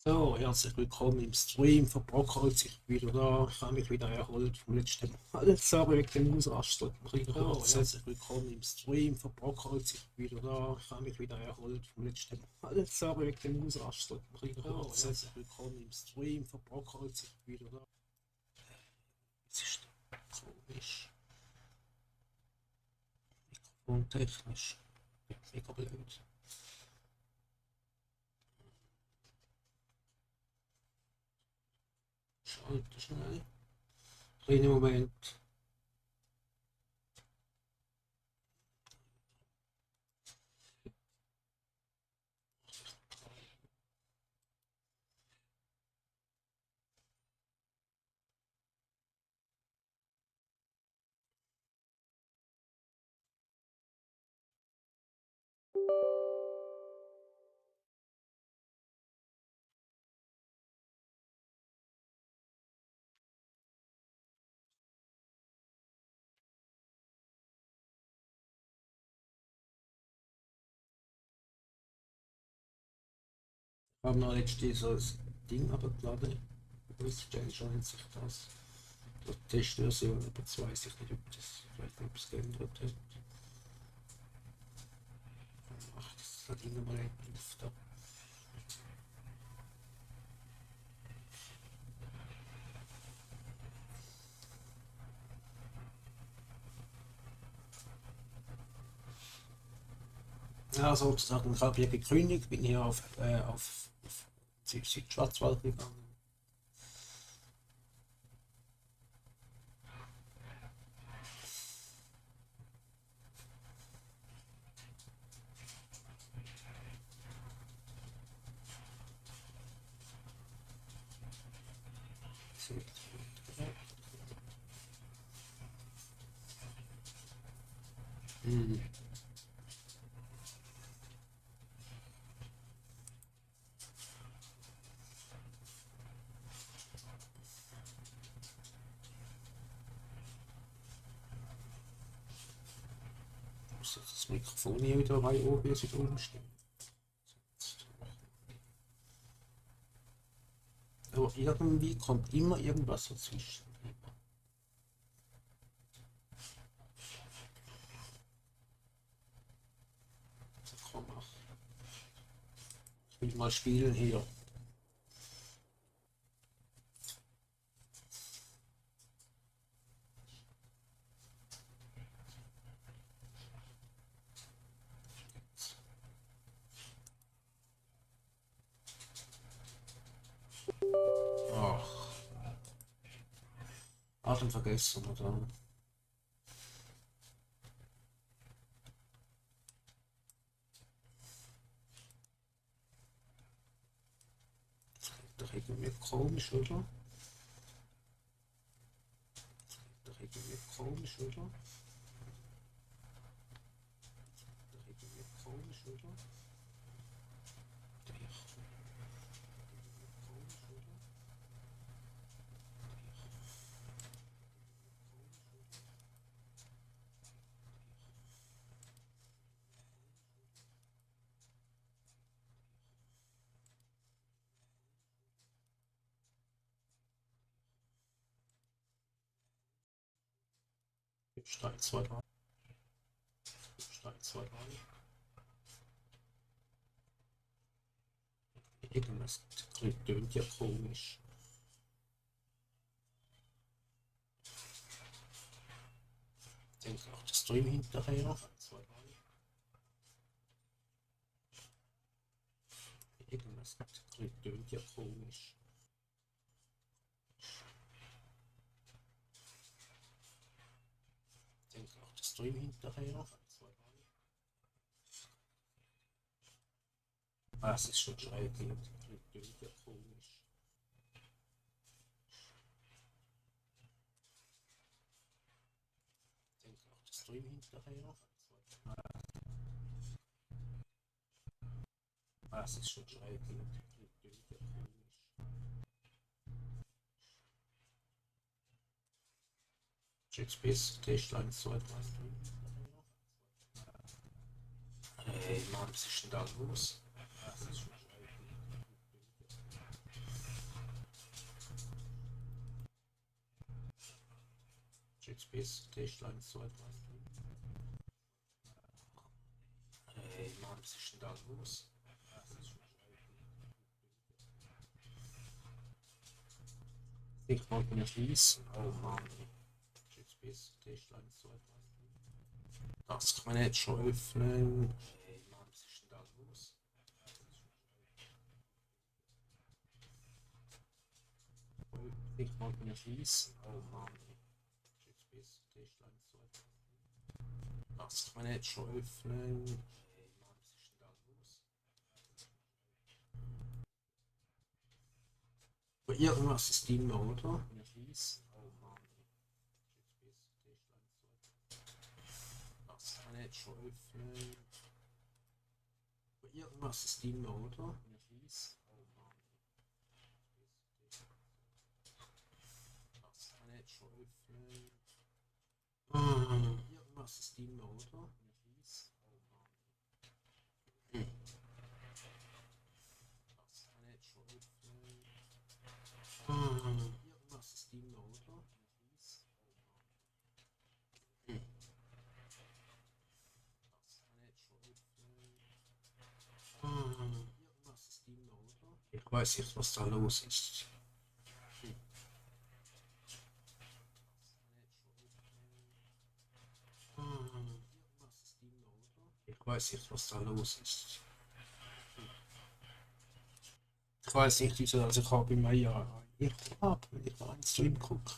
So, herzlich willkommen im Stream von Brockholz. Ich bin wieder da. Ich habe mich wieder erholt vom letzten Mal. Sorry wegen dem Ausraster. So, herzlich willkommen im Stream von Brockholz. Ich bin wieder da. Ich habe mich wieder erholt vom letzten Mal. Sorry wegen dem Ausraster. So, herzlich willkommen im Stream von Brockholz. Ich bin wieder da. Es ist komisch. Mikrofontechnisch. Mega blöd. Schalte schnell. Kleinen Moment. Ich habe noch letztens so ein Ding abgeladen. Stellen schon sich das. Die Testversion, aber jetzt weiß ich nicht, ob das, ich weiß nicht, ob es geändert hat. Ach, das hat immer mal Luft da. Ja, sozusagen, ich habe hier gekündigt, bin hier auf Südschwarzwald gegangen. Hm. Muss jetzt das Mikrofon hier wieder bei oben wieder umstellen. Aber irgendwie kommt immer irgendwas dazwischen. Komm, ich will mal spielen hier. Ach, Atem vergessen oder? Doch irgendwie komisch, oder? Doch irgendwie komisch, oder? Doch irgendwie komisch, oder? Doch komisch, oder? Stein 2, 3. Stein 2, 3. Irgendwas tönt ja komisch. Ich denke auch der Stream hinterher. Irgendwas tönt ja komisch. Ich denke auch der Stream hinterher. Ah, es ist schon schräg. Tönt ja komisch. Ich denke auch der Stream hinterher. Ah, es ist schon schräg. Tönt ja komisch. Shakespeare's Test 1, 2, 3. Hey Mann, was ist denn da los? Jetzt bis Test 1, 2, 3. Hey Mann, was ist denn da los? Ich wollte mir schließen. Oh Mann. Jetzt bis Test 1, 2, 3. Das kann man nicht schon öffnen. Hey Mann, was ist denn da los? Ich wollte mir schließen. Oh Mann. Jetzt bis Test 1, 2, 3. Das kann man nicht schon öffnen. Hey Mann, was ist denn da los? Aber irgendwas ist immer, oder? Mir schließen. Oh Mann. Jetzt bis Test 1, 2, 3. Das kann man nicht schon öffnen. Aber irgendwas ist immer, oder? Mir schließen. Oh Mann. Das kann man nicht schon öffnen. Irgendwas ist immer, oder? Mir schließen. Oh Mann. Das kann man nicht schon öffnen. Irgendwas ist immer, oder? Mir schließen. Das kann man nicht schon öffnen. Irgendwas ist immer, oder? Ich weiß nicht, was da los ist. Ich weiß nicht, was da los ist. Ich weiß nicht, wieso, also ich habe immer ja, ich habe, wenn ich mal einen Stream gucke.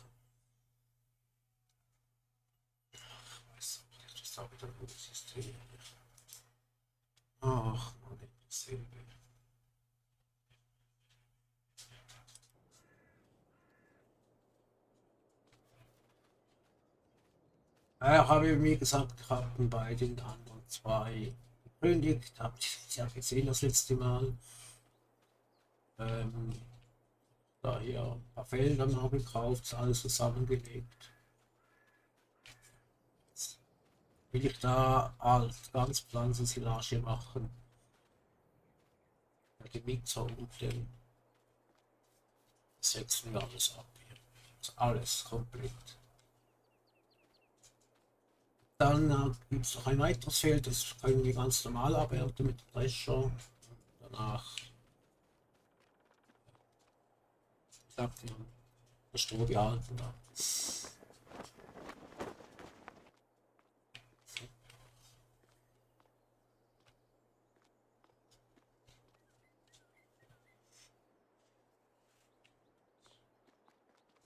Ich weiß auch nicht, was da wieder los ist. Ach, Mann, dasselbe. Habe mir gesagt, ich habe bei den anderen zwei gekündigt, habt ihr ja gesehen das letzte Mal. Ähm, Daher ein paar Felder mal gekauft, alles zusammengelegt. Jetzt will ich da als Ganzpflanzensilage machen. Die Mixer und den setzen wir alles ab hier. Also alles komplett. Dann gibt es noch ein weiteres Feld, das können wir ganz normal abernten mit dem Drescher. Danach sagt man, das Stroh behalten. Da.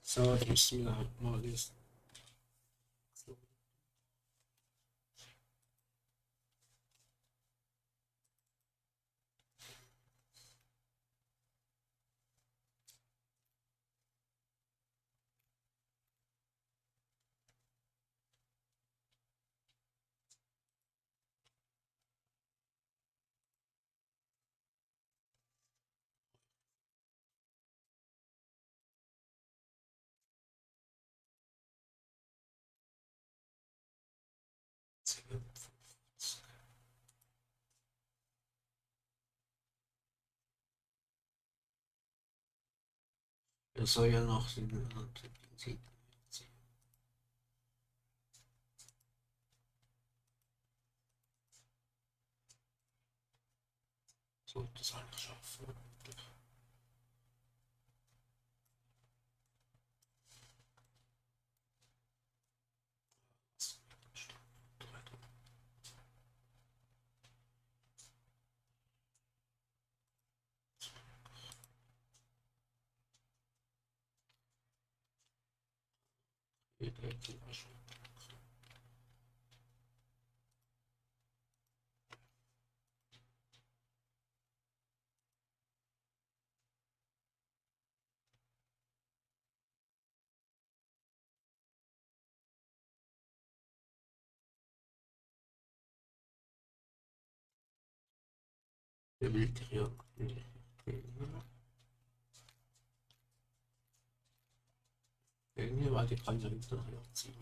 So, das müssen wir mal lesen. Er soll ja noch den sollte es eigentlich schaffen. Der will hier. Den hier, weil die kann ja hinterher ziehen.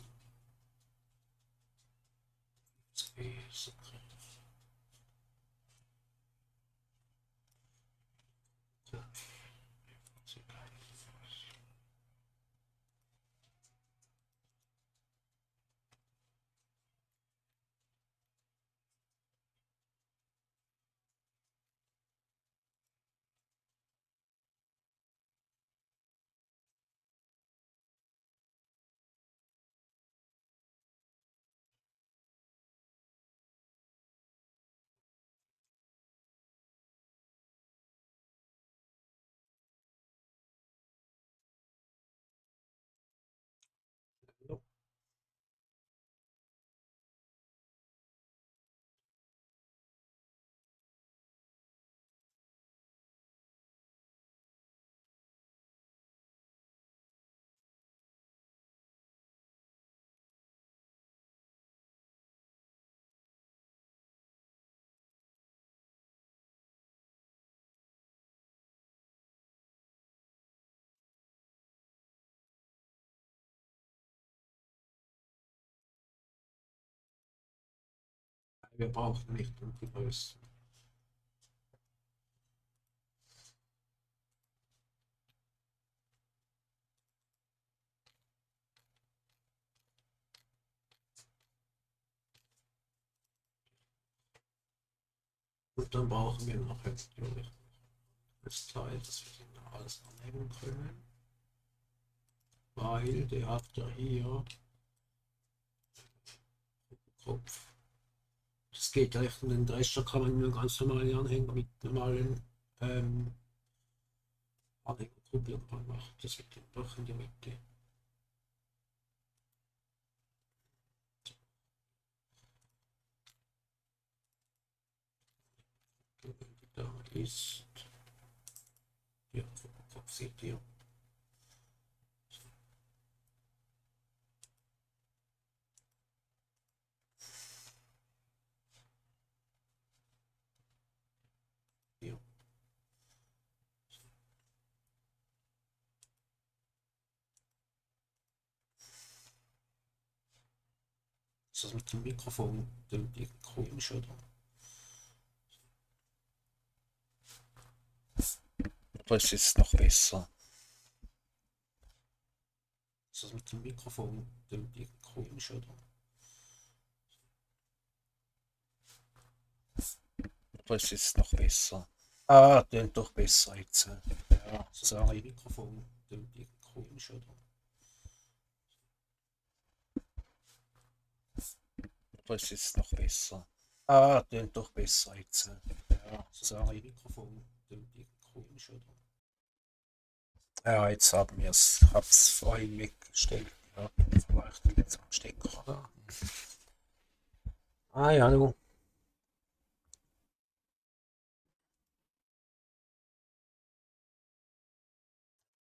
Wir brauchen nicht die größten. Und dann brauchen wir noch natürlich das Teil, das wir den alles annehmen können. Weil der hat ja hier Kopf. Das geht ja echt, und den Drescher kann man nur ganz normale Anhänger mit normalen Anhängerkuppeln machen. Das mit dem Loch in die Mitte. Da ist ja, Kopf seht ihr. Hier. Ist das mit dem Mikrofon, dem komisch, oder? Das ist noch besser. Ist das mit dem Mikrofon, dem komisch, oder? Das ist noch besser. Ah, tönt doch besser jetzt. Ja, sorry. Mikrofon, dem komisch, oder? Das ist noch besser. Ah, tönt doch besser jetzt. Ja, sorry. Mikrofon, dem komisch, oder? Ja, jetzt haben wir es. Hab's vorhin weggestellt. Ja, vielleicht jetzt am Stecker. Da. Ah ja, du.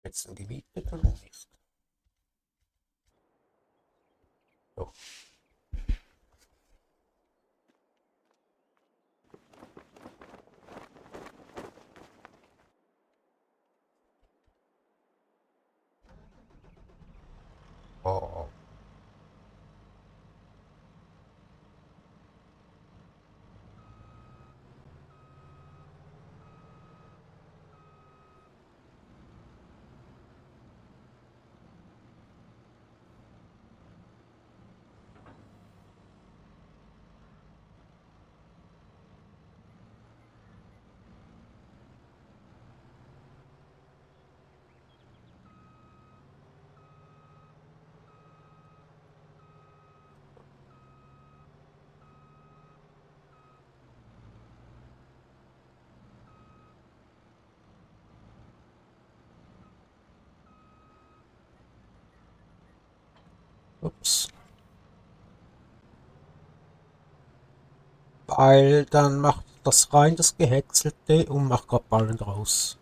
Jetzt ein gemietet oder nicht? Doch. Oh. Ups. Weil dann macht das rein das Gehäckselte und macht gerade Ballen draus.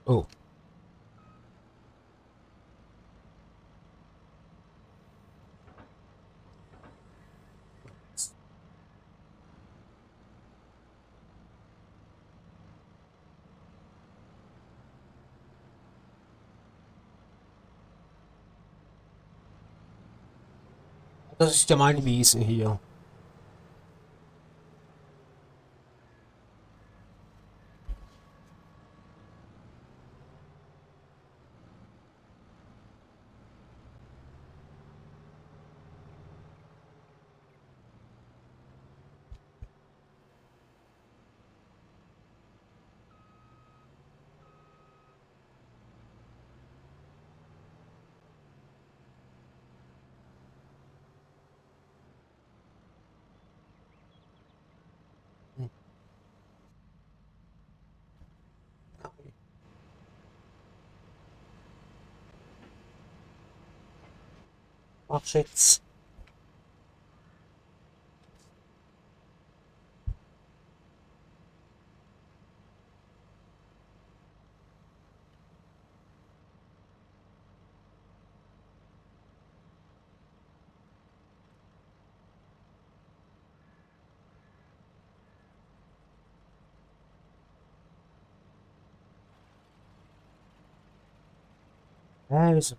Oh. Das ist ja meine Wiese hier. Ach, Schätz. ist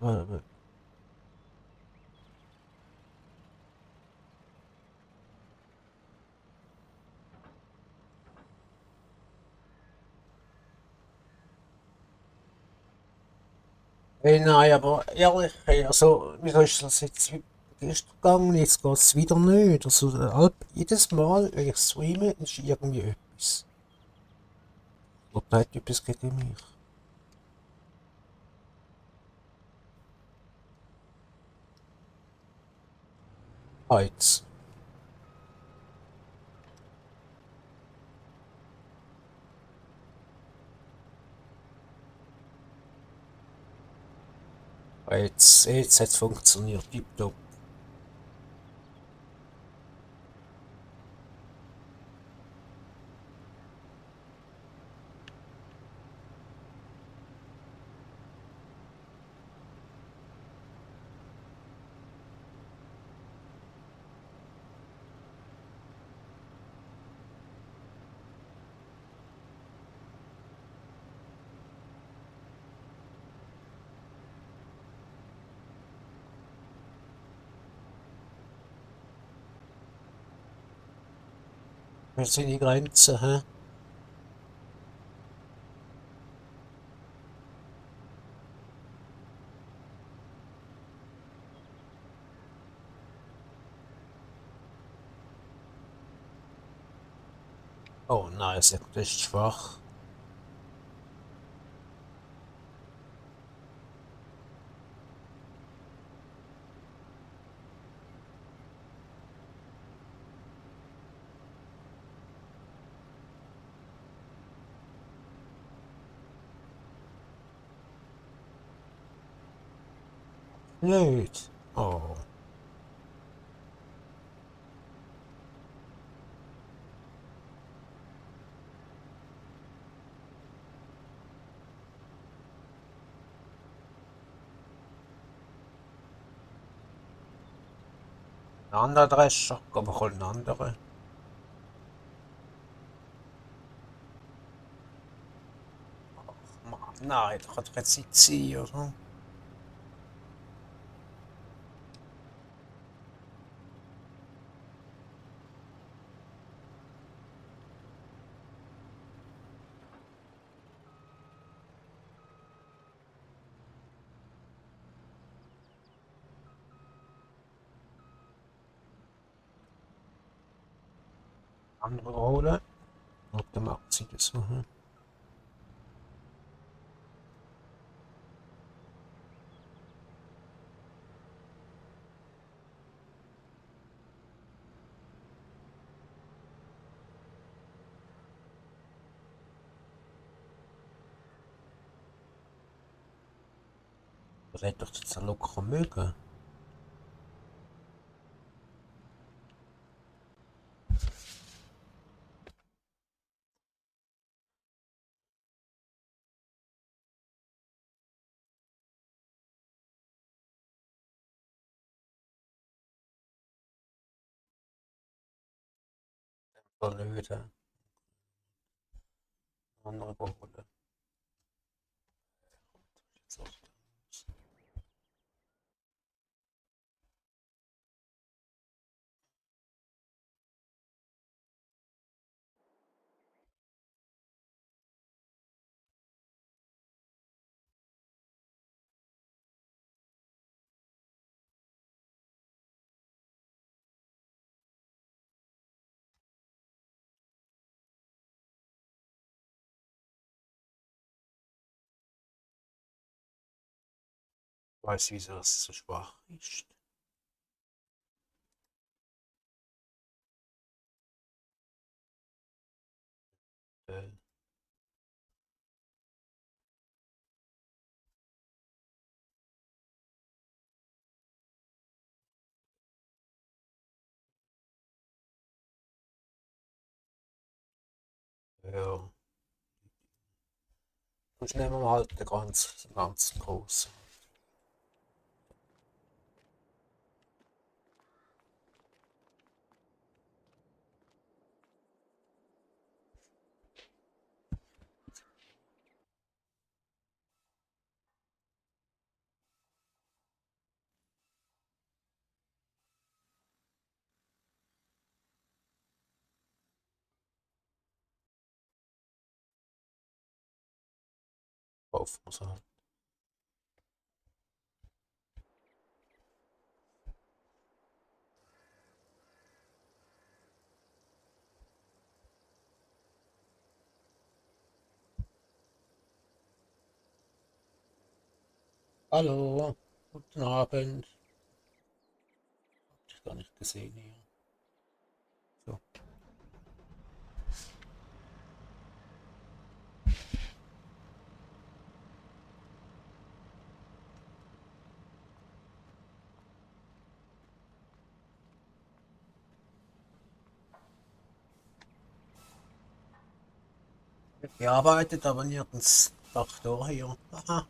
hey, nein, aber ehrlich, hey, also, wieso ist das jetzt gestern gegangen? Jetzt geht es wieder nicht. Also, jedes Mal, wenn ich streame, ist irgendwie etwas. Oder da hat etwas gegen mich. Ah, jetzt. Jetzt hat es funktioniert. Tipptopp. Wir sind die Grenzen, hä? Oh nein, das ist schwach. Blöd. Oh. Ein anderer Drescher, aber auch ein anderer. Mann, nein, das kann doch jetzt nicht sein, oder? Andere Rolle. Und dann macht sie das so, hm? Das hätte doch jetzt locker mögen. Blöde. Andere Rolle. Weiß, wieso es so schwach ist. Äh, ja. Und nehmen wir halt den ganz großen. hoffen wir es halt. Hallo, guten Abend. Hab ich gar nicht gesehen hier. So. Gearbeitet, aber nirgends Traktor hier. Aha.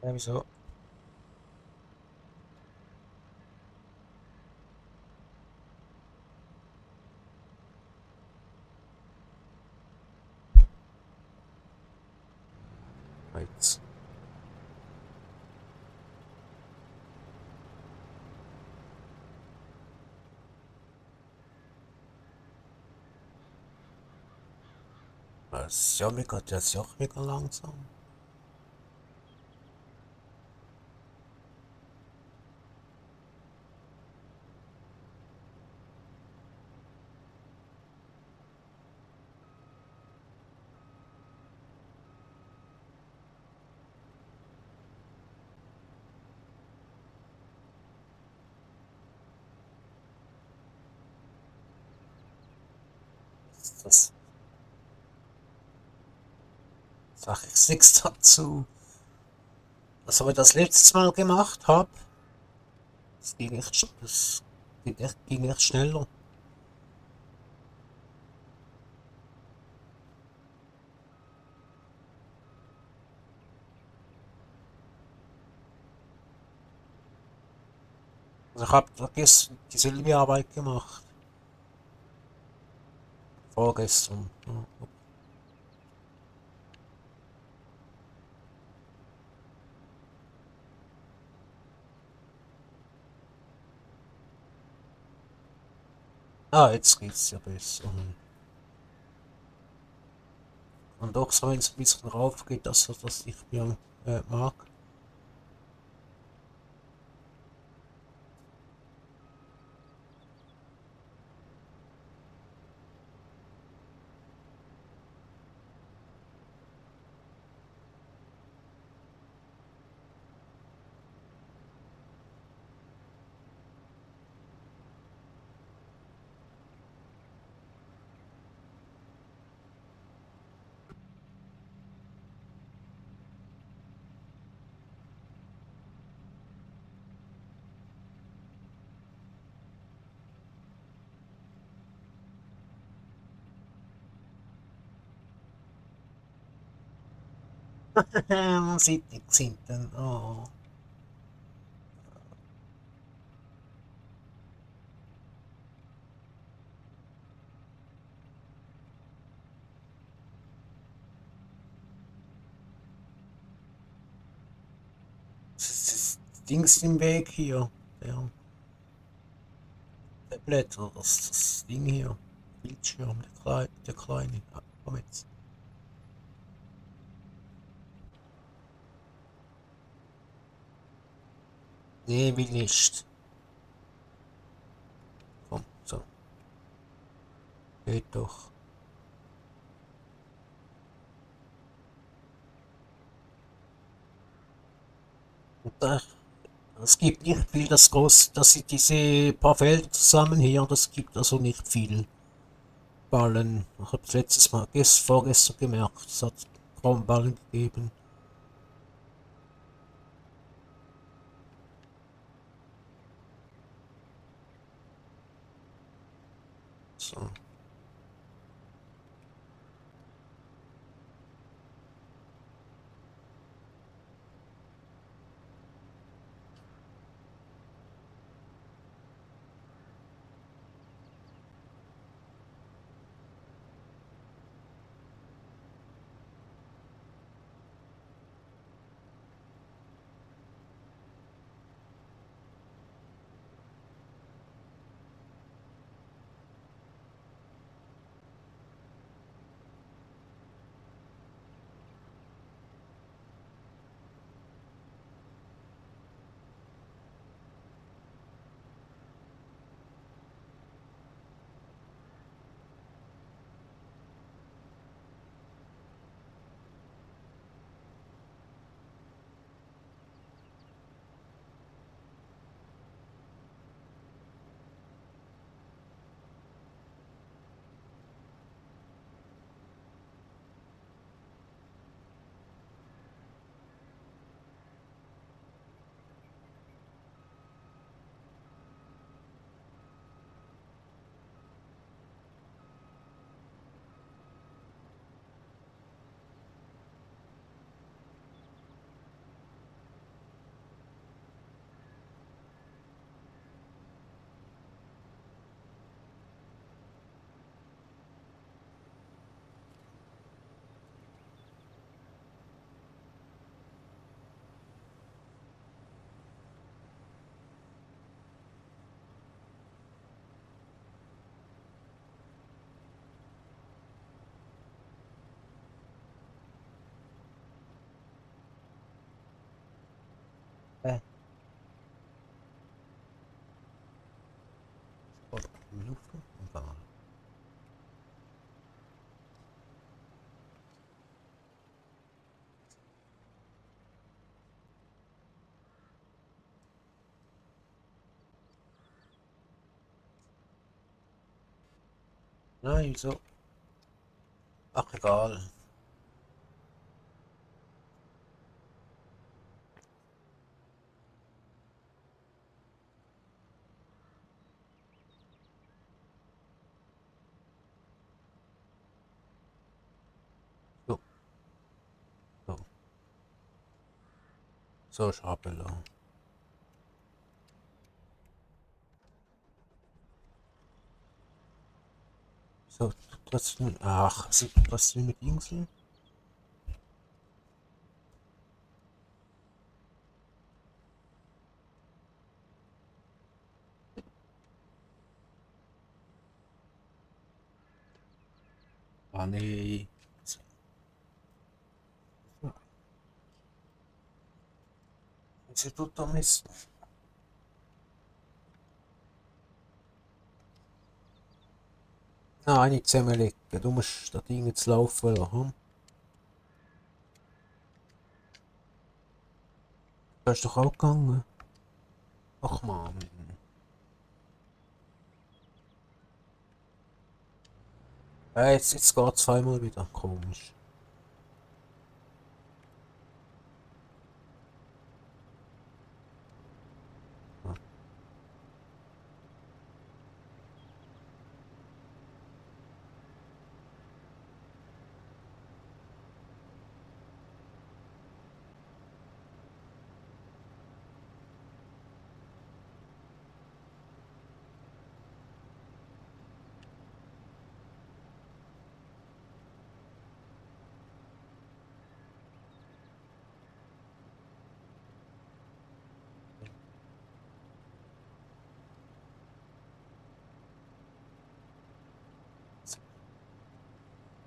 Ja, wieso? Jetzt. Das ist ja mega, das ist ja auch mega langsam. Das sag ich nichts dazu. Was ich das letztes Mal gemacht habe, das ging echt schneller. Also ich habe gestern dieselbe Arbeit gemacht. Vorgestern. Ja. Ah, jetzt geht's ja besser. Und auch so, wenn es ein bisschen rauf geht, dass er das nicht mehr mag. Man sieht nichts hinten. Oh. Das Ding ist im Weg hier. Der Tablet oder das Ding hier. Bildschirm, der kleine. Ah, komm jetzt. Nee, will nicht. Komm, so. Geht doch. Und, es gibt nicht viel, dass sie diese paar Felder zusammen hier, das gibt also nicht viel Ballen. Ich habe letztes Mal, vorgestern gemerkt, es hat kaum Ballen gegeben. So. Äh, Minuten? Egal. Nein, so. Ach, egal. So, so. So, Schabelo. So, trotzdem. Ach, so, trotzdem mit Insel. Ah, nee. Se tutto messo. Nein, nicht zusammenlegen. Du musst das Ding jetzt laufen lassen. Das ist doch auch gegangen. Ach man. Jetzt geht es zweimal wieder. Komisch.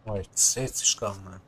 Oh, jetzt ist es gegangen.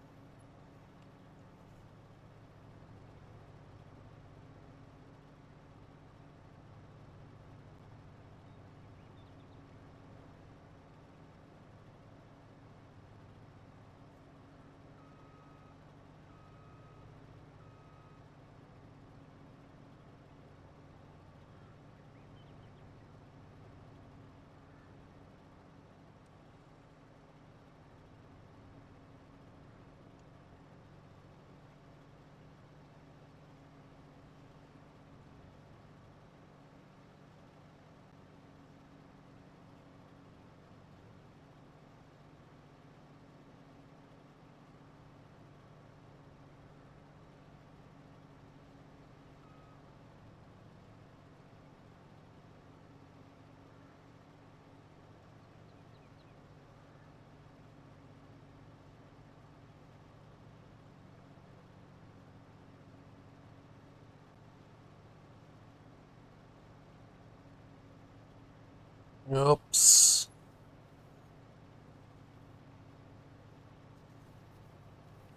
Ups.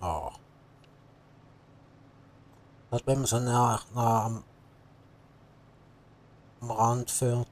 Oh. Halt, wenn man so nah am Rand fährt.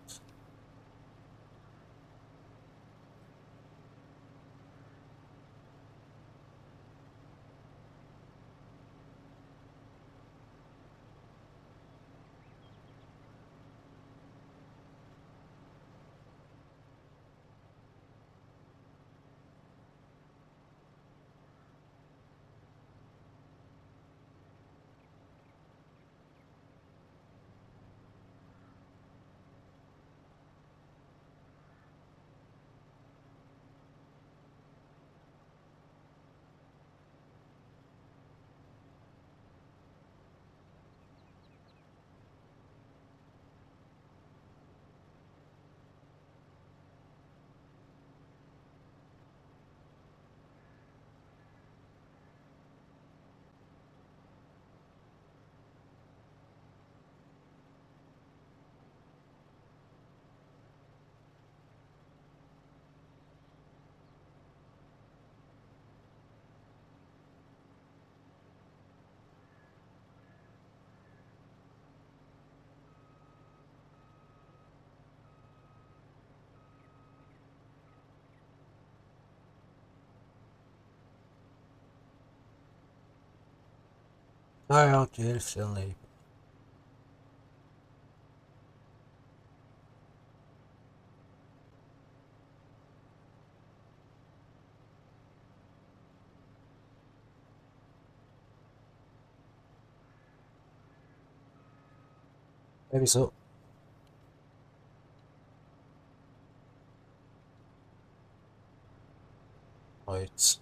Naja, die Hälfte daneben. Ja, wieso? Jetzt.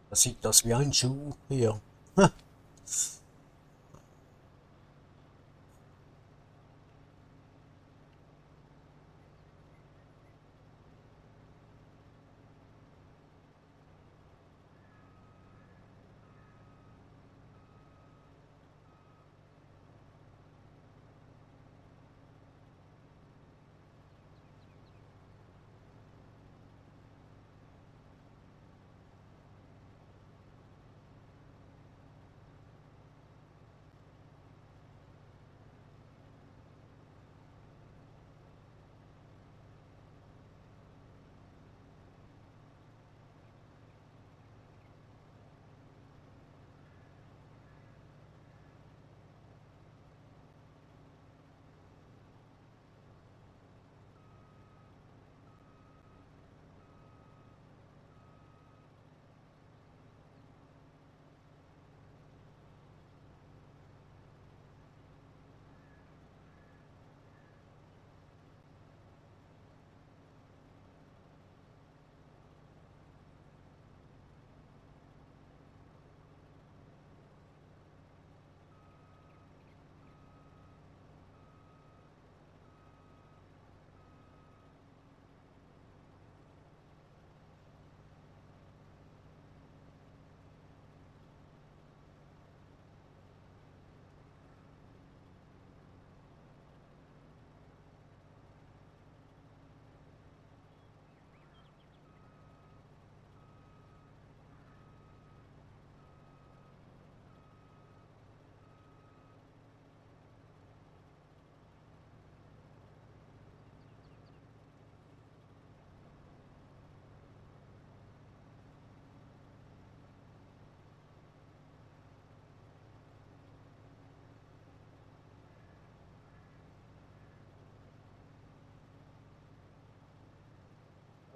Da sieht das wie ein Schuh hier.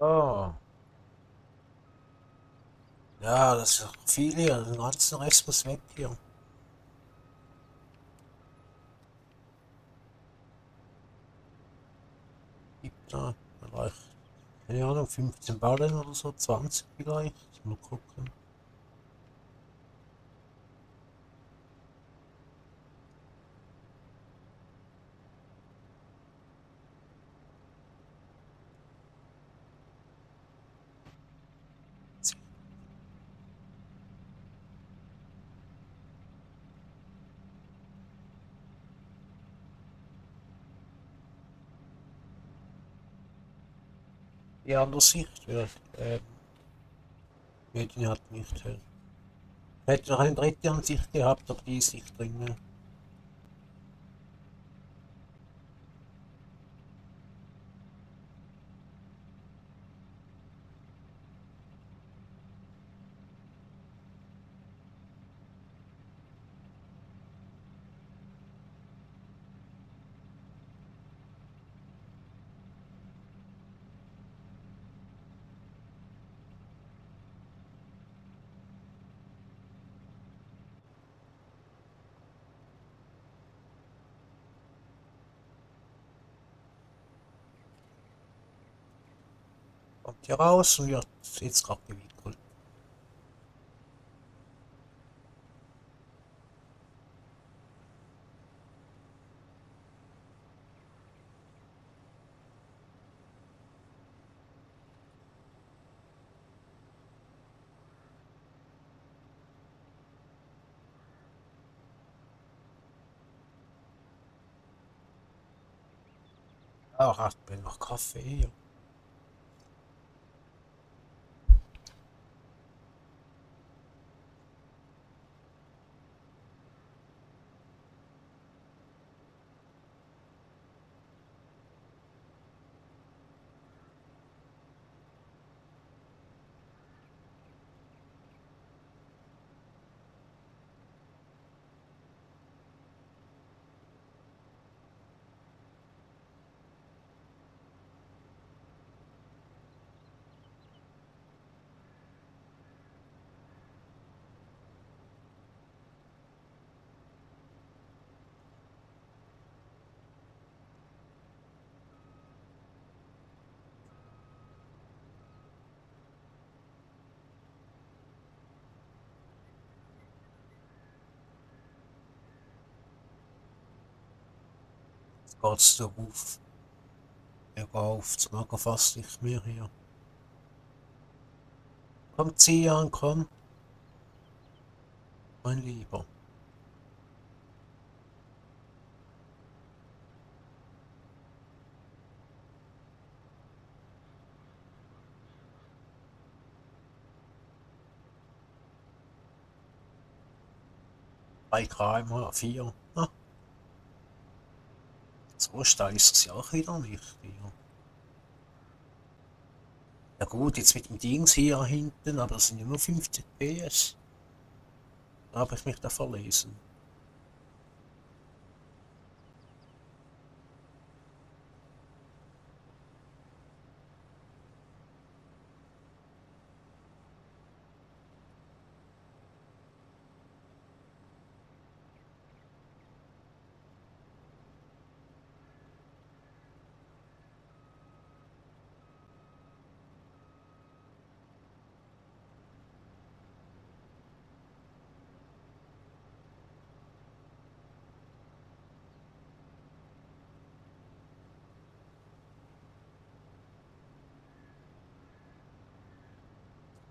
Oh. Ja, das ist viel hier. Den ganzen Rest muss weg hier. Gibt da vielleicht, keine Ahnung, 15 Ballen oder so, 20 vielleicht. Mal gucken. Die andere Sicht, ja, Mädchen hat nicht. Hätte noch eine dritte Ansicht gehabt, aber die ist nicht drin. Ne? Kommt hier raus und wird jetzt gerade gewickelt. Auch hat mir noch Kaffee hier. Jetzt geht's der Ruf. Er geht auf, das mag er fast nicht mehr hier. Komm, zieh an, komm, mein Lieber. Bei km/h 4. Ah, so steil ist es ja auch wieder nicht. Hier. Ja gut, jetzt mit dem Dings hier hinten, aber das sind ja nur 50 PS. Da habe ich mich da verlesen.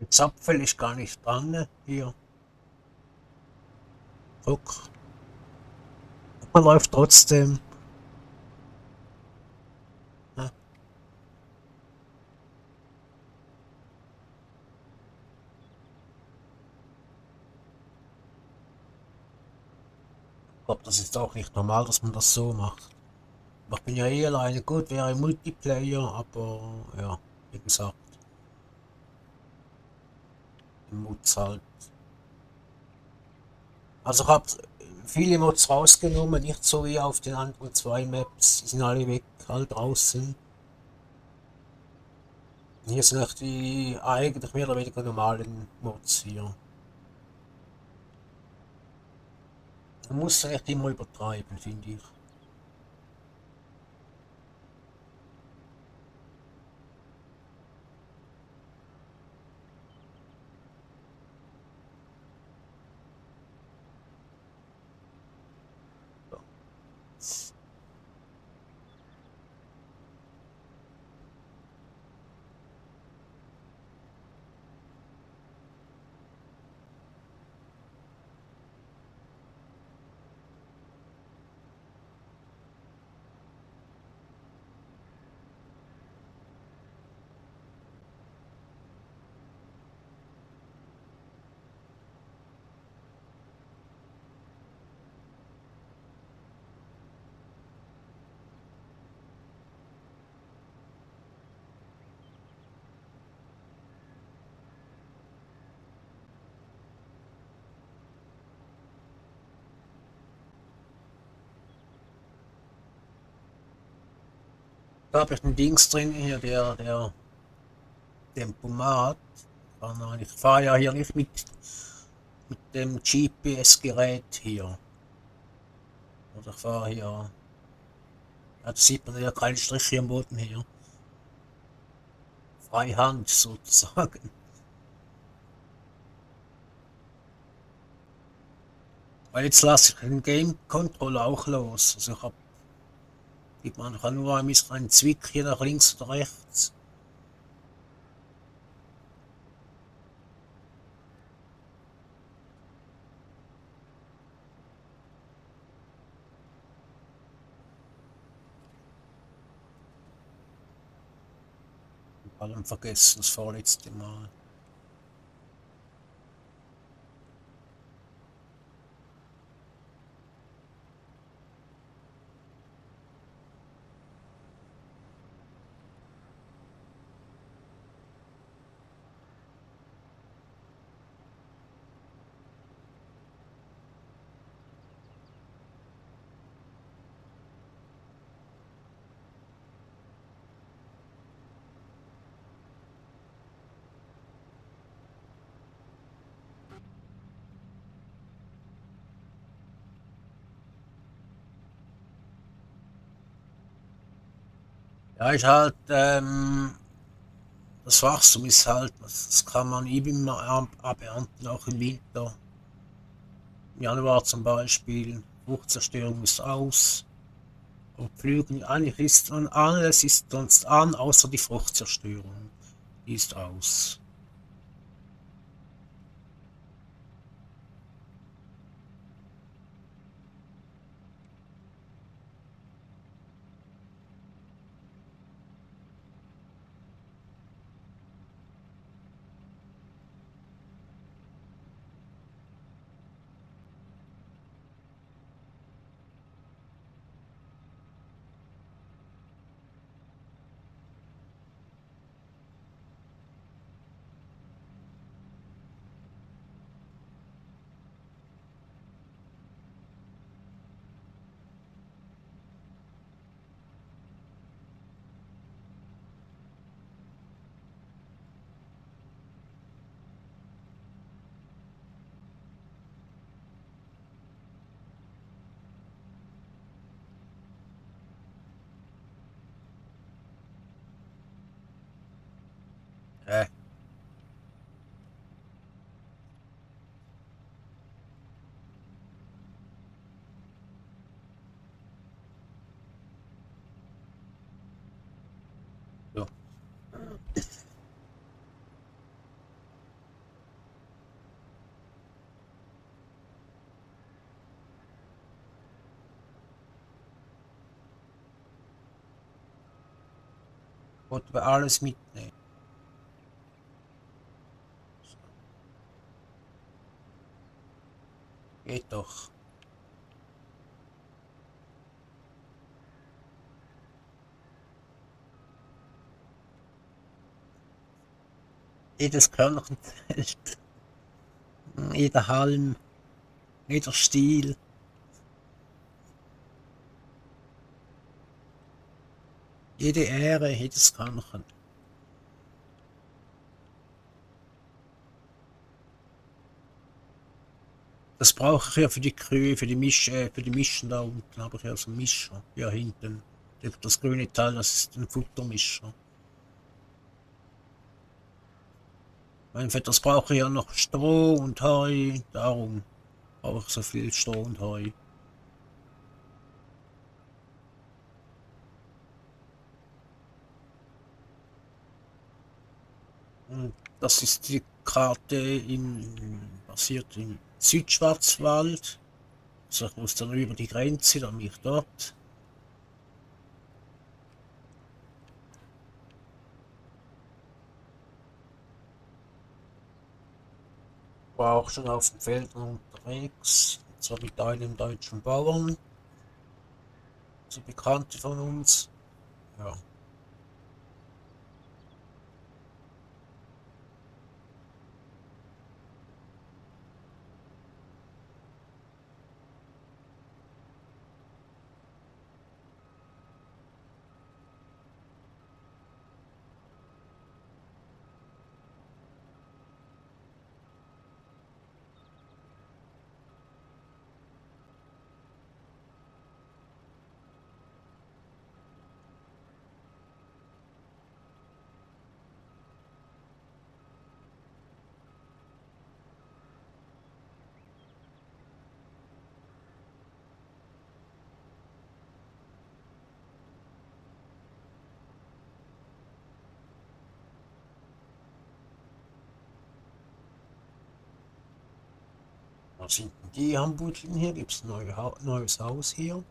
Der Zapfel ist gar nicht dran, ne? Hier. Guck. Man läuft trotzdem. Ne? Ich glaube, das ist auch nicht normal, dass man das so macht. Ich bin ja eh alleine. Gut, wäre Multiplayer, aber ja, wie gesagt, im Mods halt. Also ich habe viele Mods rausgenommen, nicht so wie auf den anderen zwei Maps. Die sind alle weg, halt draußen. Hier sind echt die eigentlich mehr oder weniger normalen Mods hier. Man muss echt immer übertreiben, finde ich. Da habe ich ein Dings drin hier, der Tempomat. Ich fahre ja hier nicht mit dem GPS-Gerät hier. Oder ich fahre hier. Ja, da sieht man ja keine Striche am Boden hier. Freihand sozusagen. Weil jetzt lasse ich den Game Controller auch los. Also ich habe, man kann nur ein bisschen einen Zwick hier nach links oder rechts. Allem vergessen, das vorletzte Mal. Ja, ist halt, das Wachstum ist halt, das kann man eben abernten, auch im Winter. Im Januar zum Beispiel, Fruchtzerstörung ist aus. Und Pflügen, eigentlich ist alles ist sonst an, außer die Fruchtzerstörung. Die ist aus. Äh, ja. Wollten wir alles mitnehmen. Geht doch. Jedes Körnchen zählt. Jeder Halm, jeder Stiel. Jede Ähre, jedes Körnchen. Das brauche ich ja für die Kühe, für die Mischen da unten habe ich ja so einen Mischer. Ja, hinten. Das grüne Teil, das ist ein Futtermischer. Weil für das brauche ich ja noch Stroh und Heu, darum brauche ich so viel Stroh und Heu. Und das ist die Karte basiert im Südschwarzwald. Also ich muss dann über die Grenze, dann bin ich dort. War auch schon auf den Feldern unterwegs, und zwar mit einem deutschen Bauern, so Bekannte von uns. Ja. Was sind denn die Hamburgeln hier? Gibt es ein neues Haus hier?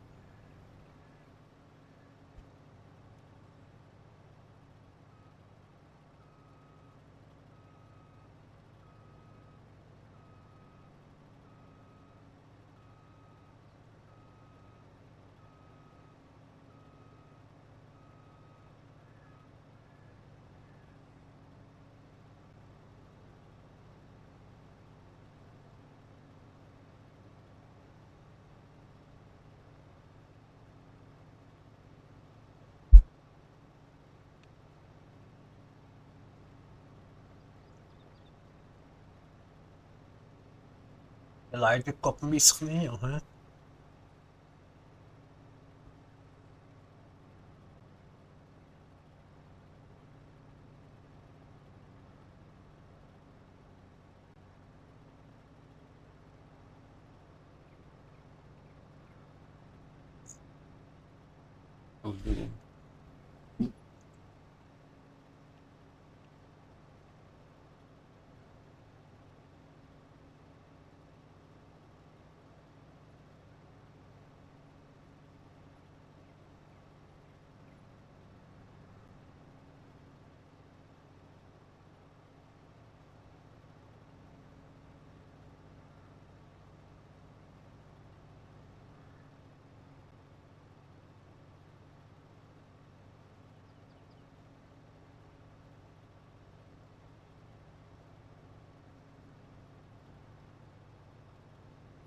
Der leidet gerade ein bisschen hier. Hä?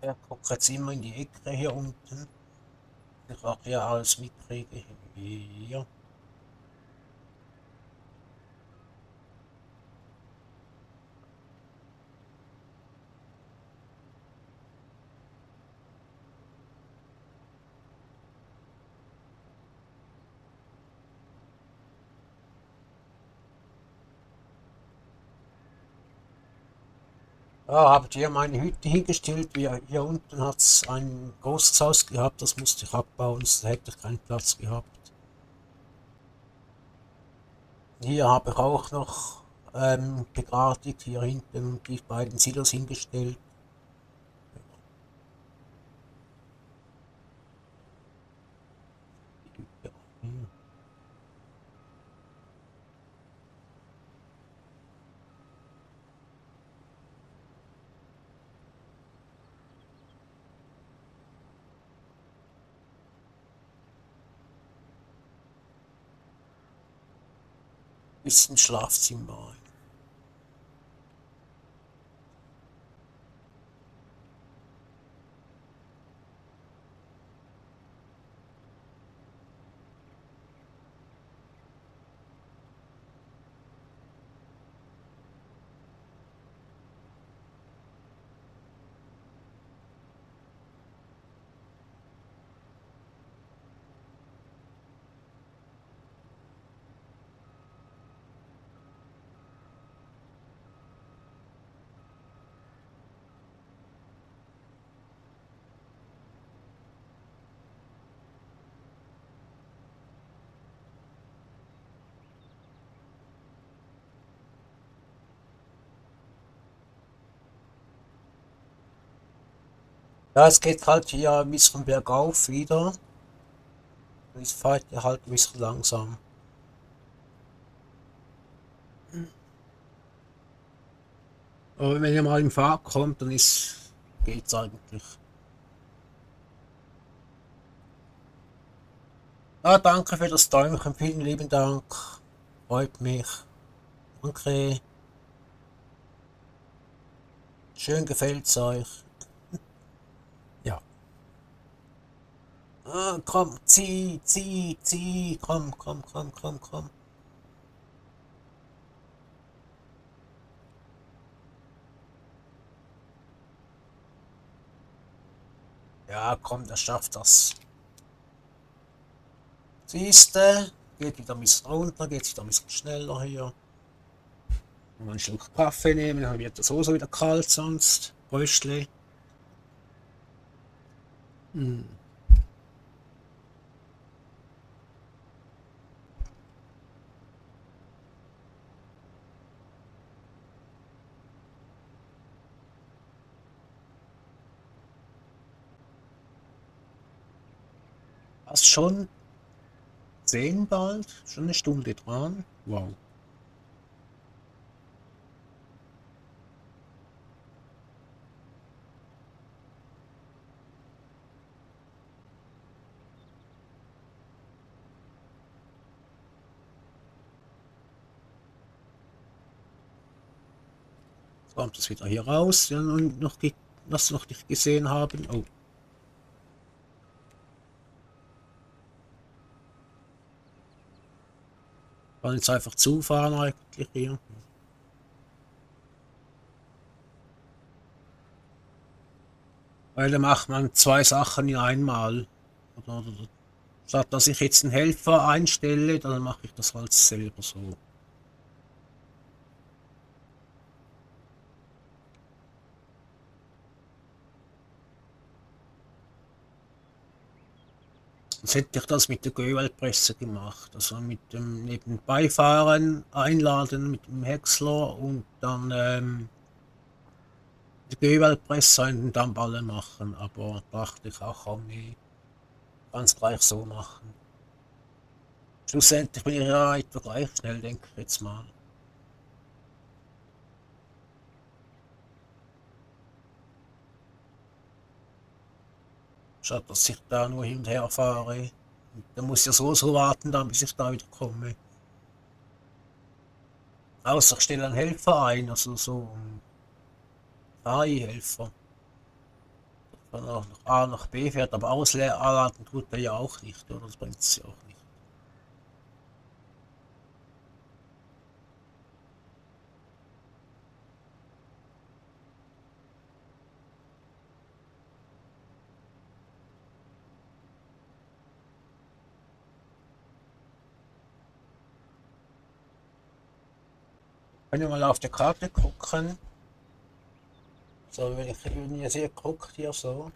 Er guckt jetzt immer in die Ecke hier unten. Ich auch hier alles mitkriege. Hier. Ja, habt ihr meine Hütte hingestellt? Hier unten hat es ein großes Haus gehabt, das musste ich abbauen, sonst hätte ich keinen Platz gehabt. Hier habe ich auch noch begradigt, hier hinten die beiden Silos hingestellt. Ja, hier. Bisschen Schlafzimmer. Ja, es geht halt hier ein bisschen bergauf wieder. Es fährt ja halt ein bisschen langsam. Aber wenn ihr mal in Fahrt kommt, dann geht's eigentlich. Ah, danke für das Däumchen, vielen lieben Dank. Freut mich. Danke. Schön gefällt's euch. Ja. Ah, komm, zieh. Komm. Ja, komm, der schafft das. Siehste, geht wieder ein bisschen runter, geht wieder ein bisschen schneller hier. Mal einen Schluck Kaffee nehmen, dann wird das so wieder kalt sonst. Röstli. Hast schon 10 bald? Schon eine Stunde dran? Wow. Jetzt kommt es wieder hier raus. Ja, und was noch nicht gesehen haben. Oh, kann jetzt einfach zufahren eigentlich hier. Weil da macht man zwei Sachen in einmal. Oder statt dass ich jetzt einen Helfer einstelle, dann mache ich das halt selber so. Sonst hätte ich das mit der Göwelpresse gemacht. Also mit dem Nebenbeifahren, einladen mit dem Häcksler und dann die Göwelpresse in den Dampfballen machen. Aber dachte ich auch, komm, nee, ganz gleich so machen. Schlussendlich bin ich ja etwa gleich schnell, denke ich jetzt mal. Statt dass ich da nur hin und her fahre. Da muss ich ja so warten, dann, bis ich da wieder komme. Außer ich stelle einen Helfer ein, also so einen AI-Helfer. Von nach A nach B fährt, aber ausladen tut er ja auch nicht, oder? Das bringt es ja auch nicht. Können wir mal auf der Karte gucken. So, wenn ihr seht, guckt hier so.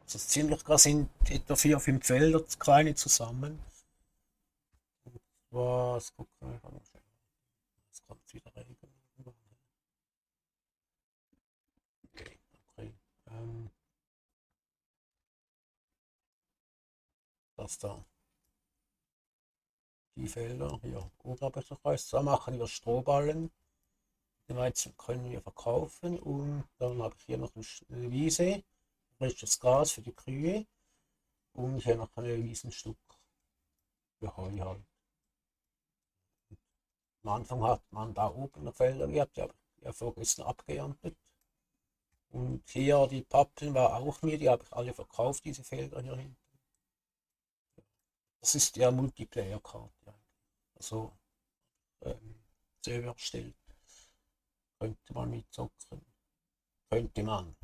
Also ziemlich krass sind etwa 4, 5 Felder, kleine zusammen. Was gucken wir mal. Jetzt kommt wieder Regen. Okay, okay. Das da. Die Felder. Hier, gut habe ich noch was. Da machen wir Strohballen. Die Weizen können wir verkaufen. Und dann habe ich hier noch eine Wiese. Frisches Gras für die Kühe. Und hier noch ein Wiesenstück für Heu halt. Am Anfang hat man da oben noch Felder gehabt, die habe ich ja vorgestern abgeerntet. Und hier die Pappeln war auch mir, die habe ich alle verkauft, diese Felder hier hinten. Das ist ja Multiplayer-Karte. Also Server erstellt. Könnte man mitzocken. Könnte man.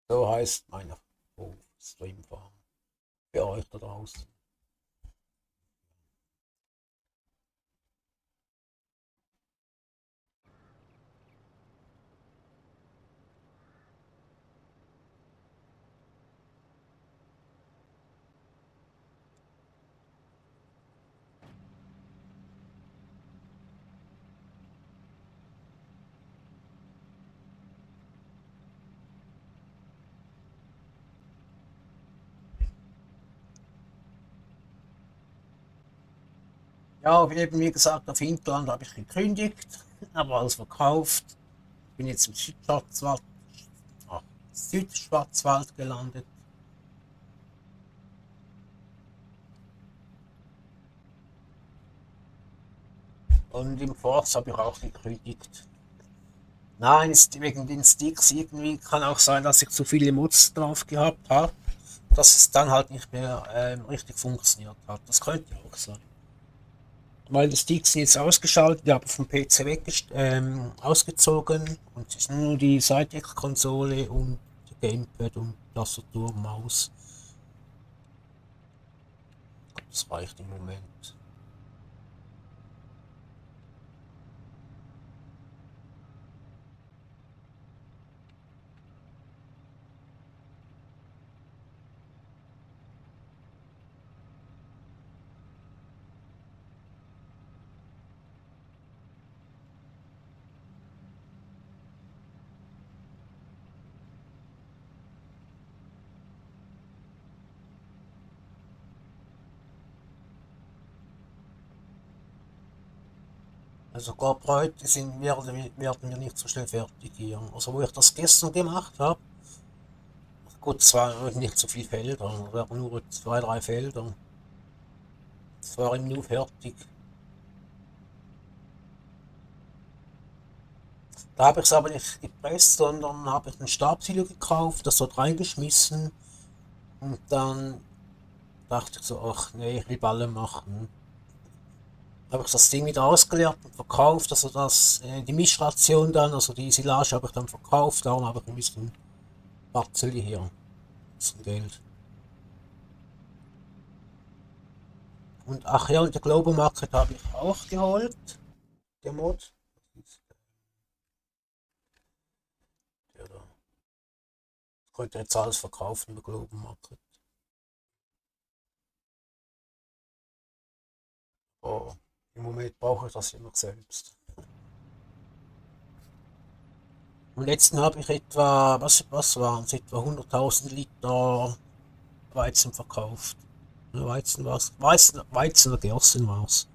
So heißt meine Streamfarm. Für euch da draußen. Ja, eben wie gesagt, auf Hinterland habe ich gekündigt, aber alles verkauft. Bin jetzt im Südschwarzwald gelandet. Und im Forst habe ich auch gekündigt. Nein, ist wegen den Sticks irgendwie kann auch sein, dass ich zu viele Mods drauf gehabt habe, dass es dann halt nicht mehr richtig funktioniert hat. Das könnte auch sein. Weil die Sticks sind jetzt ausgeschaltet, die habe ich vom PC ausgezogen und es ist nur die Sidekick-Konsole und die Gamepad und Tastatur und Maus. Das reicht im Moment. Also gerade heute werden wir nicht so schnell fertig hier. Also wo ich das gestern gemacht habe, gut, es waren nicht so viele Felder, es waren nur zwei, drei Felder. Es war im Nu fertig. Da habe ich es aber nicht gepresst, sondern habe ich einen Stabsilo gekauft, das dort reingeschmissen und dann dachte ich so, ach nee, ich will Balle machen. Habe ich das Ding wieder ausgeleert und verkauft, also die Mischration dann, also die Silage habe ich dann verkauft, darum habe ich ein bisschen Batzeli hier, ein bisschen Geld. Und ach ja, und der Global Market habe ich auch geholt, der Mod. Der da. Könnt ihr jetzt alles verkaufen über Global Market. Oh, im Moment brauche ich das ja noch selbst. Im letzten habe ich etwa, was waren es, etwa 100.000 Liter Weizen verkauft. Ja, Weizen war's. Weizen oder Gersten war's.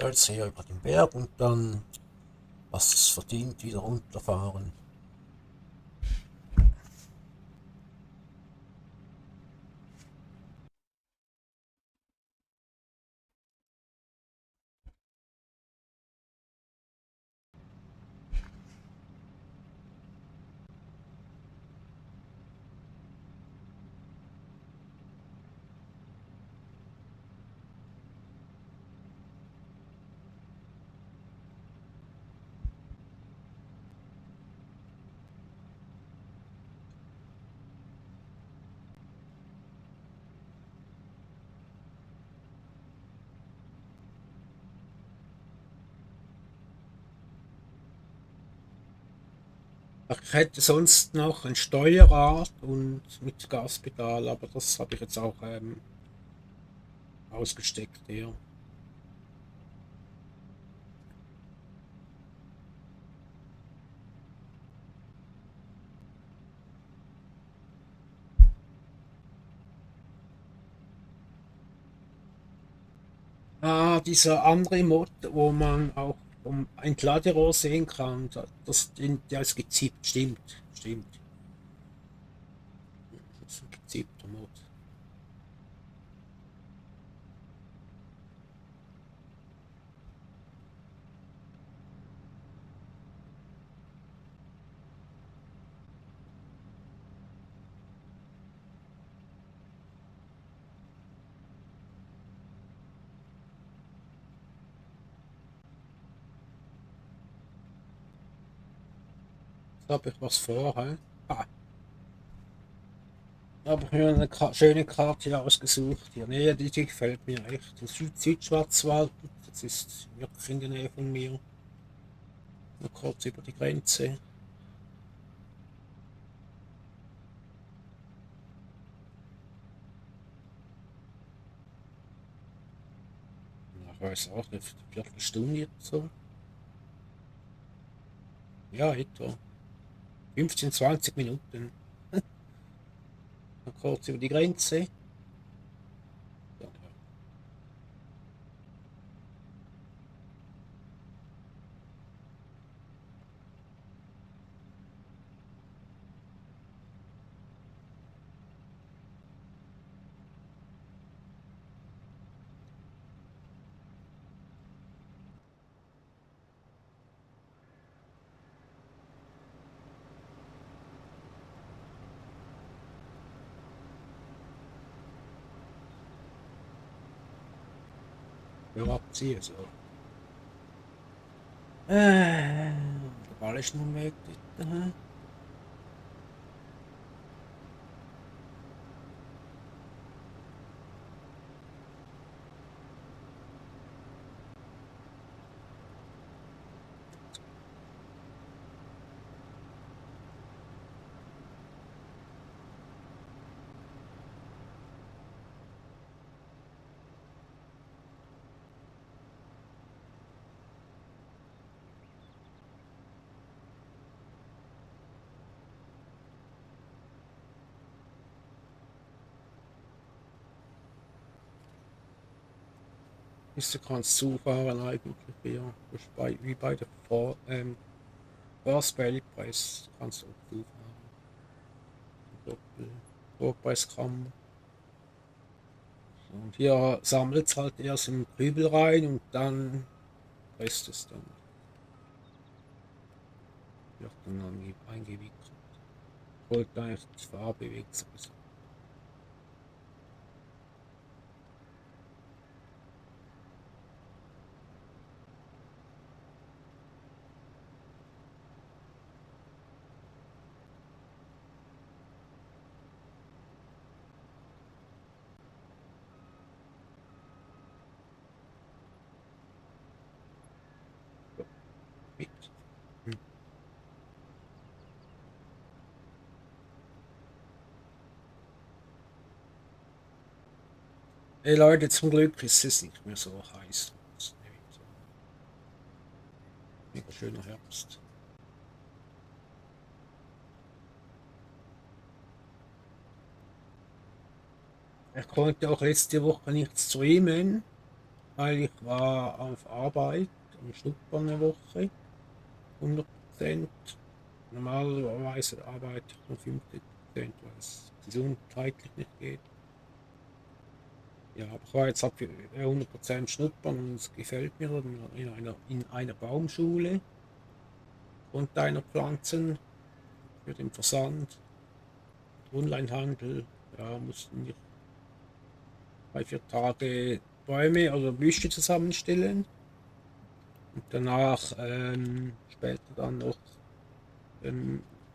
So, jetzt hier über den Berg und dann, was es verdient, wieder runterfahren. Ich hätte sonst noch ein Steuerrad und mit Gaspedal, aber das habe ich jetzt auch ausgesteckt hier. Ah, dieser andere Mod, wo man auch um ein Entladerohr sehen kann, der ist gezippt, stimmt. Das ist ein gezippter Mod. Da habe ich was vor, hä? Ah, da habe ich mir eine schöne Karte ausgesucht. Hier, nee, die gefällt mir echt. Der Südschwarzwald jetzt ist wirklich in der Nähe von mir. Noch kurz über die Grenze. Ja, ich weiß auch, eine Viertelstunde jetzt so. Ja, etwa 15, 20 Minuten. Noch kurz über die Grenze. Ja, ja, abziehen. So. Der Ball ist noch am Weg dort. Du kannst zufahren eigentlich hier. Das ist wie bei der First Preis kannst du auch zufahren. Doppel Vorpreiskammer. Und hier sammelt es halt erst im Kübel rein und dann presst es dann. Wird dann eingewickelt. Holt eigentlich die Farbe weg. Also. Mit. Hm. Hey Leute, zum Glück ist es nicht mehr so heiß. Es ist so mega schöner Herbst. Ich konnte auch letzte Woche nicht streamen, weil ich war auf Arbeit am Schnuppern eine Woche, 100%. Normalerweise arbeite ich nur 50%, weil es gesundheitlich nicht geht. Ja, aber ich war jetzt ab 100% schnuppern und es gefällt mir in einer Baumschule und einer Pflanzen für den Versand, Onlinehandel. Ja, mussten wir 3, 4 Tage Bäume oder Büsche zusammenstellen und danach später dann noch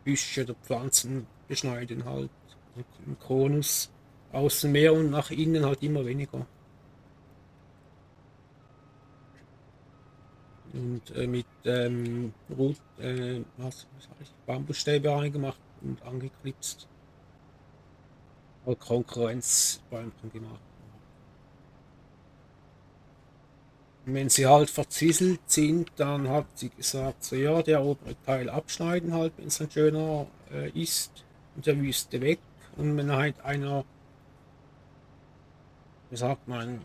Büsche oder Pflanzen beschneiden halt im Konus außen mehr und nach innen halt immer weniger. Und mit was hab ich, Bambusstäbe reingemacht und angeklipst. Halt Konkurrenzbäumchen gemacht. Und wenn sie halt verzieselt sind, dann hat sie gesagt, so ja, der obere Teil abschneiden halt, wenn es ein schöner ist und der Wüste weg. Und wenn halt einer, wie sagt man,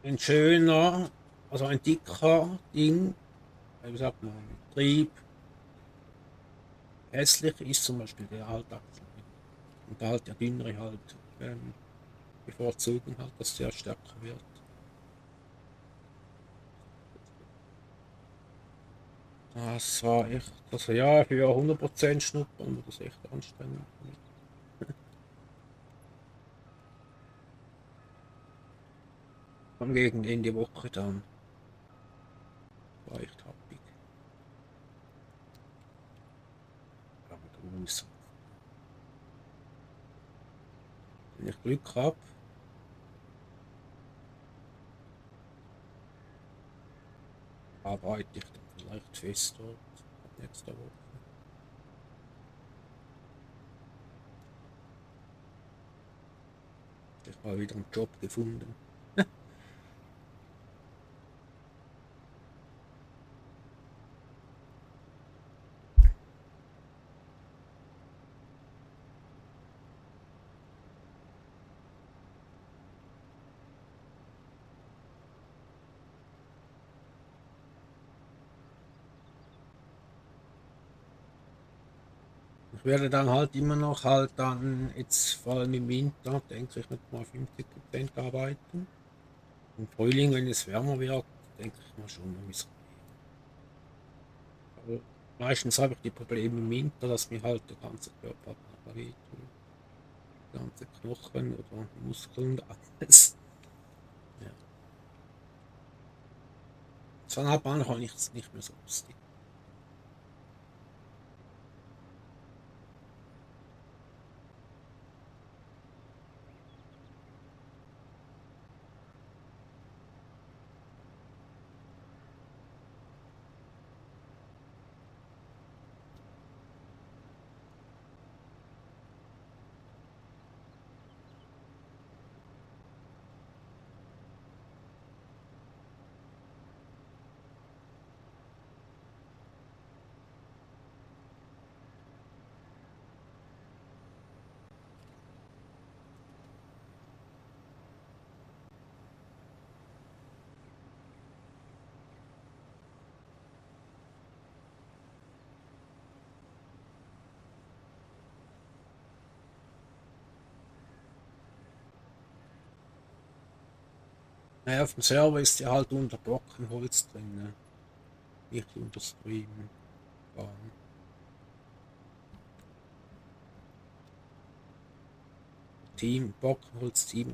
ein schöner, also ein dicker Ding, wie sagt man, Trieb, hässlich ist zum Beispiel der halt abschneiden. Und da halt der dünnere halt bevorzugen halt, dass der stärker wird. Das war echt, also ja, für 100% Schnuppern war das echt anstrengend. Am gegen Ende Woche dann war echt happig. Aber da muss, wenn ich Glück habe, arbeite ich dann vielleicht fest dort ab nächster Woche. Ich habe wieder einen Job gefunden. Ich werde dann halt immer noch halt dann, jetzt vor allem im Winter, denke ich, mit mal 50% arbeiten. Im Frühling, wenn es wärmer wird, denke ich mal schon ein bisschen mehr. Aber meistens habe ich die Probleme im Winter, dass mir halt der ganze Körper nachher wehtut. Die ganze Knochen oder Muskeln, alles. Ja. Von ab an habe ich es nicht mehr so lustig. Naja, auf dem Server ist ja halt unter Brockenholz drin, ne? Nicht unter Stream. Team, Brockenholz Team.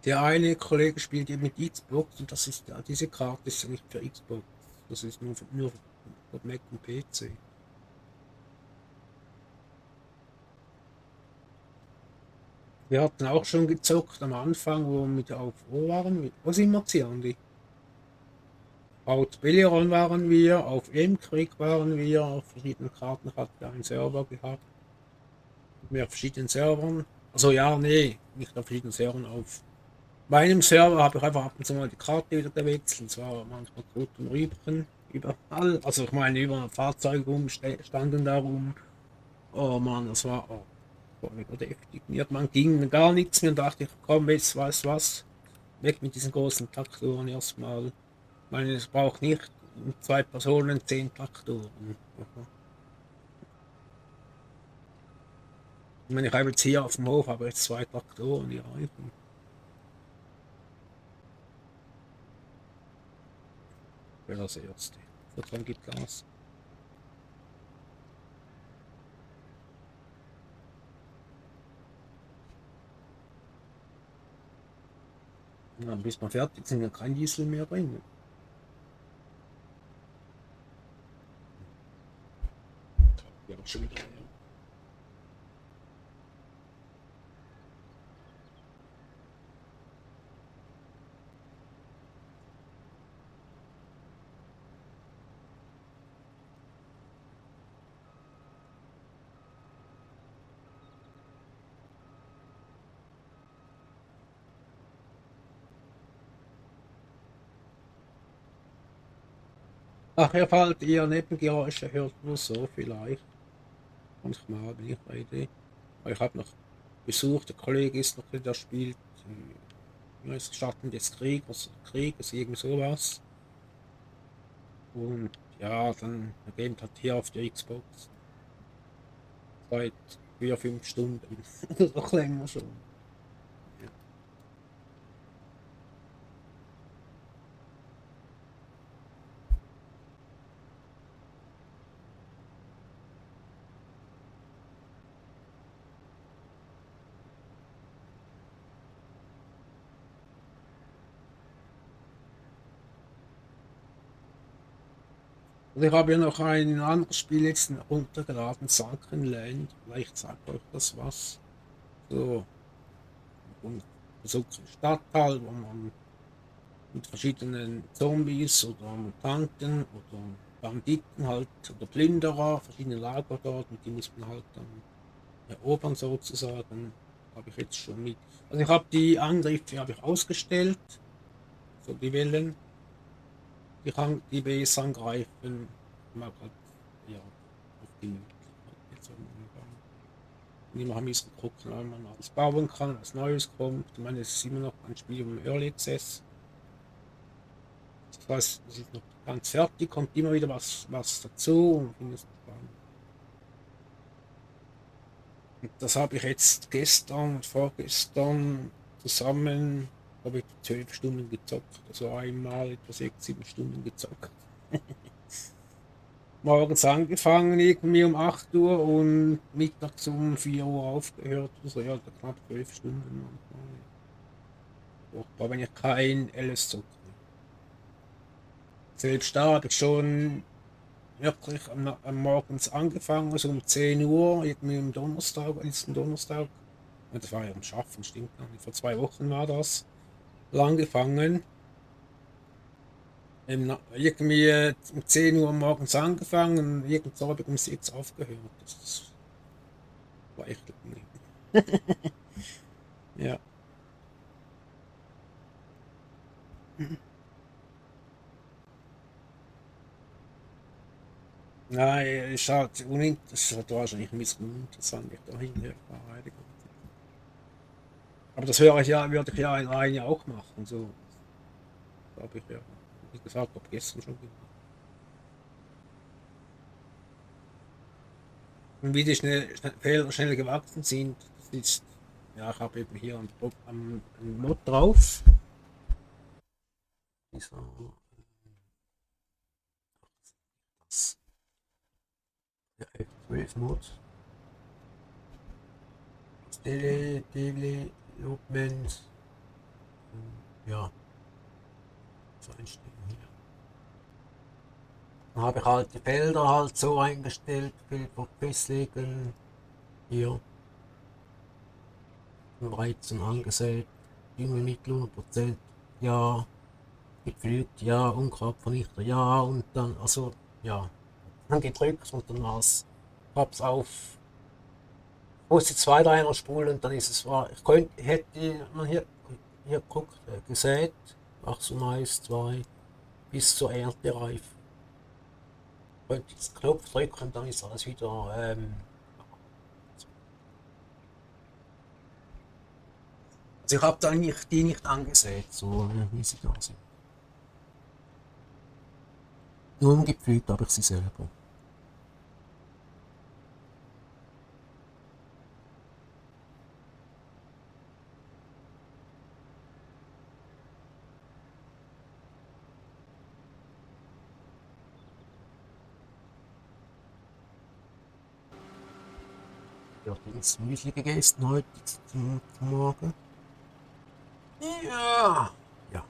Der eine Kollege spielt eben mit Xbox und das ist diese Karte ist ja nicht für Xbox. Das ist nur für Mac und PC. Wir hatten auch schon gezockt am Anfang, wo wir mit auf wo waren wir? Wo sind wir gewesen, Andi? Auf Belleron waren wir, auf Elmkrieg waren wir, auf verschiedenen Karten hat wir einen Server gehabt. Mit verschiedenen Servern. Also ja, nee, nicht auf verschiedenen Servern, auf meinem Server habe ich einfach ab und zu mal die Karte wieder gewechselt. Es war manchmal Rot und Rübchen überall. Also ich meine, über Fahrzeuge standen da rum. Oh Mann, war mega deftig. Und irgendwann ging gar nichts mehr und dachte ich, komm, jetzt weißt du was, weg mit diesen großen Traktoren erstmal. Ich meine, es braucht nicht zwei Personen 10 Traktoren. Ich meine, ich habe jetzt hier auf dem Hof aber jetzt zwei Traktoren, die reichen. Für das erste. Davon gibt Gas. Ja, bis wir fertig sind, ja kein Diesel mehr drin. Ja, auch schon wieder. Ach, ihr fallt ihr Nebengeräusche hört nur so vielleicht. Manchmal, wenn ich rede. Aber ich habe noch Besuch, der Kollege ist noch, der spielt wie heißt das, Schatten des Krieges, irgend sowas. Und ja, dann eben hat hier auf der Xbox seit 4, 5 Stunden. Noch länger schon. Ja. Also ich habe ja noch ein anderes Spiel jetzt runtergeladen, Sunken Land. Vielleicht sagt euch das was. So, und so ein Stadtteil, wo man mit verschiedenen Zombies oder Mutanten oder Banditen halt oder Plünderer, verschiedene Lager dort und die muss man halt dann erobern sozusagen. Habe ich jetzt schon mit. Also ich habe die Angriffe habe ich ausgestellt, so die Wellen, die Bs angreifen. Ich mag halt ja auf die Möglichkeit jetzt am Anfang. Und immer ein bisschen gucken, wann man alles bauen kann, was Neues kommt. Ich meine, es ist immer noch ein Spiel im Early Access. Das heißt, es ist noch ganz fertig, kommt immer wieder was dazu und finde es spannend. Und das habe ich jetzt gestern und vorgestern zusammen, habe ich 12 Stunden gezockt. Also einmal etwa 6, 7 Stunden gezockt. Morgens angefangen, irgendwie um 8 Uhr und mittags um 4 Uhr aufgehört. Also ja, knapp 12 Stunden. Furchtbar, wenn ich kein LS zocke. Selbst da habe ich schon wirklich am Morgens angefangen, also um 10 Uhr, irgendwie am Donnerstag, letzten Donnerstag. Und das war ja am Schaffen, stimmt gar nicht. Vor 2 Wochen war das. Lang gefangen. Irgendwie um 10 Uhr morgens angefangen und irgendwann habe ich um 6 aufgehört. Das war echt lang. Ja. Nein, ist halt das ist halt wahrscheinlich ein bisschen uninteressant, ich da hinterher fahre. Aber das würde ich ja alleine auch machen. So habe ich ja, wie gesagt, habe gestern schon gemacht. Und wie die Felder schnell gewachsen sind, das ist, ja, ich habe eben hier ein Mod drauf. Dieser, das, der F12 Mod. Das Development. Ja, so einstellen hier. Dann habe ich halt die Felder halt so eingestellt, Filter festlegen. Hier. Weizen angesät, Düngemittel 100%, ja, gepflügt, ja, Unkrautvernichter, ja, und dann, also, ja, dann gedrückt und dann war's, hab's auf, musste 2, 3 spulen und dann ist es wahr, hätte man hier guckt, gesät, Wachstum 1, 2, bis zur Erntereif. Könnte jetzt den Knopf drücken, dann ist alles wieder, also ich habe da die nicht angesät, so wie sie da sind. Nur umgepflügt habe ich sie selber. Ich habe ins Müsli gegessen heute zum Morgen. Ja. Ja.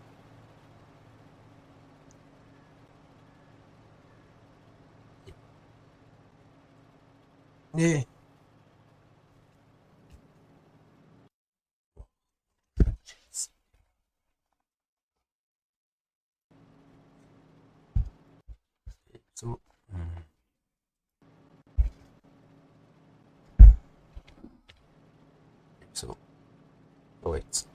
Nee. So. So. So jetzt.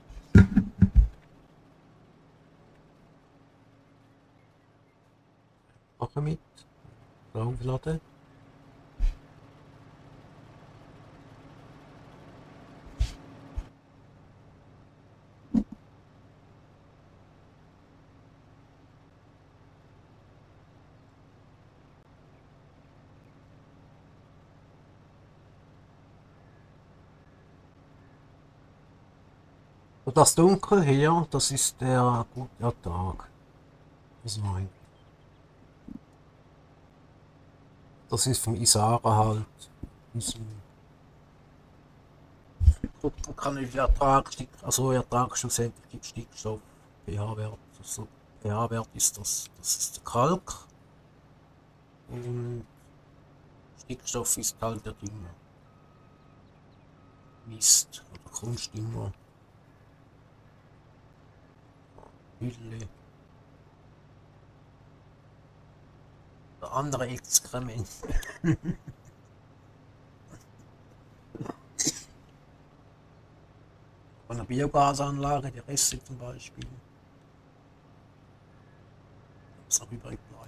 Machen mit. Aufladen. Und das Dunkel hier, das ist der gute Tag. Also das ist vom Isara halt. Gucken kann ich Ertrag, also Ertrag schlussendlich Stickstoff, pH-Wert, also pH-Wert ist das ist der Kalk. Und Stickstoff ist halt der Dünger. Mist oder Kunstdünger. Hülle. Oder andere Exkremente. Von einer Biogasanlage, die Reste zum Beispiel. Was noch übrig bleibt.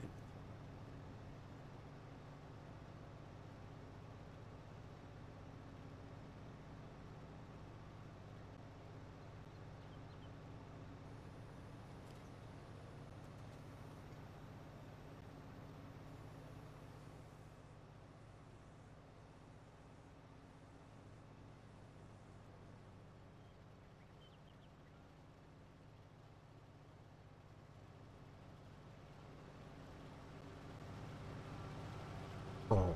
Oh.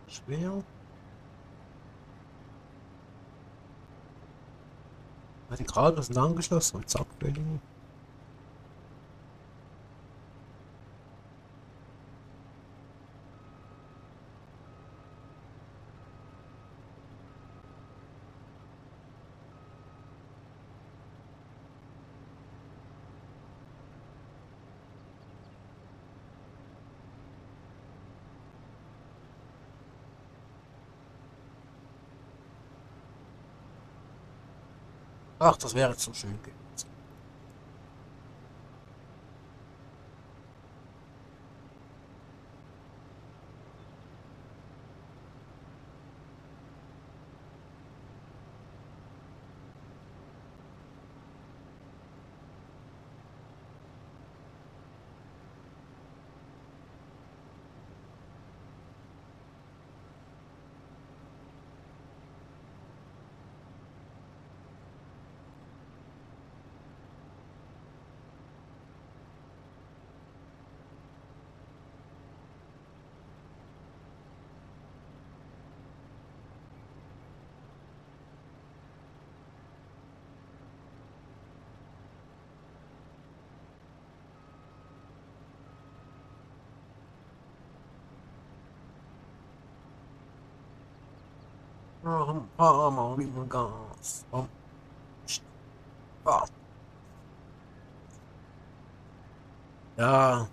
Schwer. Die Kabel sind angeschlossen und zack, fertig. Ach, das wäre zu schön gewesen. Mal mit dem Gas. Ah, ja,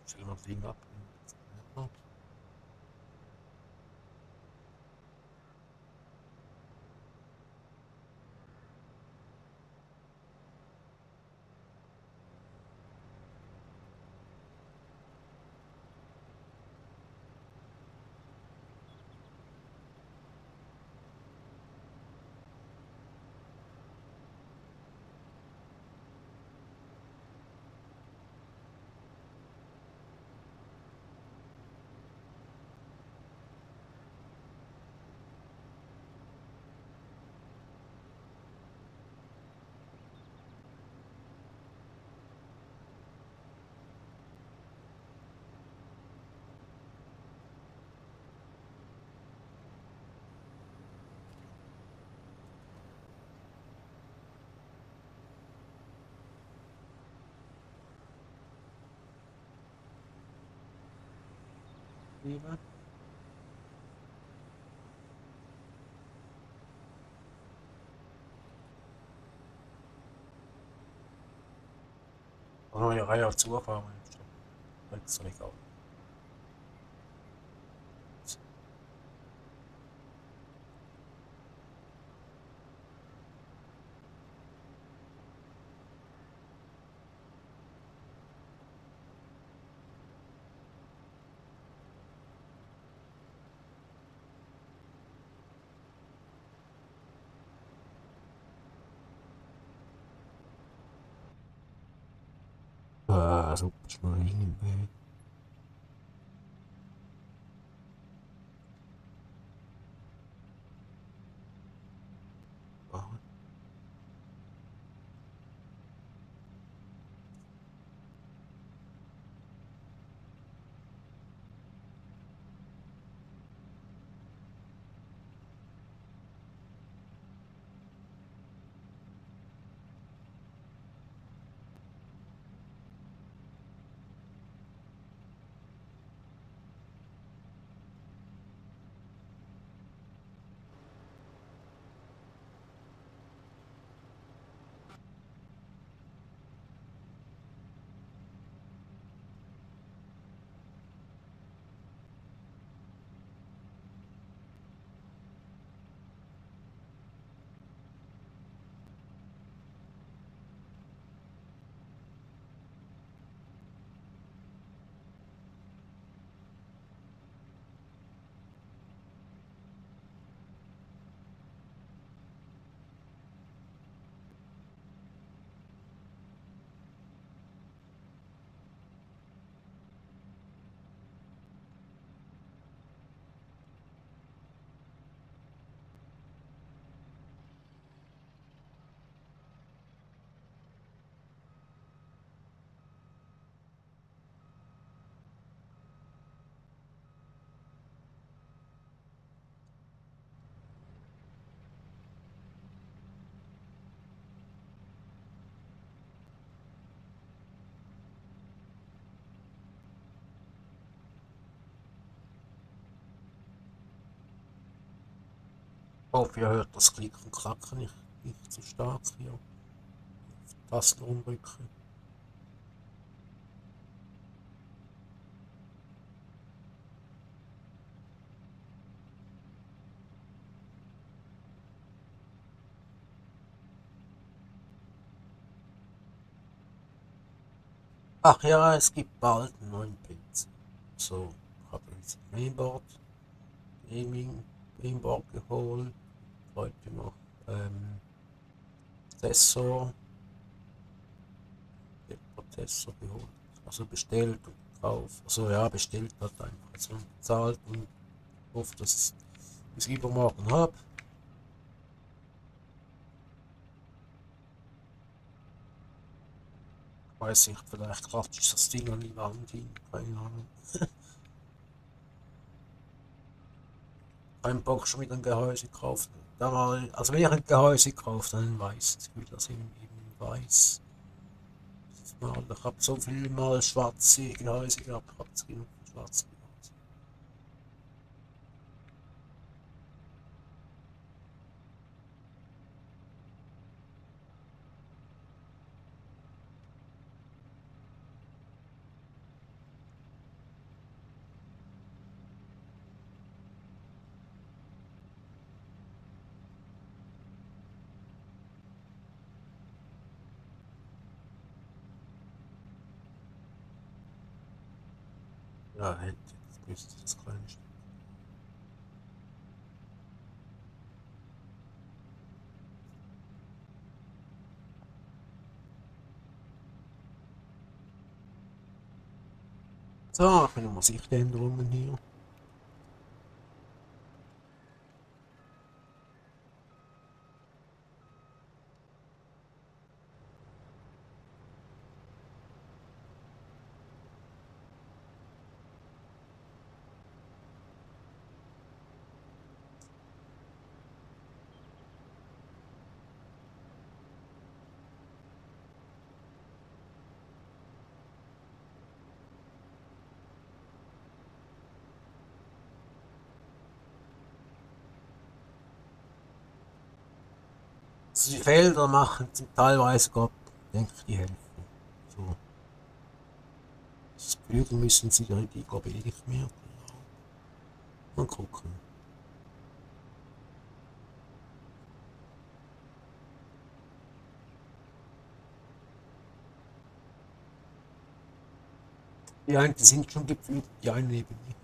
stell mal das Ding ab. Ja. Liebe. Oh ja, ja, zufahren. Jetzt egal. Super springen. Ich hoffe, ihr hört das Klicken und Klacken nicht zu stark hier. Auf die Tasten umdrücken. Ach ja, es gibt bald einen neuen PC. So, ich habe jetzt ein Mainboard, Gaming, Mainboard geholt. Heute noch Prozessor, den Prozessor geholt. Also bestellt und gekauft. Also ja, bestellt hat einfach. Also bezahlt und hoffe, dass ich es übermorgen habe. Weiß nicht, vielleicht klatscht ich das Ding an die Wand hin. Keine Ahnung. Kein Bock schon wieder ein Gehäuse kaufen. Da mal, also wenn ich ein Gehäuse kaufe, dann in weiß. Ich will das eben weiß. Mal, ich habe so viel mal schwarze Gehäuse gehabt, ich habe jetzt genug schwarze Gehäuse. Ja, hätte jetzt müsste das kleine Stück. So, ich bin Musikänderungen hier. Also die Felder machen zum teilweise gerade, denke ich, die Hälfte. So. Das Flügel müssen sie die, glaube ich, nicht mehr. Genau. Mal gucken. Die einen sind schon gepflügt, die einen eben nicht.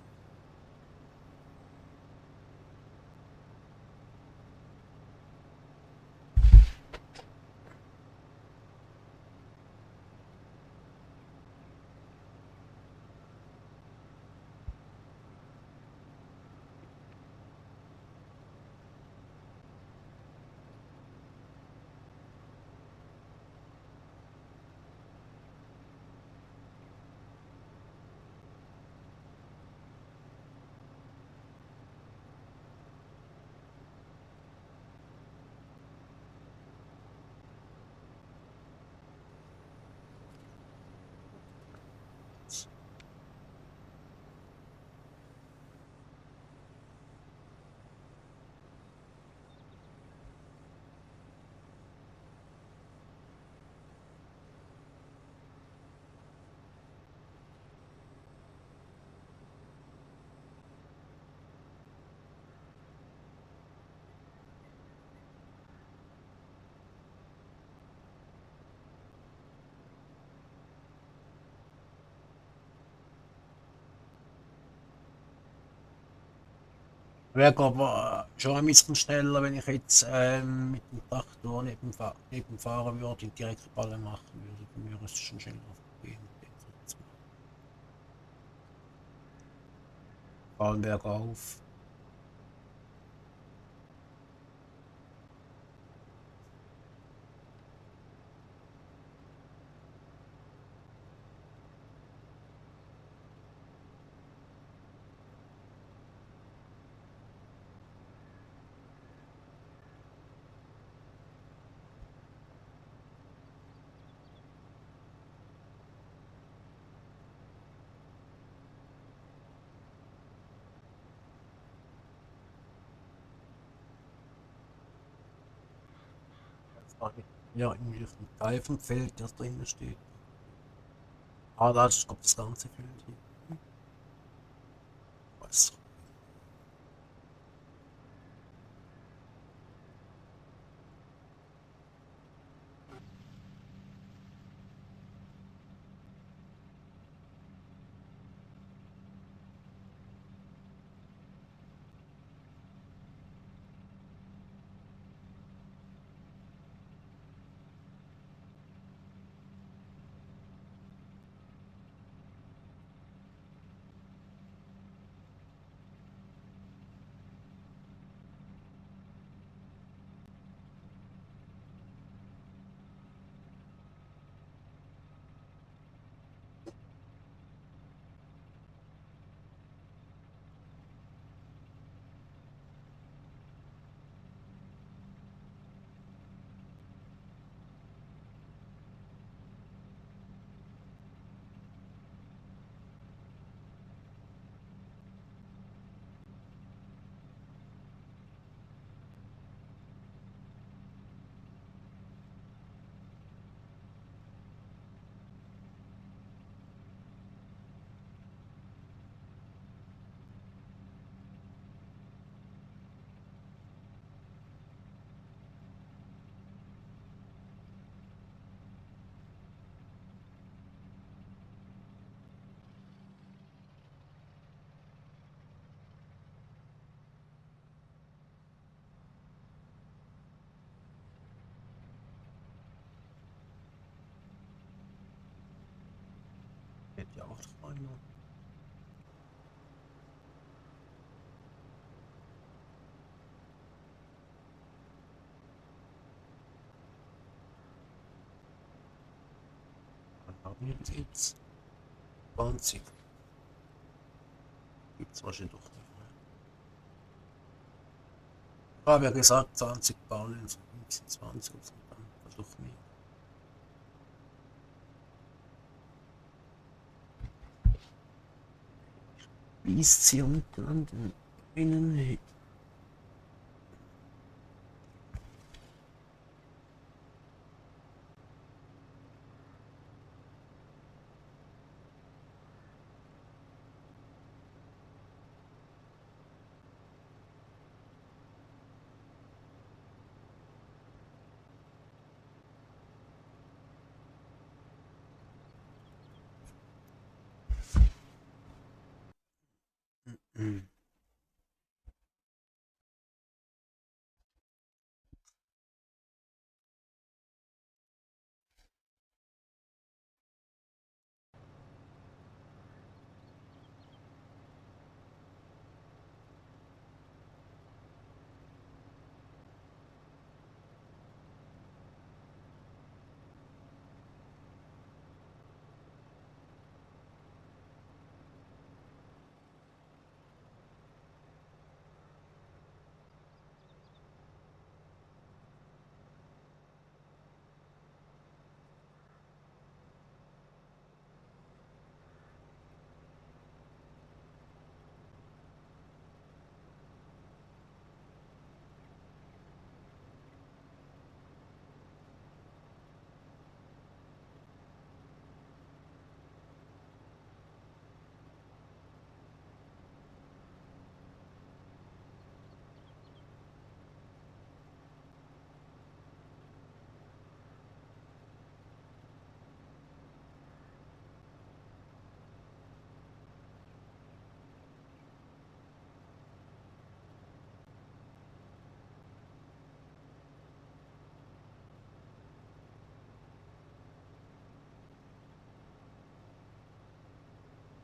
Wäre aber schon ein bisschen schneller, wenn ich jetzt mit dem Traktor nebenfahren würde und direkt Ballen machen würde. Bei mir ist es schon schneller gehen. Vor allem bergauf. Ja, in welchem Teil vom Feld das drinnen steht. Ah, da ist glaube das ganze Feld hier. Was? Hätte ja auch rein. Dann haben wir jetzt 20. Gibt es wahrscheinlich doch nicht mehr. Ich habe ja gesagt 20 Ballen, so 20 und so, dann doch mehr. Wie ist sie unten an den Innen?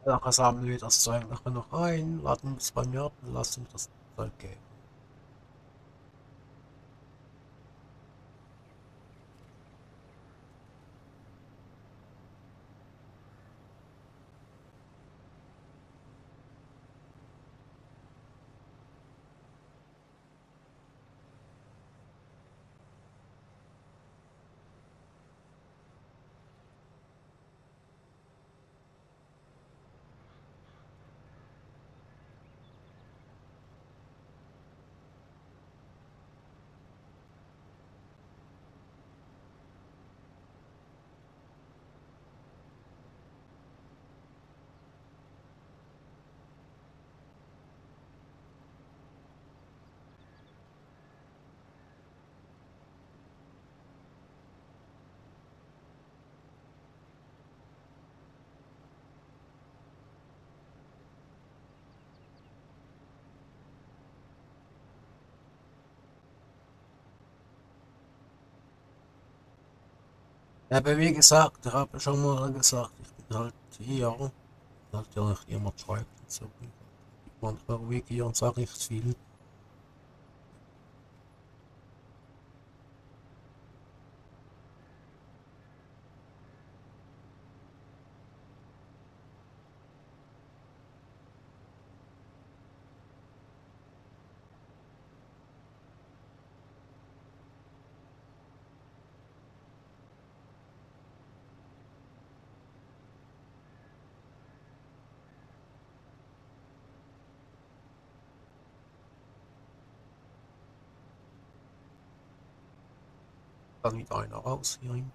Nachher sammeln wir das Zeug nachher noch ein, laden es bei mir ab und lassen das Zeug gehen. Aber wie gesagt, ich habe schon mal gesagt, ich bin halt hier, natürlich jemand schreibt und so. Manchmal ruhig hier und sage nicht viel. Dann wieder einer raus hier hinten.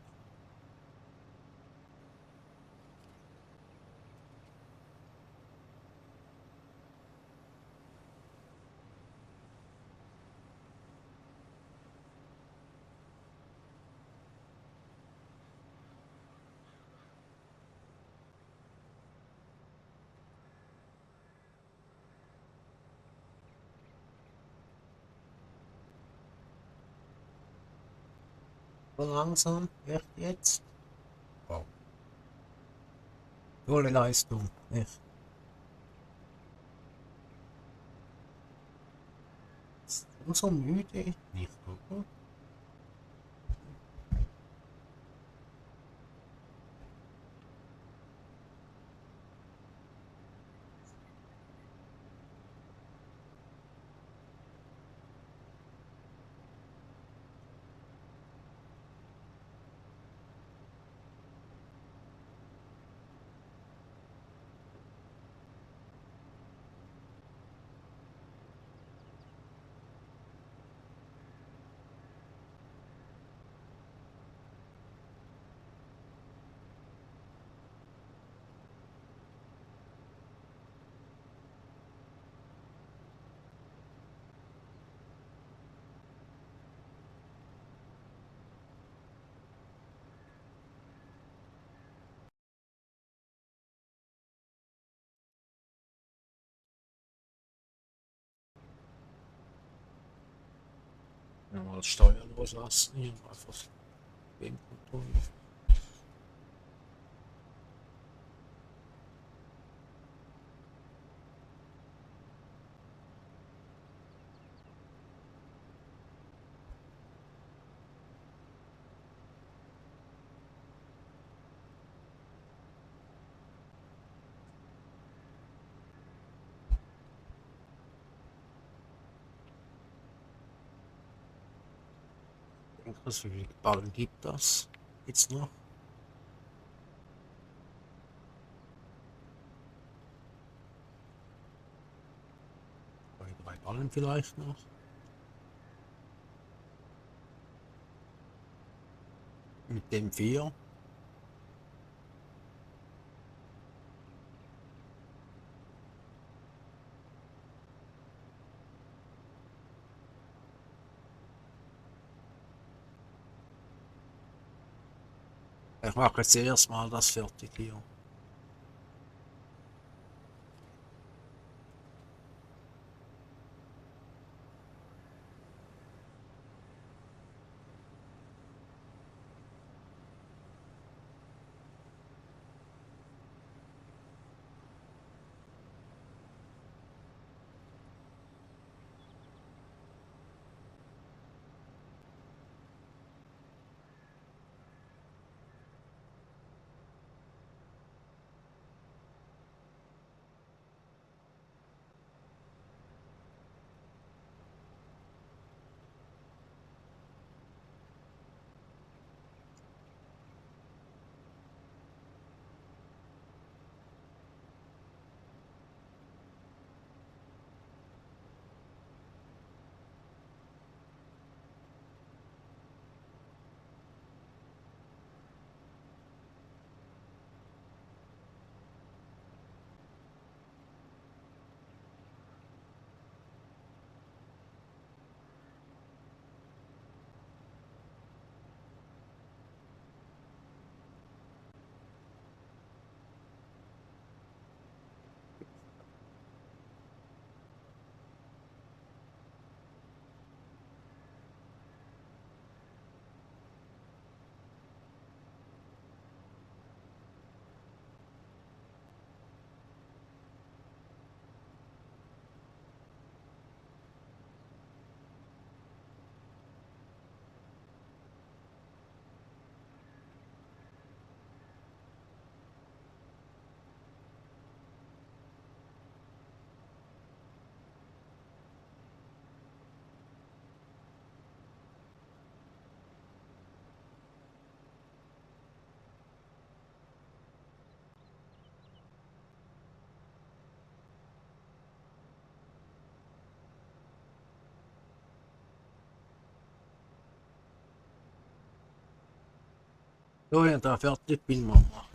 So langsam, echt jetzt. Wow. Tolle Leistung, echt. Ist so müde? Nicht, oder? Ja, mal Steuer loslassen hier, einfach wegen Kontrolle. Was für viele Ballen gibt das jetzt noch? 2, 3 Ballen vielleicht noch. Mit dem 4. Ich mache jetzt erstmal das fertig hier. So, ja, da fertig bin, machen wir.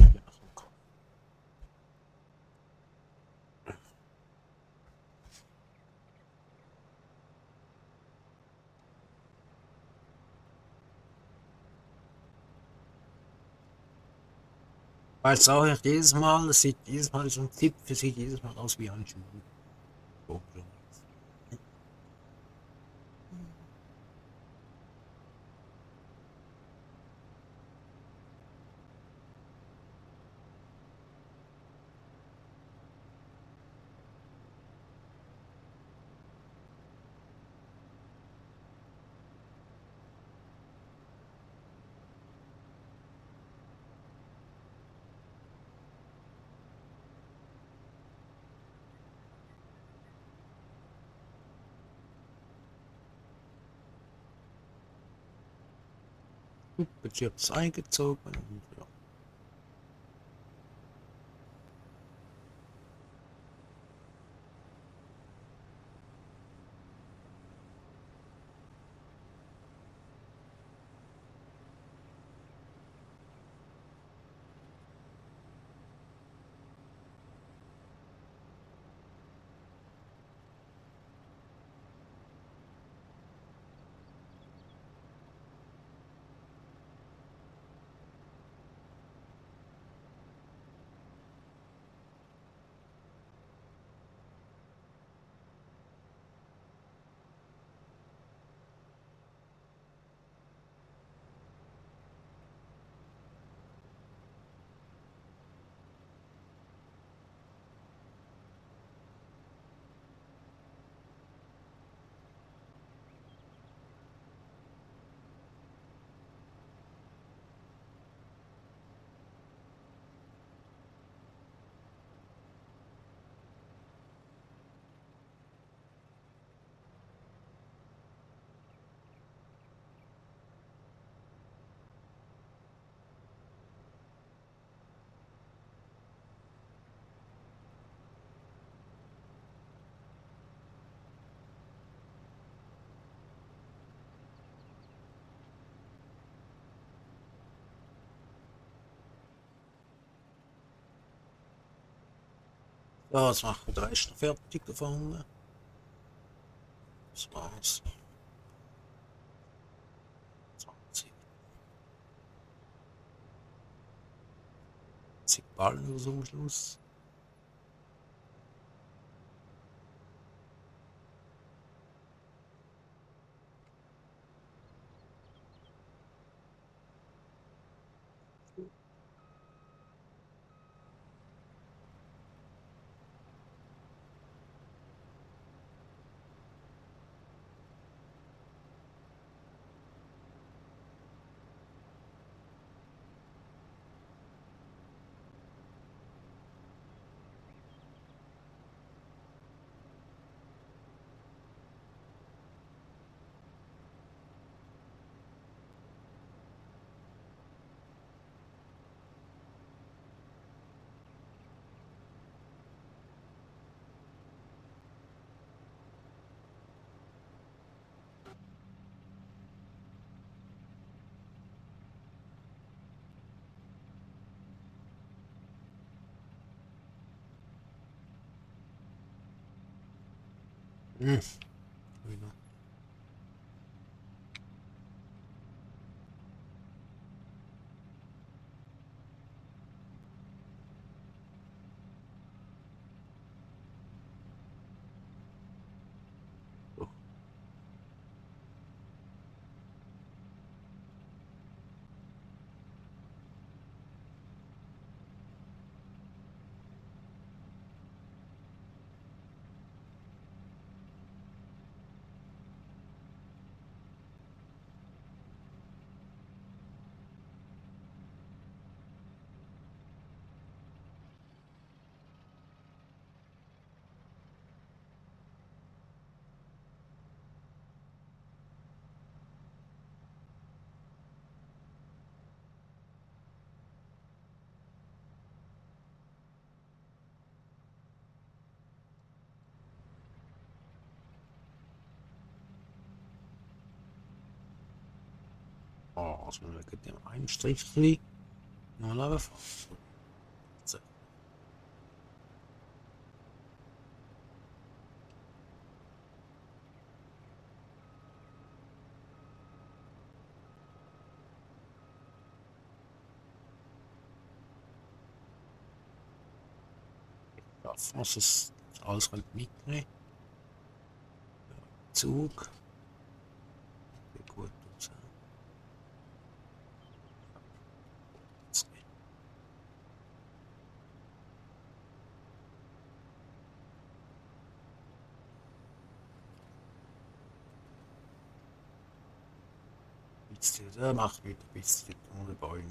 Weil es auch nicht jedes Mal, es sieht jedes Mal so ein Zipfel, sieht jedes Mal aus wie ein Schuh. So, so. Jetzt wird es eingezogen und ja. Ja, jetzt machen wir den Rest noch fertig da vorne. Das war's. 20. 20 Ballen oder so am Schluss. Hm. Wieder. So. Oh, also wir dem einen Strich kriegen. Mal einfach. So. Ja, was ist alles halt mitnehmen? Zug. Okay, gut. Und so. Der macht wieder ein bisschen ohne Bäume.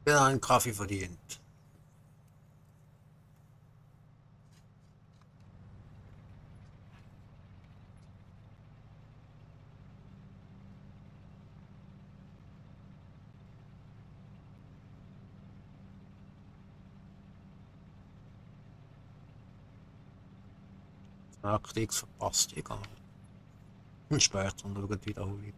Ja, einen Kaffee verdient. Merkt nichts verpasst, egal. Und später schauen Wiederholung.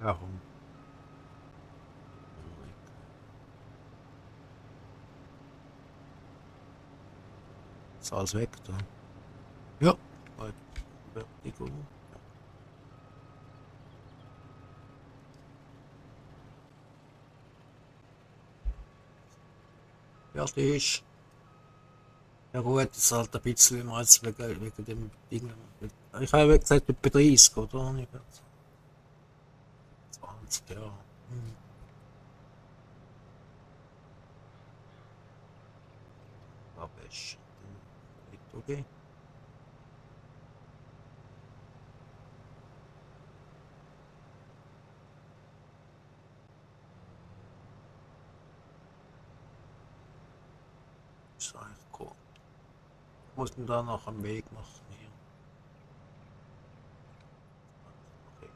Warum? Ist alles weg da? Ja. Berechtigung. Fertig. Ja gut, jetzt halt ein bisschen mehr als wegen dem Ding. Ich habe ja gesagt, etwa 30, oder? 20 Jahre. Aber ist nicht okay. Ist eigentlich cool. Ich muss mir da noch einen Weg machen hier. Okay.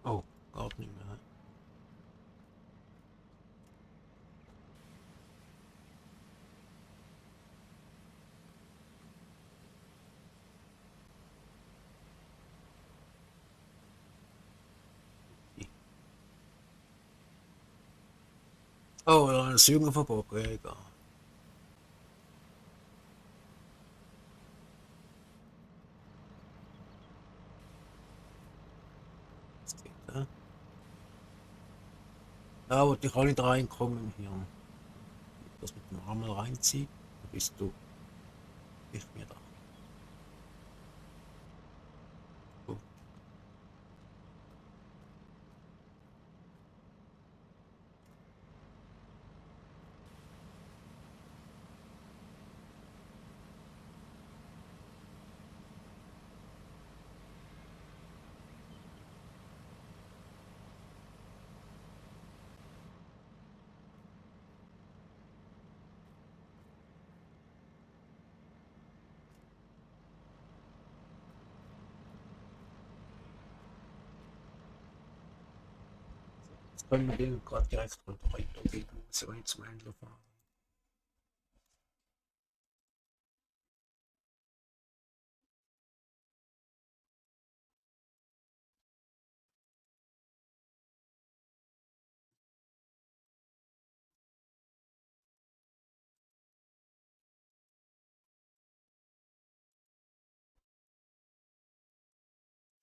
Oh, geht nicht mehr. Oh, ja, das Jungen verbogen, ja, egal. Das geht, ja. Ja, wollte ich auch nicht reinkommen hier. Das mit dem Arm reinziehen, dann bist du nicht mehr da. Gut. Jetzt können wir den gerade direkt runter weitergehen, muss ja nicht zum Händler fahren.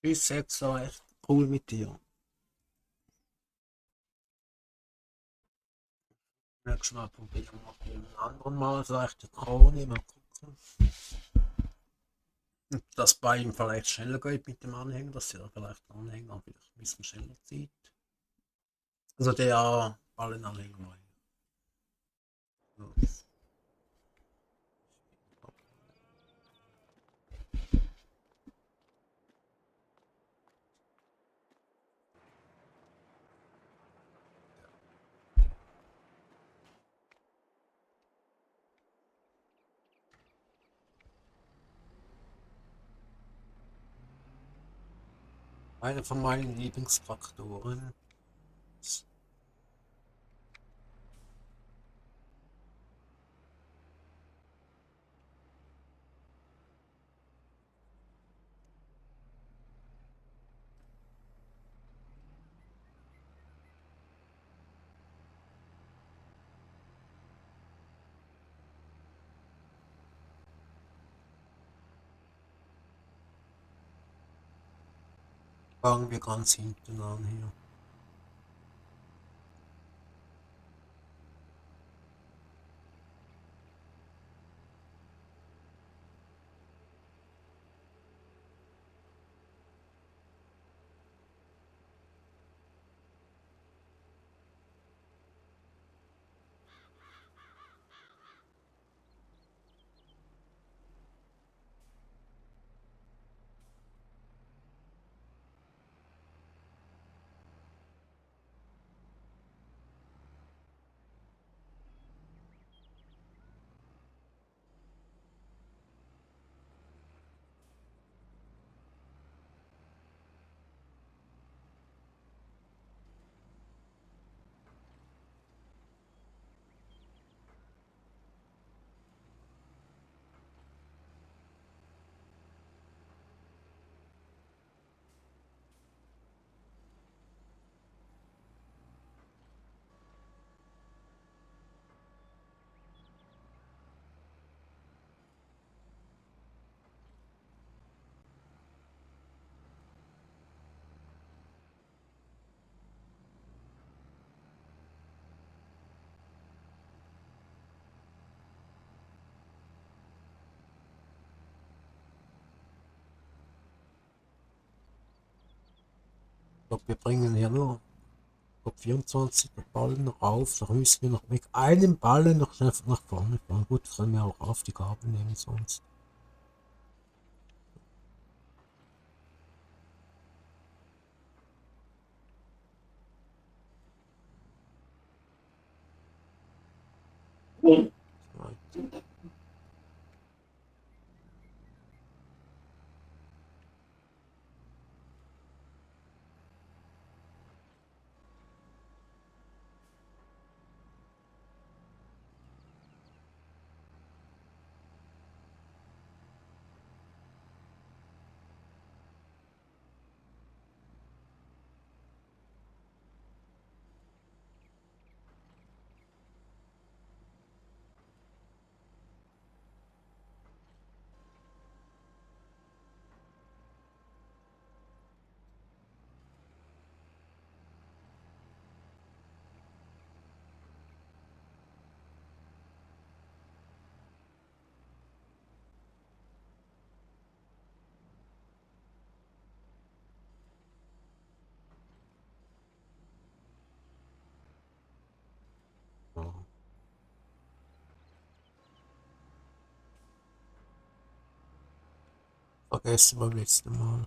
Bis jetzt war echt cool mit dir. Nächstes Mal probieren wir noch einen anderen Mal vielleicht die Krone, mal gucken. Ob das bei ihm vielleicht schneller geht mit dem Anhänger, dass er vielleicht den Anhänger vielleicht ein bisschen schneller zieht. Also der Ballenanhänger neu. So. Einer von meinen Lieblingstraktoren. Fangen wir ganz hinten an hier. glaube, wir bringen hier nur, ich glaub, 24 Ballen rauf. Da müssen wir noch mit einem Ballen noch schnell nach vorne fahren. Gut, können wir auch auf die Gabel nehmen sonst. Ja. Vergessen beim letzten Mal.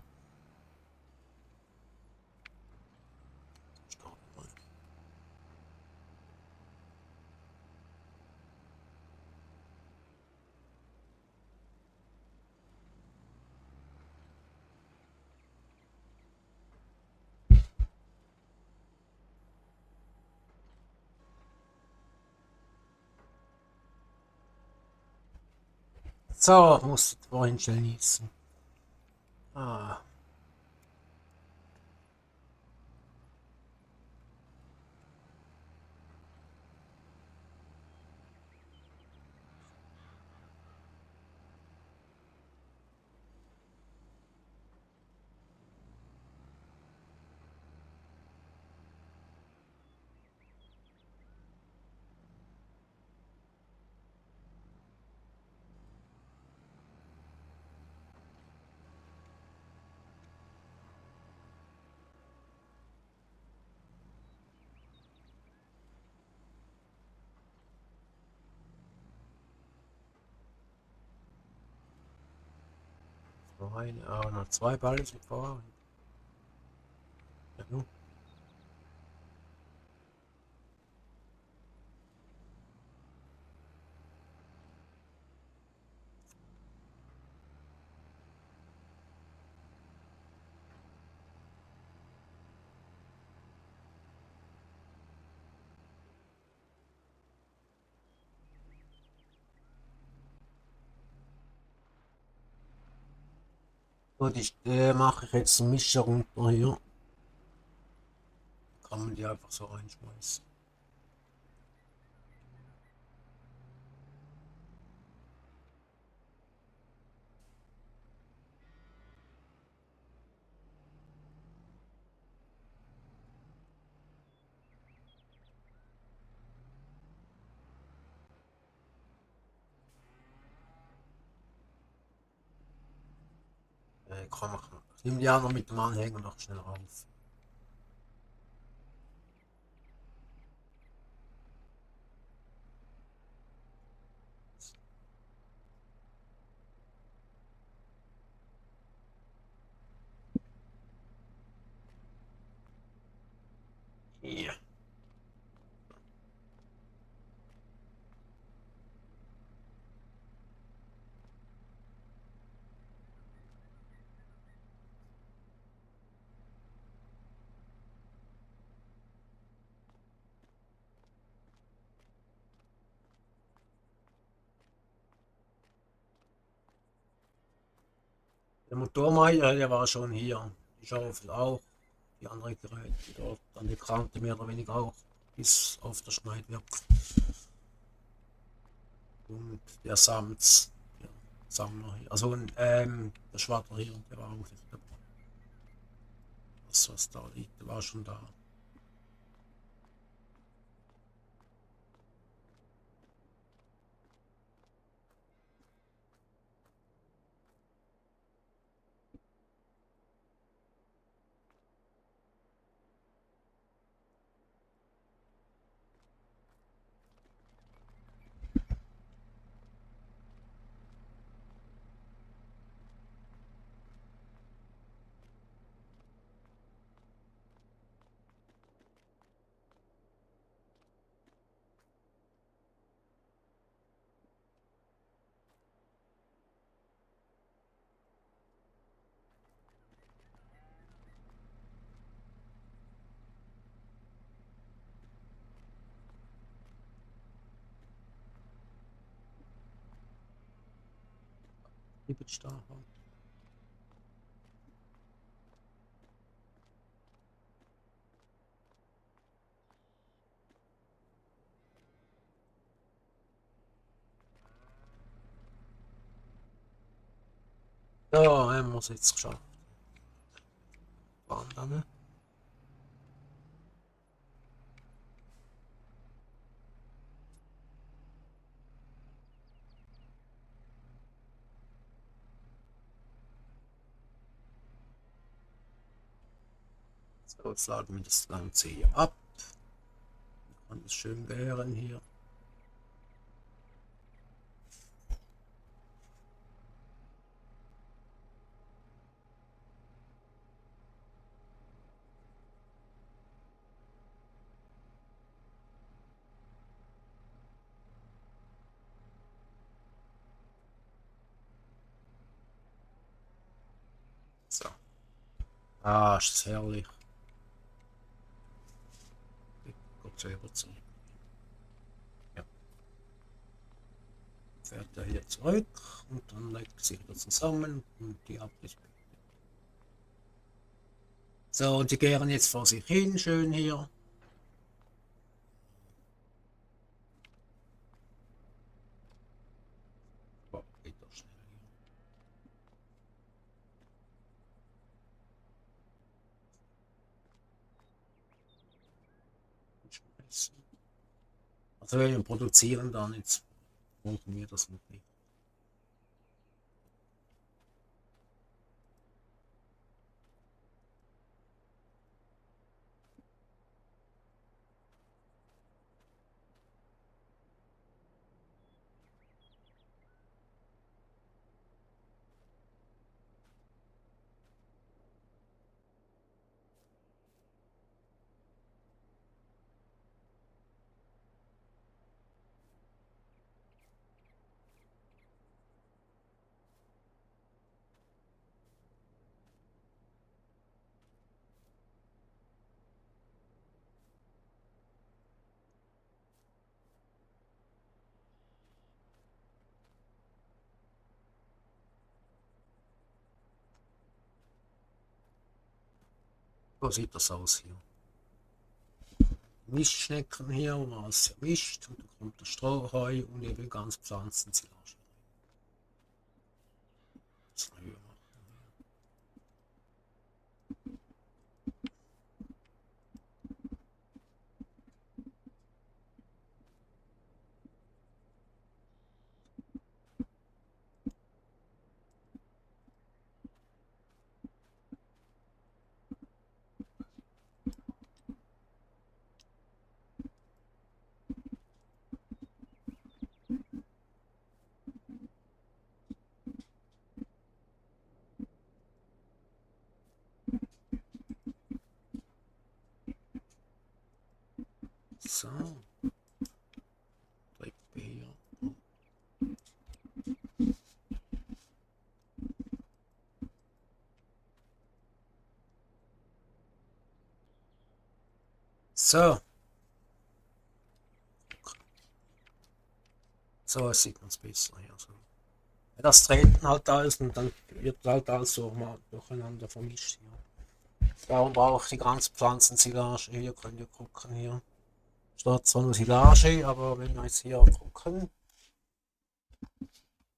So, musst du vorhin schnell niesen. Ah. Noch zwei Ballen zum Fahren. Ja, nun. Gut, mache ich jetzt einen Mischer runter hier. Kann man die einfach so reinschmeißen. Kann man. Ich nehme die anderen mit dem Anhänger noch schnell rauf. Hier. Der Motormeier, der war schon hier. Die Schaufel auch. Die anderen Geräte dort. Dann die Kranke mehr oder weniger auch. Bis auf das Schneidwerk. Und der Sams. Der Sammler hier. Also der Schwader hier, der war auch nicht dabei. Das, was da liegt, der war schon da. Bleibt da halt. Ja, haben wir es jetzt geschafft. Wandern. So, jetzt laden wir das Ganze hier ab. Kann es schön gären hier. So. Ah, ist das herrlich. Gott sei Dank. Ja. Fährt er hier zurück und dann legt sich wieder zusammen und die Ablage. So, und die gären jetzt vor sich hin, schön hier. Oh, geht doch schnell hier. Schmeißen. Also wir produzieren dann jetzt. Brauchen wir das noch nicht. So sieht das aus hier. Mischschnecken hier, wo man es mischt und dann kommt der Strohheu und eben ganz Pflanzensilage. Das höher machen. So. Treppe hier. So. So sieht man es besser hier. So. Ja, das treten halt alles und dann wird halt alles so mal durcheinander vermischt hier. Darum brauche ich die ganze Pflanzensilage. Hier könnt ihr gucken hier. Statt zwar nur Silage, aber wenn wir jetzt hier gucken,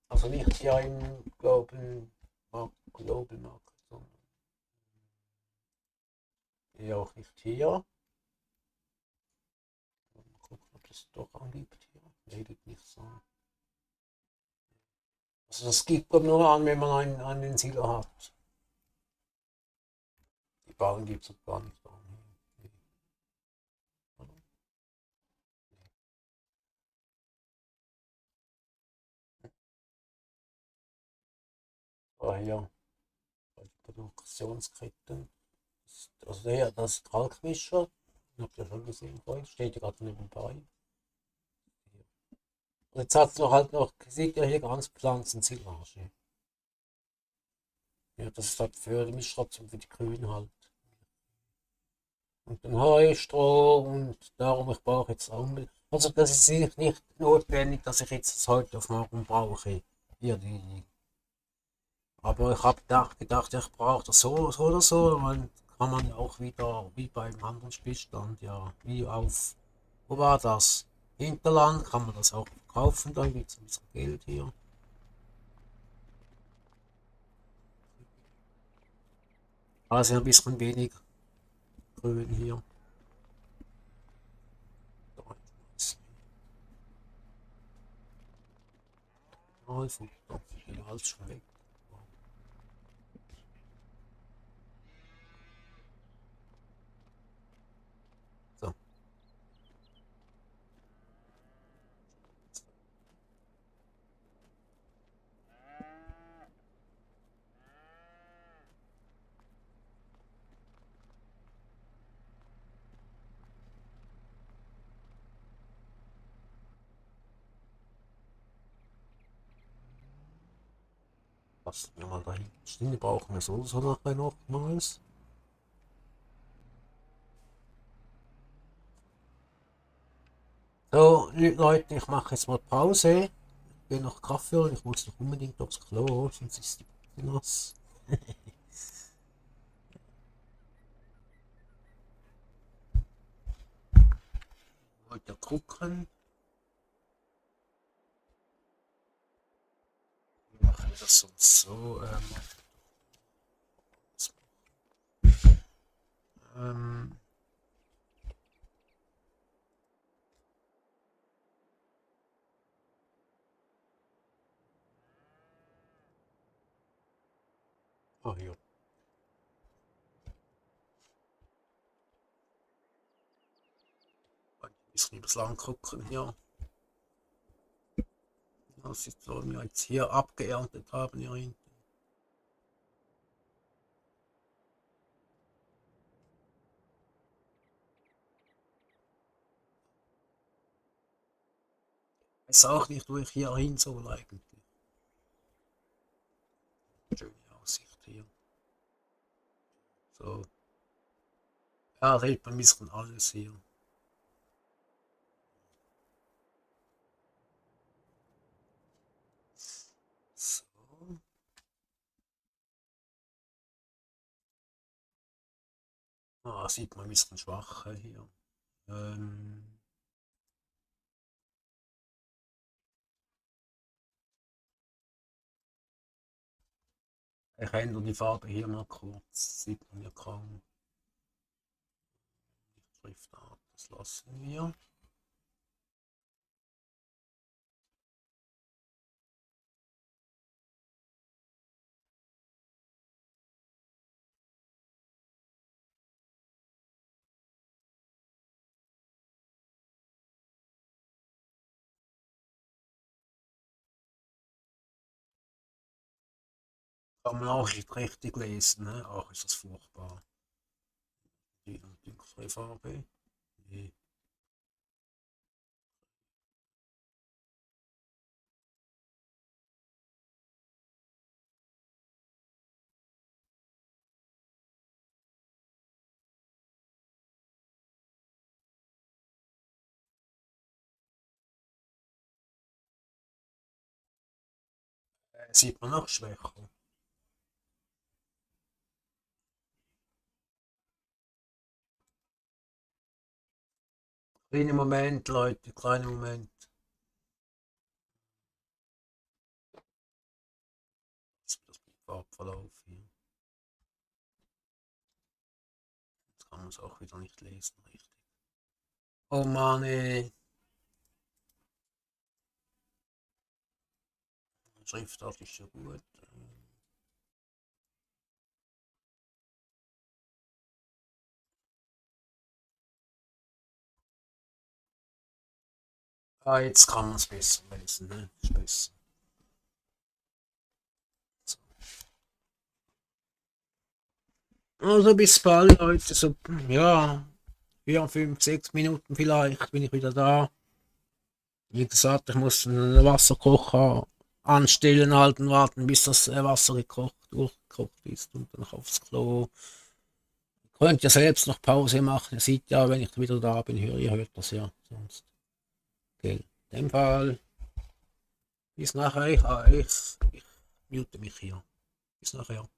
also nicht hier im Global Market, sondern hier auch nicht hier. Mal gucken, ob das doch angibt hier. Nee, gibt nicht so. Also das gibt nur an, wenn man einen Silo hat. Die Ballen gibt es gar nicht an. Nee. Ah, hier, bei den Produktionsketten. Also das ist Talgmischer. Habt ihr schon gesehen vorhin, steht ja gerade nebenbei. Und jetzt hat es noch halt noch, seht ihr hier ganz Pflanzensilage. Ja, das ist halt für die Mischstation für die Grünen halt. Und dann Heustroh und darum, ich brauche jetzt auch also das ist nicht notwendig, dass ich jetzt das heute auf morgen brauche. Hier die Aber ich habe gedacht, ich brauche das so oder so. Dann kann man ja auch wieder, wie beim anderen Spielstand, ja, wie auf, wo war das? Hinterland kann man das auch verkaufen, dann gibt es ein bisschen Geld hier. Also ein bisschen weniger grün hier. Da ist Futter, ja, alles schon weg. So. Lassen wir mal dahin stehen, die brauchen wir so nachher nochmals. So, Leute, ich mache jetzt mal Pause. Ich gehe noch Kaffee holen, ich muss noch unbedingt aufs Klo, sonst ist die Bude nass. Wollte gucken. Wir machen das sonst so. Ähm, hier. Ein bisschen bislang gucken hier. Das ist so, wir jetzt hier abgeerntet haben hier hinten. Ich weiß auch nicht, wo ich hier hin soll eigentlich. Schöne Aussicht hier. So. Ja, sieht man ein bisschen alles hier. So. Ah, sieht man ein bisschen schwach hier. Ähm, ich ändere die Farbe hier mal kurz. Sieht man ja kaum. Schriftart, das lassen wir. Kann man auch nicht richtig lesen, ne? Ach, ist das furchtbar. Die dunkle Farbe. Nee. Sieht man auch schwächer. Kleiner Moment, Leute, kleiner Moment. Das Farbverlauf hier. Jetzt kann man es auch wieder nicht lesen, richtig. Oh Mann, ey. Schriftart ist ja gut. Ah, jetzt kann man es besser lesen, ne? Ist besser. So. Also bis bald, Leute. So, ja, 4, 5, 6 Minuten vielleicht bin ich wieder da. Wie gesagt, ich muss einen Wasserkocher anstellen, halten, warten, bis das Wasser durchgekocht ist und dann aufs Klo. Könnt ihr selbst noch Pause machen. Ihr seht ja, wenn ich wieder da bin, ihr hört das ja sonst. Okay. In dem Fall, bis nachher. Ich mute mich hier. Bis nachher.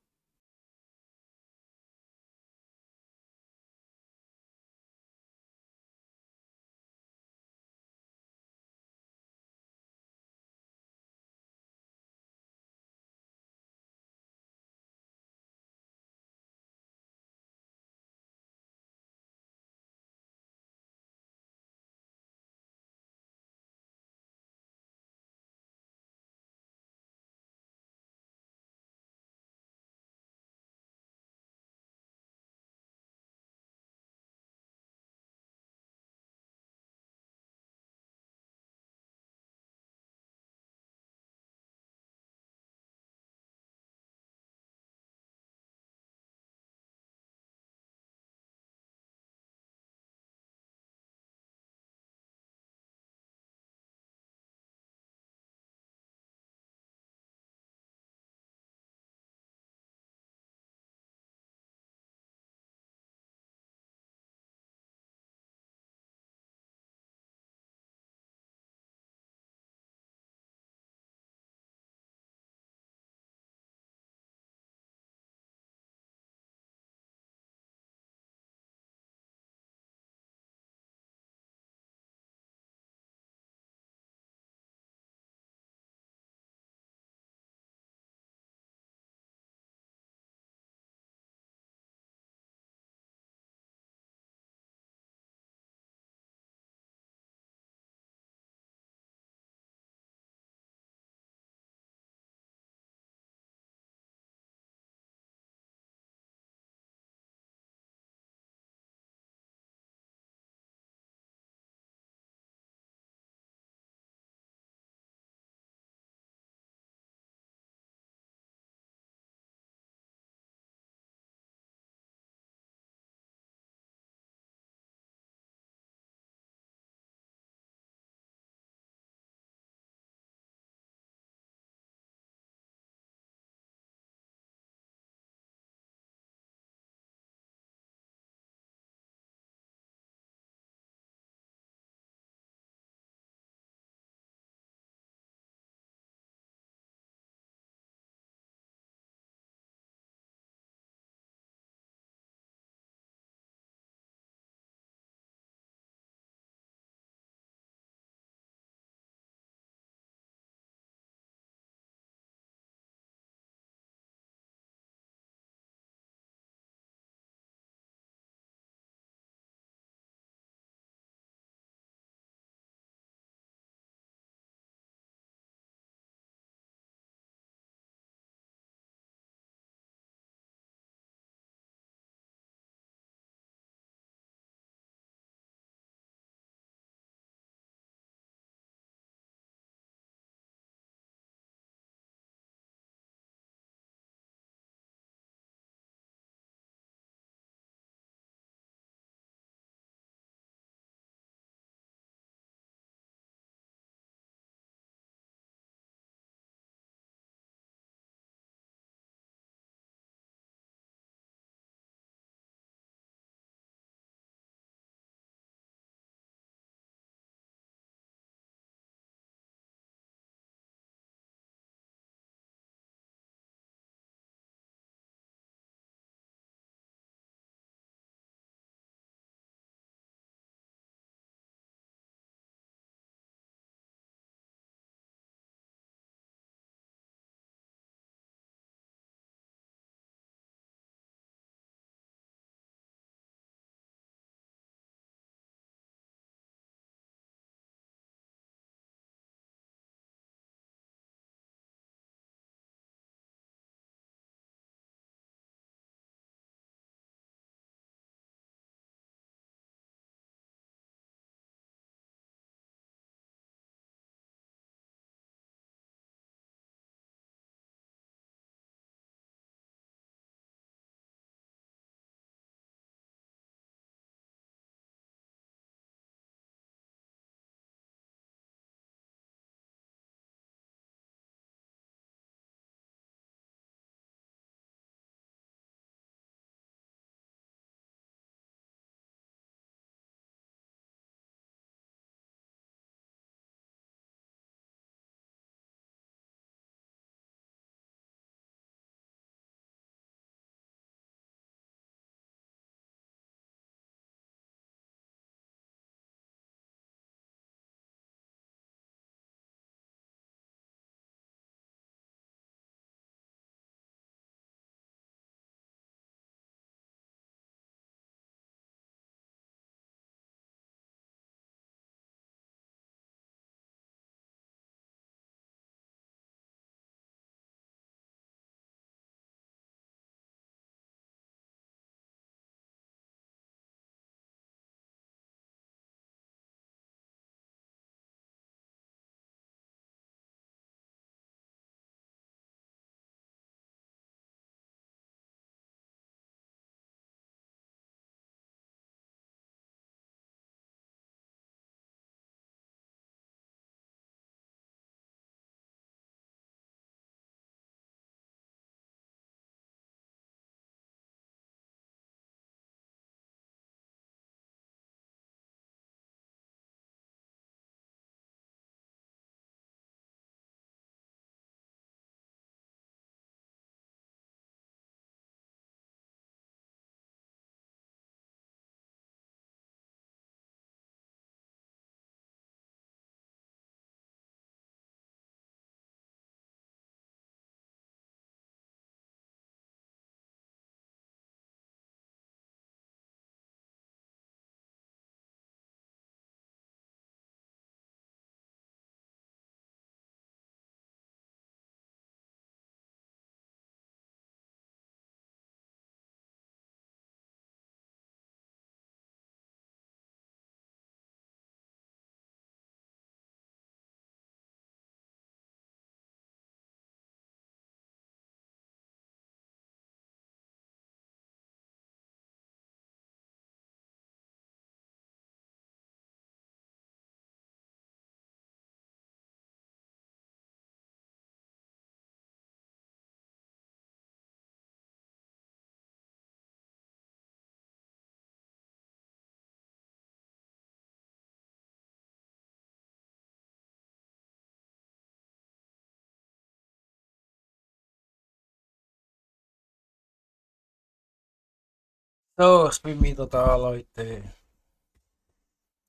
So, ich bin wieder da, Leute.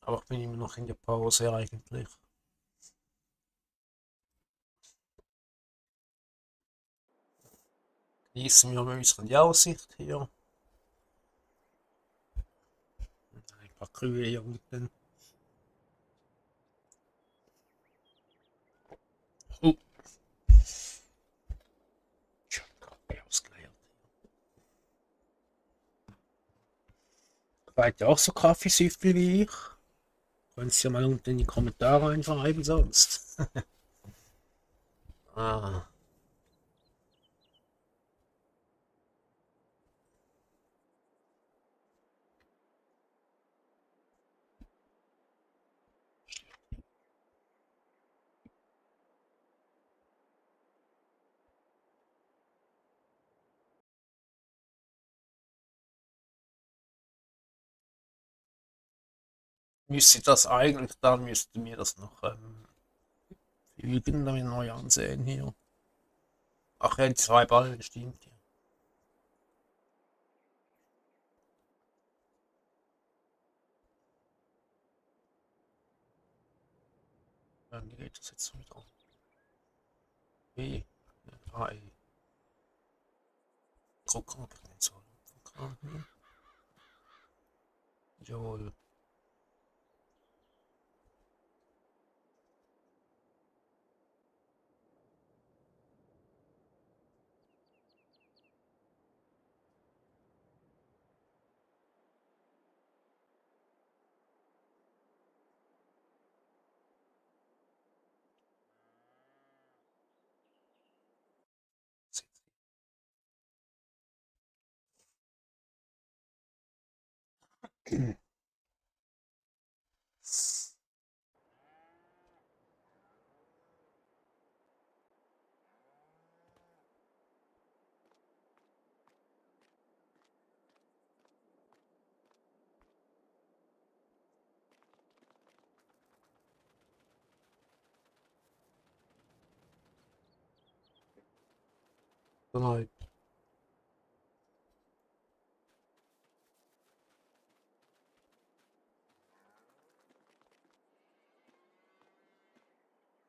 Aber ich bin immer noch in der Pause eigentlich. Genießen wir ein bisschen die Aussicht hier. Ein paar Kühe hier unten. Oh, ich hab Kaffee ausgeleert. Seid ihr auch so Kaffeesüchtel wie ich? Könnt ihr mal unten in die Kommentare reinschreiben sonst. Ah, müsste das eigentlich, dann müsste mir das noch fügen, damit neu ansehen hier. Ach ja, die zwei Ballen, stimmt ja. Dann geht das jetzt wieder. E, A, E. Gucken, ob ich den so lupfen kann hier. Jawohl. Genau.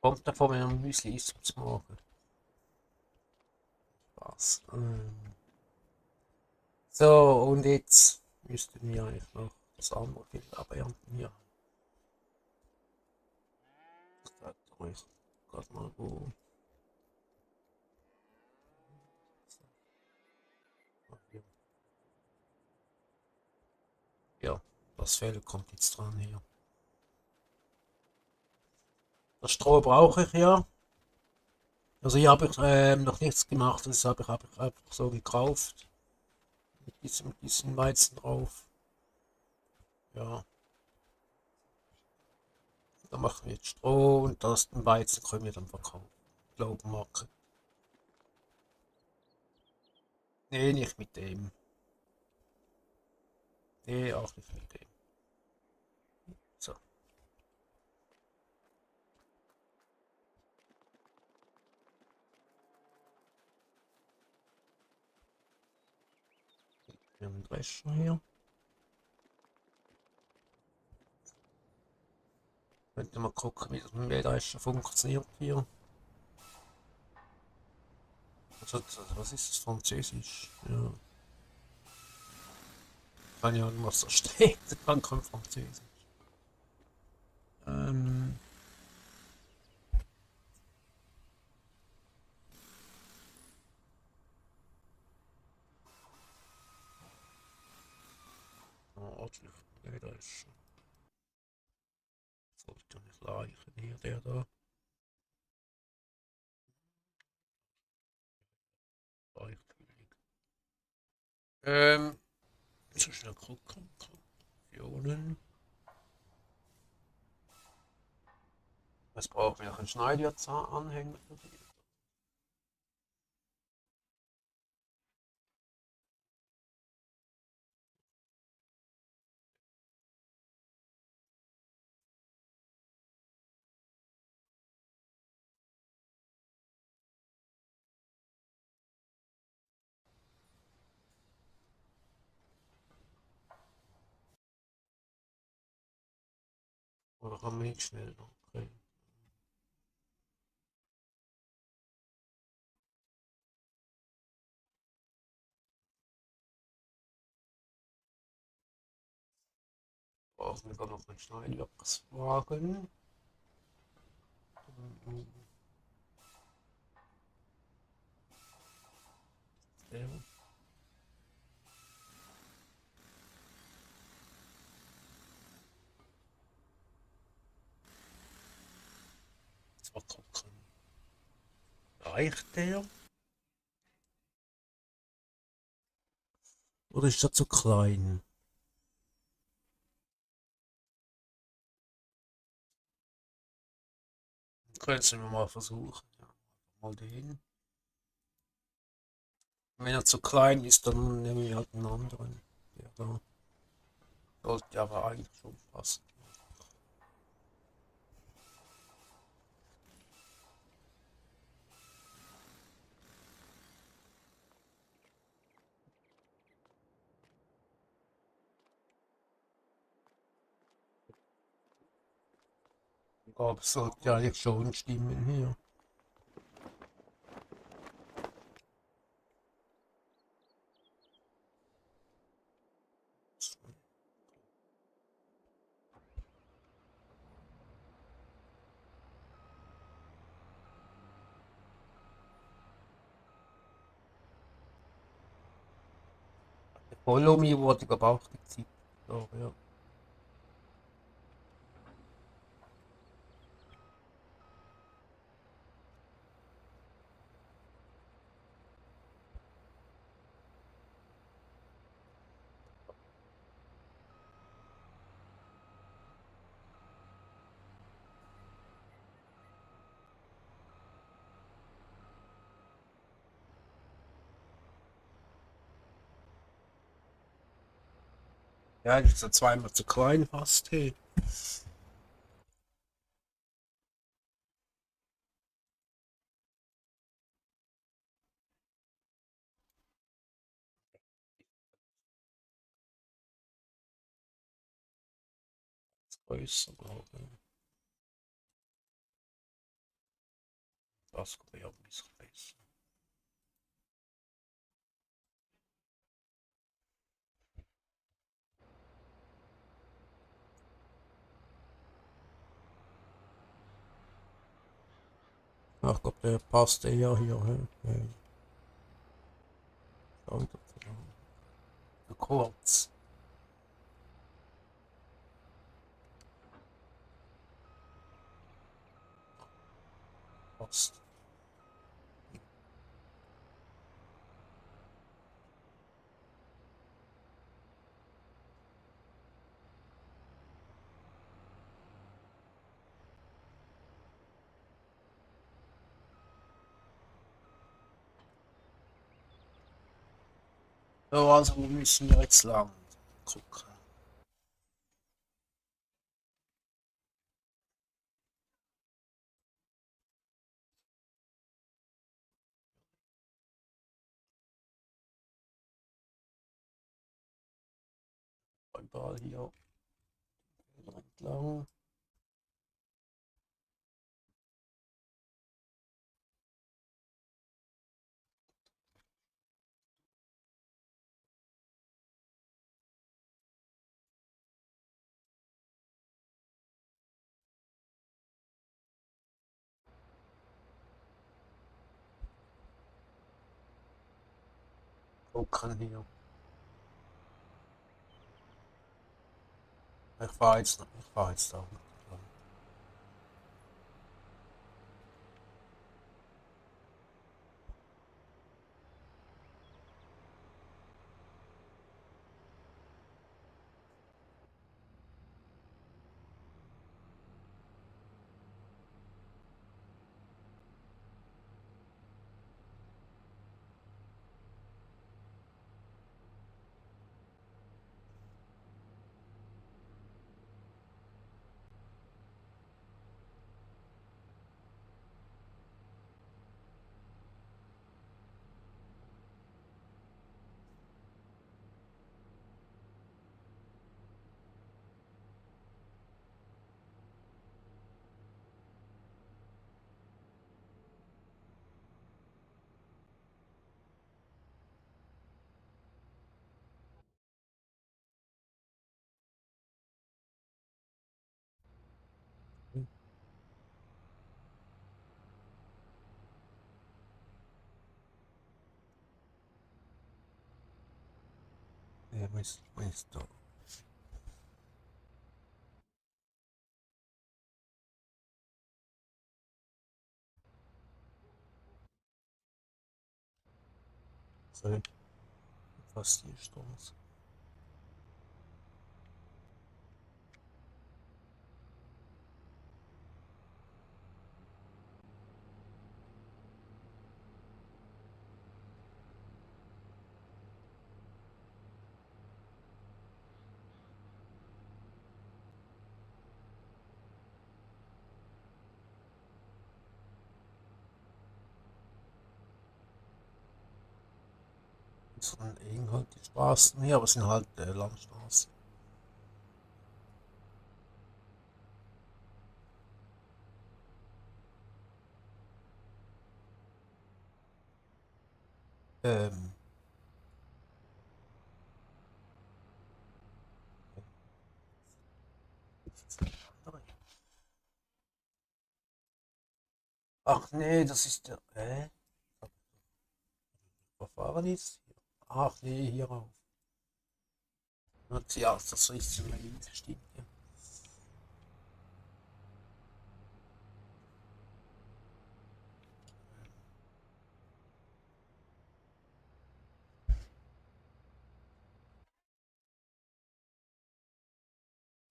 Kommt davon, wenn man Müsli isst zum Morgen. Spaß. So, und jetzt müssten wir eigentlich noch das andere Bild abernten hier. Ich zeige euch gerade mal wo. Ja, das Feld kommt jetzt dran hier. Das Stroh brauche ich ja. Also hier habe ich noch nichts gemacht, das habe ich einfach so gekauft. Mit diesem Weizen drauf. Ja, da machen wir jetzt Stroh und das den Weizen können wir dann verkaufen. Glaubenmarke. Nee, nicht mit dem. Nee, auch nicht mit dem. So, wir haben einen Drescher hier. Könnte mal gucken, wie das mit dem Mähdrescher funktioniert hier. Also, was ist das? Französisch? Ja. Keine Ahnung, was da steht. Kann kein Französisch. Ähm, ordentlich Mähdrescher. Sollte nicht reichen hier, der da. Reicht völlig. So schnell gucken. Optionen. Was brauchen wir noch? Einen Schneiderzahn-Anhänger für die? Oder kann man nicht schneller? Okay. Brauchen wir noch einen Schneiderwagen. Ja. Jetzt mal gucken. Reicht der? Oder ist der zu klein? Können wir mal versuchen. Ja, mal den. Wenn er zu klein ist, dann nehmen wir halt einen anderen. Der da sollte aber eigentlich schon passen. Aber es sollte ja eigentlich schon stimmen hier. Follow Me wurde aber auch gezippt. So, ja. Ja, das ist ja zweimal zu klein fast. Hey. Größer, glaube ich. Das wäre ein bisschen besser. Ach, ich glaube, der passt eher hier. Hey. Schau wieder zu kurz. Passt. So, also wo müssen wir jetzt lang? Gucken. Überall hier entlang. Gucken hier. Ich fahr jetzt da. ist da. So, fast die Straße. Das sind eben halt die Straßen hier, aber es sind halt Landstraßen. Ähm, ach nee, das ist der. Verfahren jetzt? Ach nee, hier auf. Ja, das ist mein Stimmt, ja.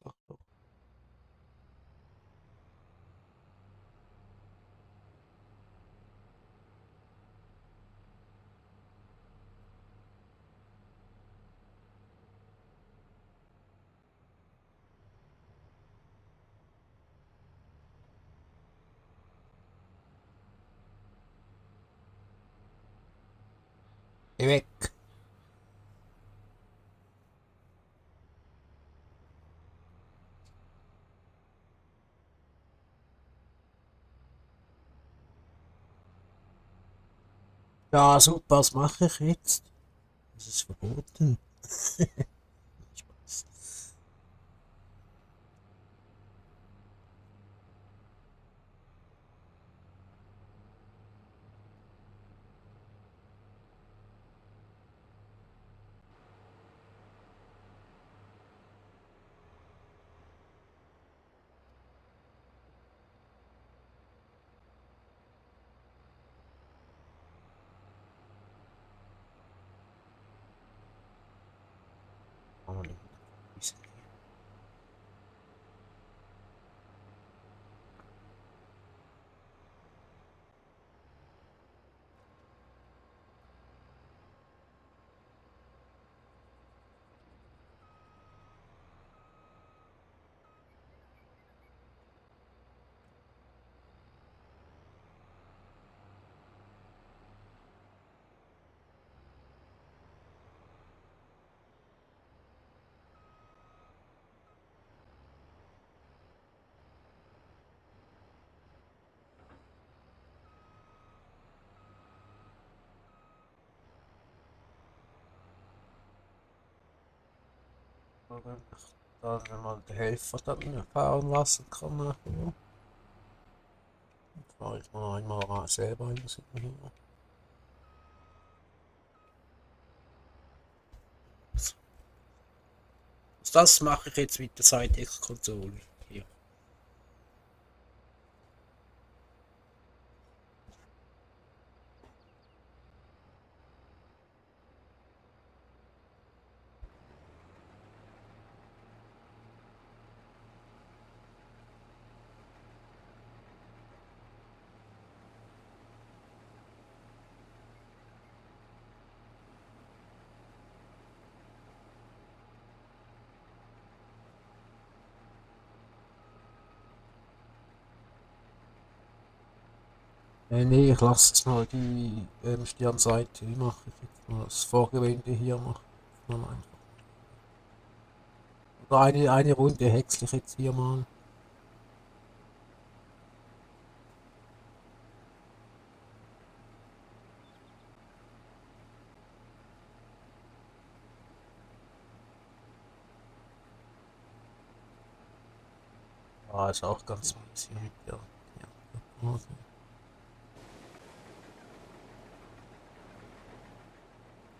Doch, doch. Geh weg. Ja, super, was mache ich jetzt? Das ist verboten. Spaß. Kann man nicht wissen. Oder dann, wenn man den Helfer dann fahren lassen kann, nachher. Fahre ich mal einmal selber ein bisschen hier. Das mache ich jetzt mit der Sidex-Konsole. Hier. Nee, ich lasse jetzt mal die Stirnseite, die mache ich jetzt mal das Vorgewende hier mache ich mal einfach. Oder eine Runde häcksel ich jetzt hier mal. Ja, ist auch ganz mies hier mit der Hose.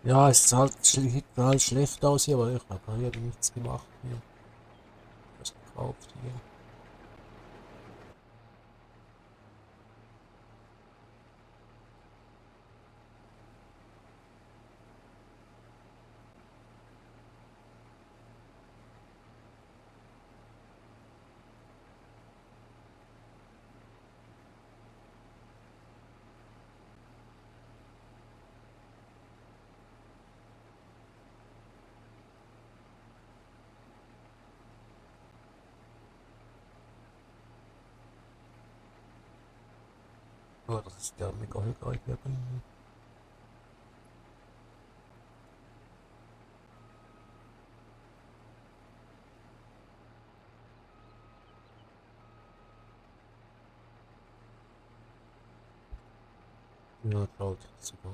Ja, es ist halt, sieht halt schlecht aus hier, aber ich habe hier nichts gemacht. Hier. Was gekauft hier. Oh, das ist der mega Höcker hier drin. Ja, schaut sogar.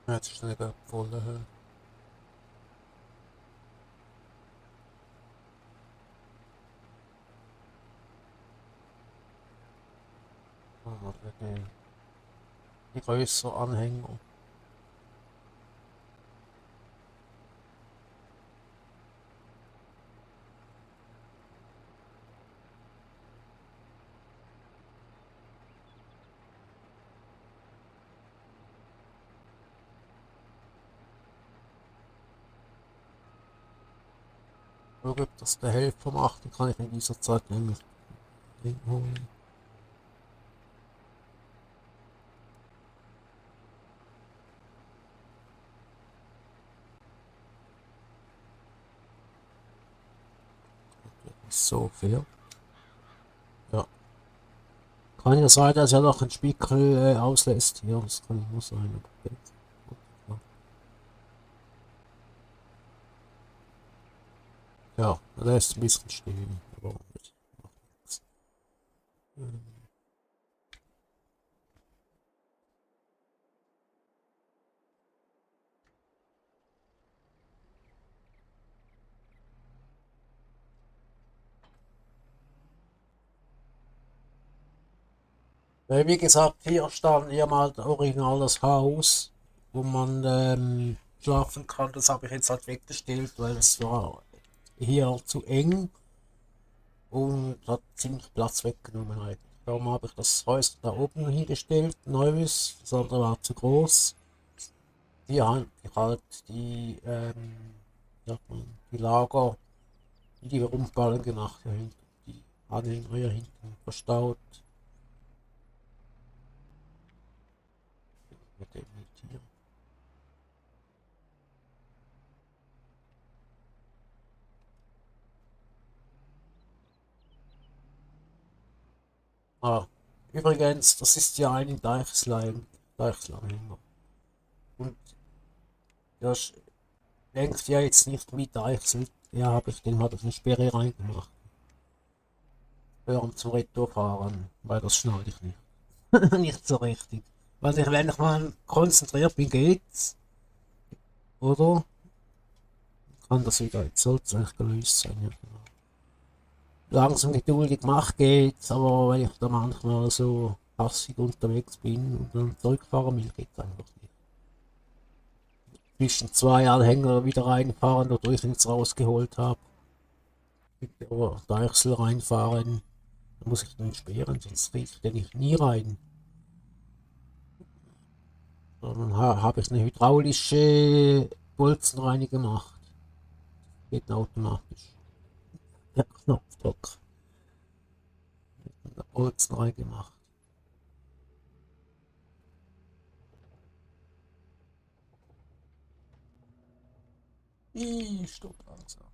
Ja, jetzt ist er nicht voll. Die größere Anhänger. Schauen, ob das der Helfer macht, dann kann ich in dieser Zeit nämlich den holen. So viel. Ja. Kann ja sein, dass er noch einen Spiekel auslässt hier. Das kann ja nur sein. Ja, er lässt ein bisschen stehen. Aber nicht. Weil, wie gesagt, hier stand ja mal ein originales Haus, wo man schlafen kann. Das habe ich jetzt halt weggestellt, weil es war hier zu eng und hat ziemlich Platz weggenommen eigentlich. Darum habe ich das Häuschen da oben hingestellt, neues, das andere war zu groß. Hier habe ich halt die, wie sagt man, die Lager, die Rumballen gemacht, hier hinten, die Anhänger hier hinten verstaut. Mit dem hier. Ah, übrigens, das ist ja ein Deichslanghänger. Und das lenkt ja jetzt nicht mit Deichsel. Ja, habe ich eine Sperre reingemacht. Während zum Retourfahren, weil das schneide ich nicht. Nicht so richtig. Weil ich, wenn ich mal konzentriert bin, geht's. Oder? Kann das wieder, jetzt sollte es eigentlich gelöst sein. Ja, genau. Langsam geduldig macht geht's, aber wenn ich da manchmal so passig unterwegs bin und dann zurückfahren will, geht's einfach nicht. Zwischen zwei Anhänger wieder reinfahren, wodurch ich nichts rausgeholt habe. Aber Deichsel reinfahren, da muss ich den sperren, sonst kriege ich den nicht nie rein. Dann habe ich eine hydraulische Bolzenreinigung gemacht. Geht automatisch. Ja, Knopfdruck. Bolzen reingemacht. Stopp langsam.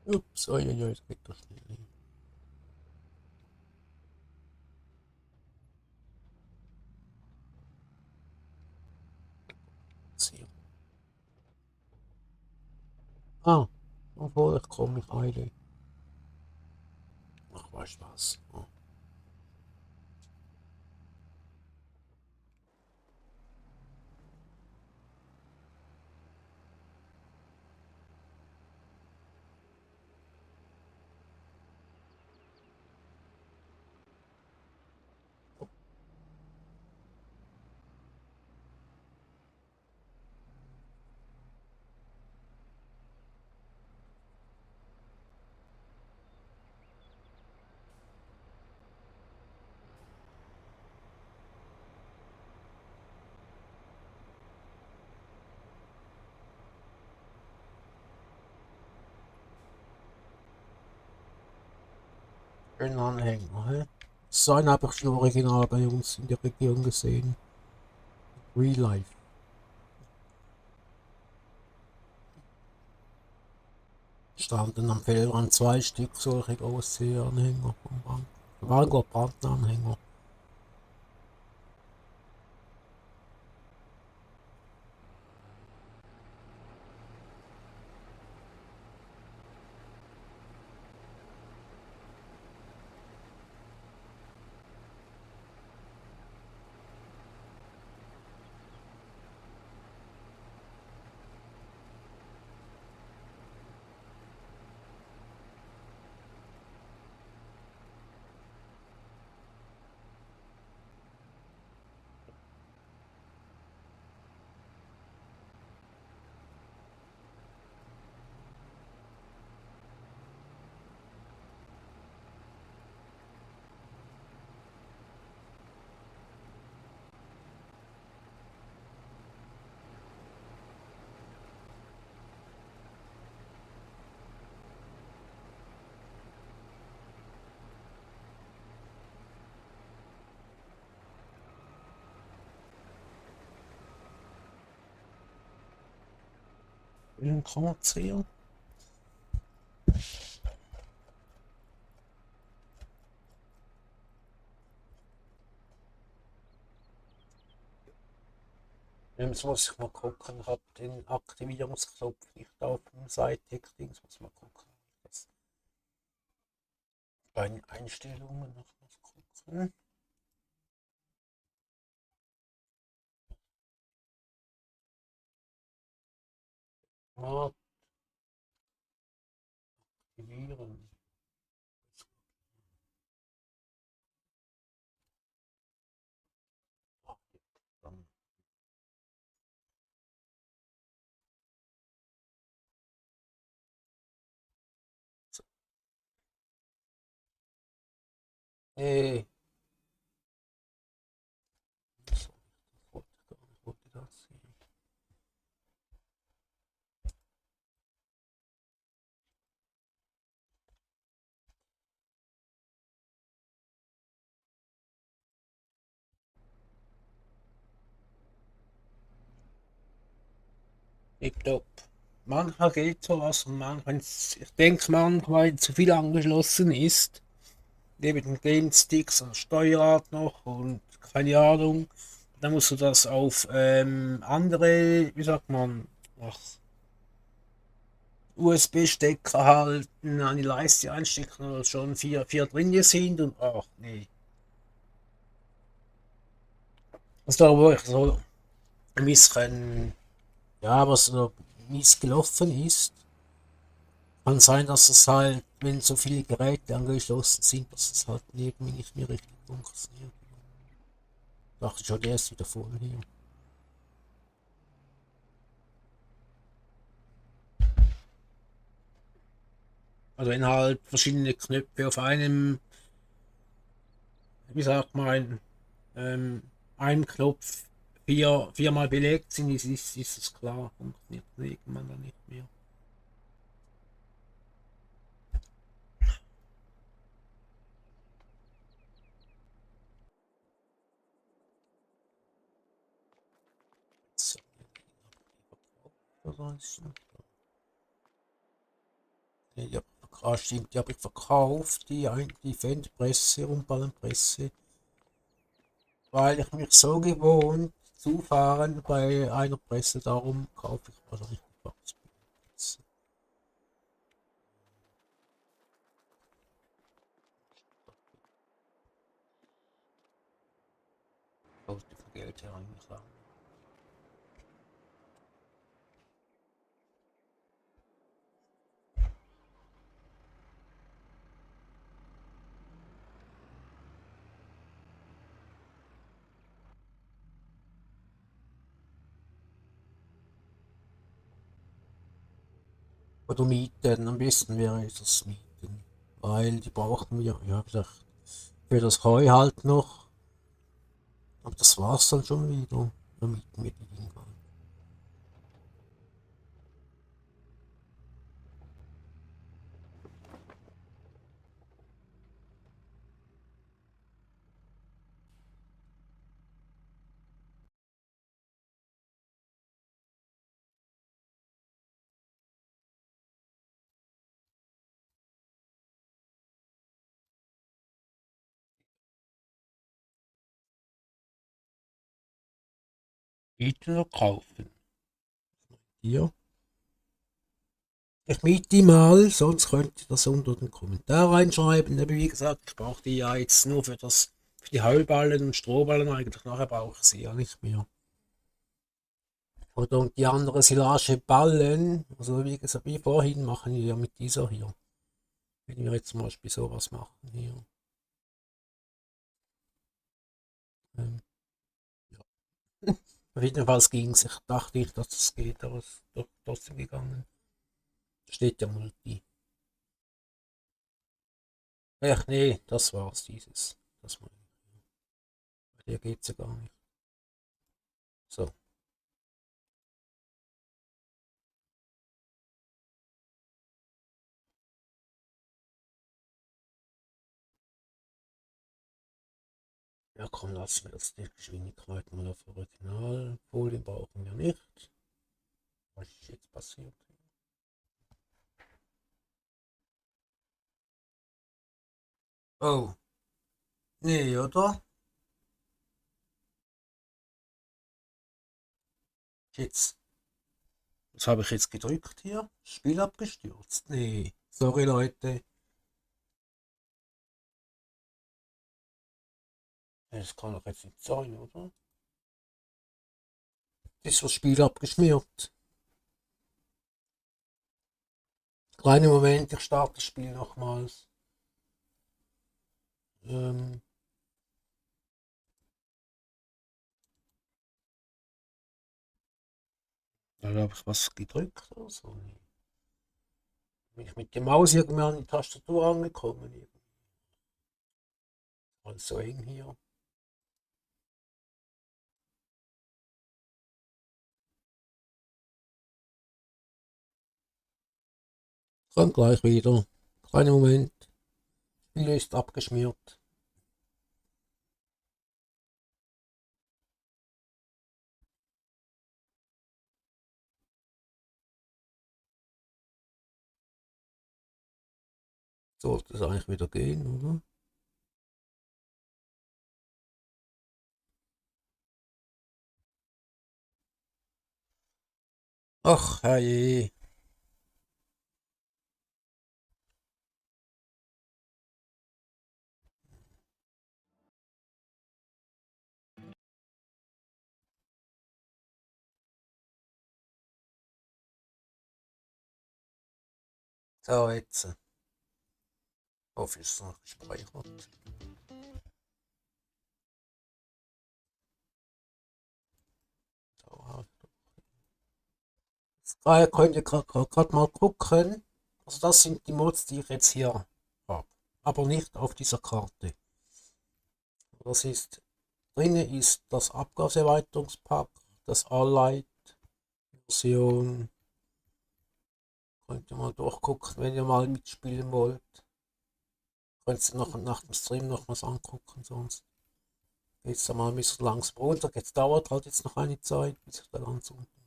Ups, oi, oi, oi, das geht doch schnell. Hier. Ah, obwohl ich komme, ich eile. Ach, weißt du was? Oh. Schönen Anhänger, hä? So einen habe ich schon original bei uns in der Region gesehen. Real Life. Standen am Feldrand zwei Stück solche große Anhänger vom Bank. Waren gar Partneranhänger. Komma Jetzt muss ich mal gucken, ich habe den Aktivierungsknopf nicht auf dem Side-Texting, muss mal gucken. Das bei den Einstellungen noch mal gucken. Aktivieren. Dann nee. So, wollte das sehen. Ich glaube, manchmal geht sowas und manchmal, ich denke manchmal, wenn zu viel angeschlossen ist, neben den Sticks und Steuerrad noch und keine Ahnung, dann musst du das auf andere, wie sagt man, ach, USB-Stecker halten, an die Leiste einstecken oder schon vier drin sind und ach nee. Das war wirklich so ein bisschen, ja, was so mies gelaufen ist. Kann sein, dass es halt, wenn so viele Geräte angeschlossen sind, dass es halt irgendwie nicht mehr richtig funktioniert. Dachte schon, der ist wieder voll hier. Also wenn halt verschiedene Knöpfe auf einem, wie sagt man, einem Knopf viermal belegt sind, ist es klar, funktioniert irgendwann dann nicht mehr. So, stimmt, die habe ich verkauft, die Fendpresse, Rundballenpresse, weil ich mich so gewohnt zufahren bei einer Presse, darum kaufe ich wahrscheinlich die Presse. Kaufe die für Geld her eigentlich an. Oder mieten, am besten wäre es das mieten. Weil die brauchen wir, ja, wie gesagt, für das Heu halt noch. Aber das war's dann schon wieder. Dann mieten wir die Dinger. Mieten oder kaufen? Hier. Ich miete die mal, sonst könnt ihr das unter den Kommentar reinschreiben. Aber wie gesagt, ich brauche die ja jetzt nur für die Heulballen und Strohballen eigentlich. Nachher brauche ich sie ja nicht mehr. Oder die andere Silageballen, also wie gesagt, wie vorhin machen wir ja mit dieser hier. Wenn wir jetzt zum Beispiel sowas machen hier. Ähm, ja. Jedenfalls ging es. Ich dachte nicht, dass es geht, aber es ist doch trotzdem gegangen. Steht ja Multi. Ach nee, das war's, dieses. Das meine ich. Bei der geht's ja gar nicht. So. Ja komm, lassen wir jetzt die Geschwindigkeit mal auf Originalfolien brauchen wir nicht. Was ist jetzt passiert? Oh, nee, oder? Jetzt, was habe ich jetzt gedrückt hier? Spiel abgestürzt? Nee, sorry Leute. Das kann doch jetzt nicht sein, oder? Ist das Spiel abgeschmiert? Kleinen Moment, ich starte das Spiel nochmals. Ähm, da habe ich was gedrückt oder so. Nee. Bin ich mit der Maus irgendwie an die Tastatur angekommen? Alles so eng hier. Kommt gleich wieder. Kleinen Moment. Spiel ist abgeschmiert. Sollte es eigentlich wieder gehen, oder? Ach, herrje. So, jetzt. Hoffe ich, es ist noch gespeichert. So, halt. Könnt ihr gerade mal gucken. Also das sind die Mods, die ich jetzt hier habe. Aber nicht auf dieser Karte. Das ist, drinne ist das Abgaserweiterungspack, das Allight-Version. Könnt ihr mal durchgucken, wenn ihr mal mitspielen wollt. Könnt ihr noch nach dem Stream noch was angucken, sonst geht es da mal ein bisschen langsam runter. Jetzt dauert halt jetzt noch eine Zeit, bis ich da ganz unten bin.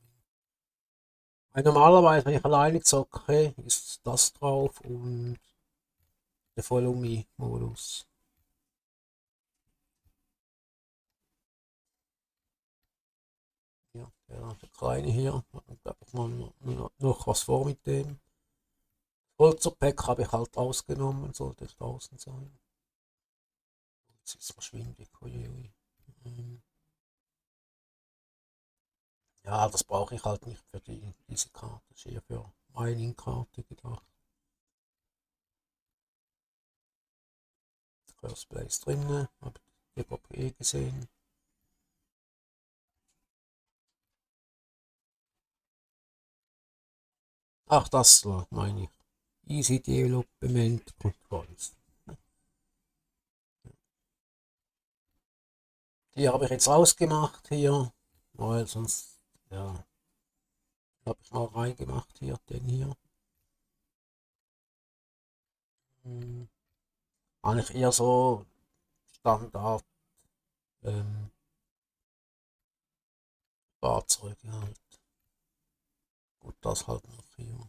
Weil normalerweise, wenn ich alleine zocke, ist das drauf und der Follow-Me-Modus. Ja, der Kleine hier, da hat man noch was vor mit dem. Holzerpack habe ich halt ausgenommen, sollte draußen sein. Jetzt ist es verschwindig. Uiui. Ähm, Ja, das brauche ich halt nicht für diese Karte. Das ist eher für Mining-Karte gedacht. First Place drin, habe ich DVP gesehen. Ach, das war, meine ich. Easy Development Controls. Die habe ich jetzt ausgemacht hier, weil sonst, ja, habe ich mal reingemacht hier, den hier. Hm, eigentlich eher so Standard ähm, Fahrzeuge halt. Gut, das halt noch hier.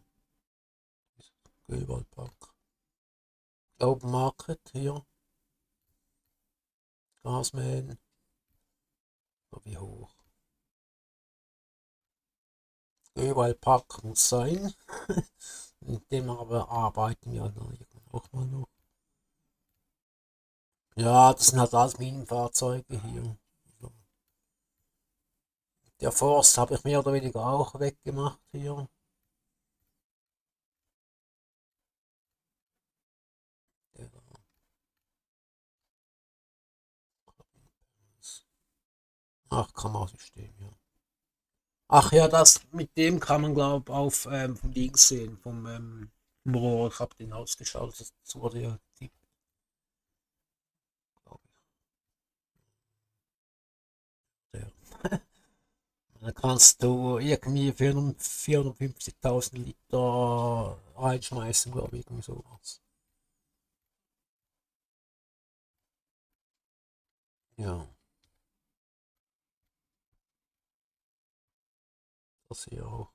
Global-Pack. Global Market hier. Gasman. So wie hoch. Global-Pack muss sein. Mit dem aber arbeiten wir dann auch mal noch. Ja, das sind halt alles Minenfahrzeuge hier. Also, der Forst habe ich mehr oder weniger auch weggemacht hier. Der, ach, Kammersystem, ja. Ach ja, das mit dem kann man glaube ich auf vom Dings sehen, vom Rohr. Ich habe den ausgeschaltet. Das wurde ja die, glaube ich. Der. Da kannst du irgendwie für 450.000 Liter reinschmeißen, glaube ich, irgendwie sowas. Ja, das hier auch.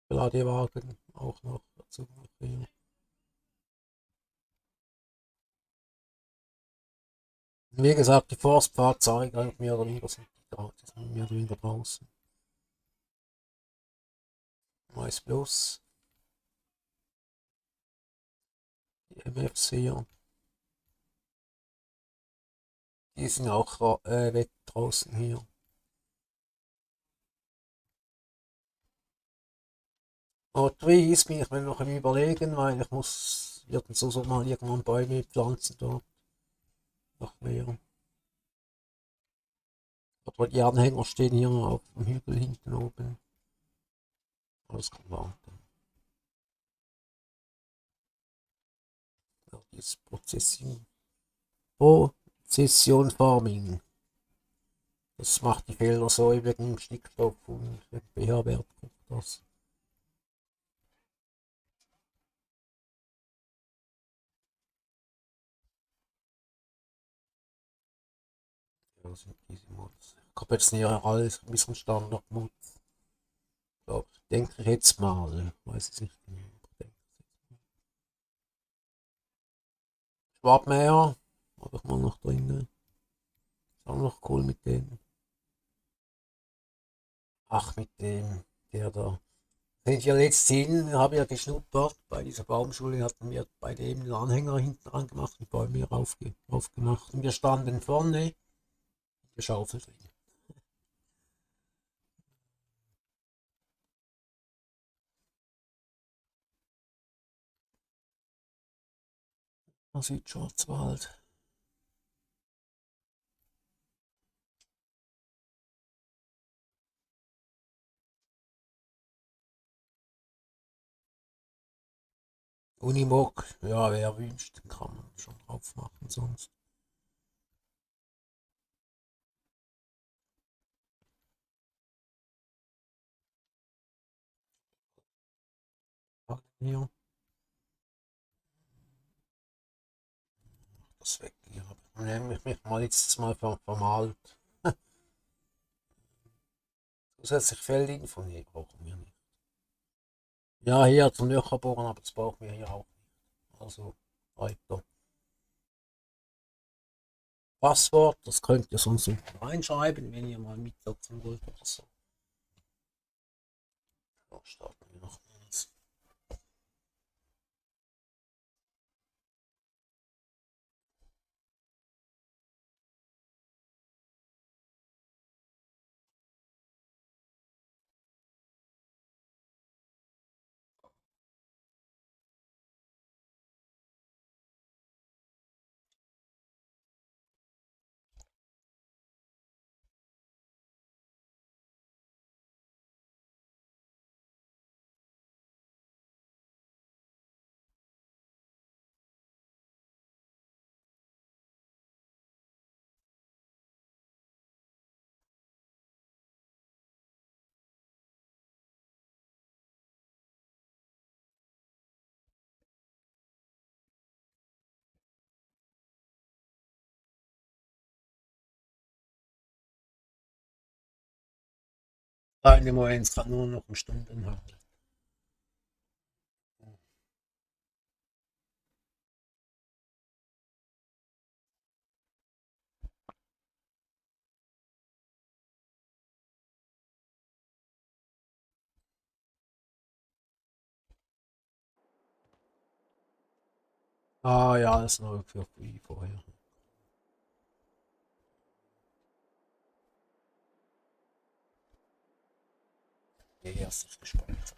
Ladewagen auch noch dazu. Ja. Wie gesagt, die Forstfahrzeuge eigentlich mehr oder weniger sind die sind mehr oder weniger draußen. Mais Plus, die MFC, die sind auch weg draußen hier. Und Trees bin ich mir noch am Überlegen, weil ich muss so mal irgendwann Bäume pflanzen dort. Noch mehr. Aber die Anhänger stehen hier auf dem Hügel hinten oben. Das kann warten. Ja, dieses Prozession Farming. Das macht die Felder so wegen Stickstoff und wegen pH-Wert. Das. Ja, sind diese Mods. Ich habe jetzt nicht alles ein bisschen Standard-Mods. Denke ich jetzt mal. Weiß es nicht genau. Schwabmäher habe ich mal noch drin. Ist auch noch cool mit dem. Ach, mit dem, der da. Wenn ich ja letztens hin, habe ja geschnuppert, bei dieser Baumschule hatten wir bei dem einen Anhänger hinten dran gemacht, die Bäume aufgemacht. Und wir standen vorne, die Schaufel drin. Südschwarzwald. Unimog, ja, wer wünscht, kann man schon drauf machen, sonst. Hier, das weg hier. Nehme ich mich mal jetzt mal vermalt. Zusätzlich Feldinfo, nee, brauchen wir nicht. Ja, hier zum Löcherbohren, aber das brauchen wir hier auch nicht. Also weiter. Passwort, das könnt ihr sonst reinschreiben, wenn ihr mal mitsetzen wollt oder so. So, starten wir nochmals. Eine Moment, kann nur noch eine Stunde haben. Ah ja, ist noch für wie vorher. Ja, erst ist gespeichert.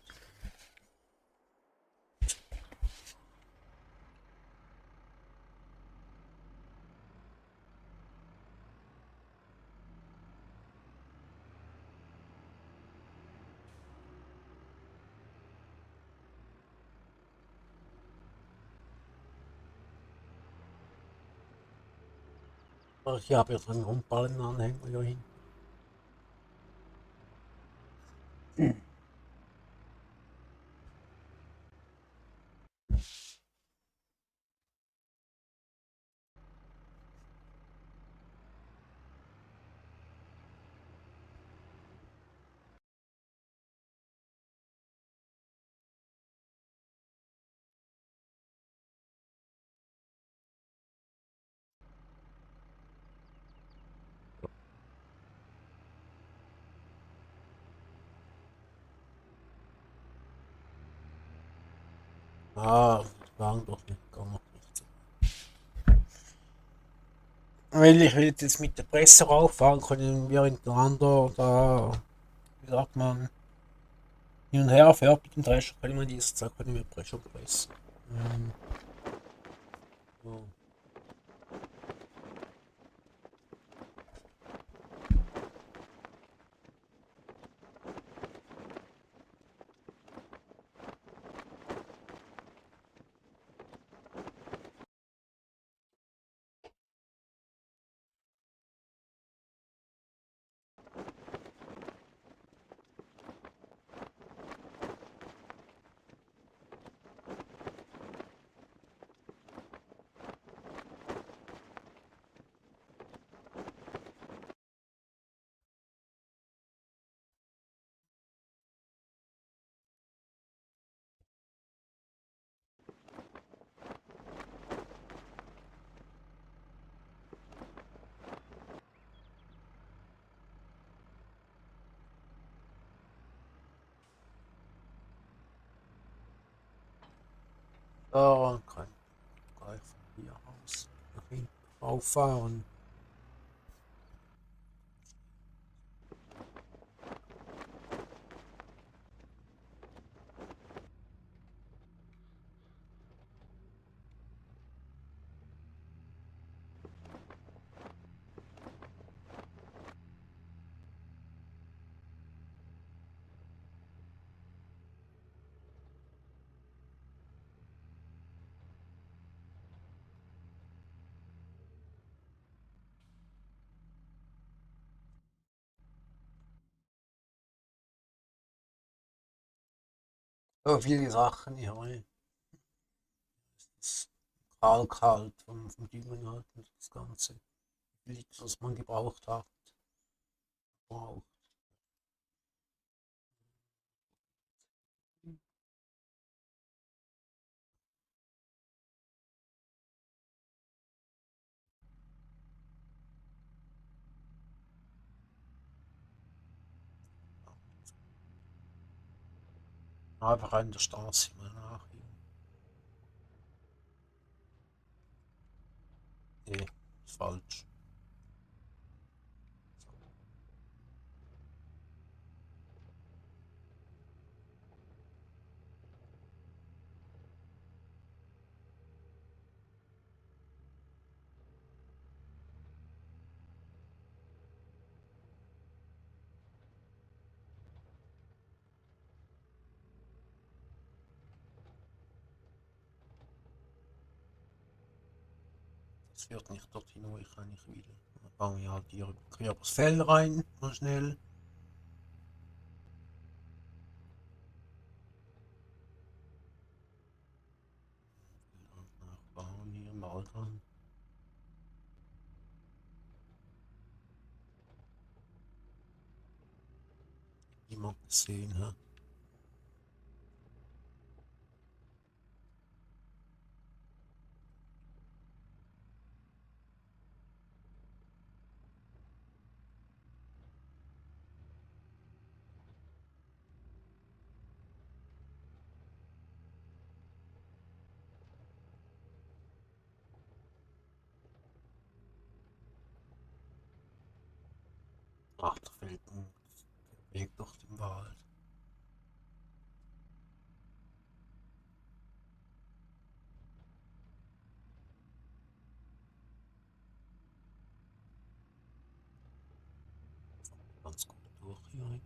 Ich habe jetzt einen Rundballenanhänger hier hin. Ah, lang doch nicht, gar noch nicht so. Weil ich will jetzt mit der Presse rauffahren, können wir hintereinander da, wie sagt man, hin und her fährt mit dem Drescher, können wir diese Zeit können wir Drescher pressen. Ähm, so. Da kann ich gleich von hier aus nach hinten rauffahren. So viele Sachen, ja. Das Kalk halt vom Düngen halt und das Ganze. Liegt, was man gebraucht hat. Wow. Einfach an der Straße mal nach. Nee, ist falsch. Das führt nicht dorthin, wo ich eigentlich will. Dann bauen wir halt hier quer übers Fell rein, mal schnell. Und nachbauen hier mal dran. Niemand gesehen, hä? Ach, da fehlt ein Weg durch den Wald. Ganz gut durch hier eigentlich.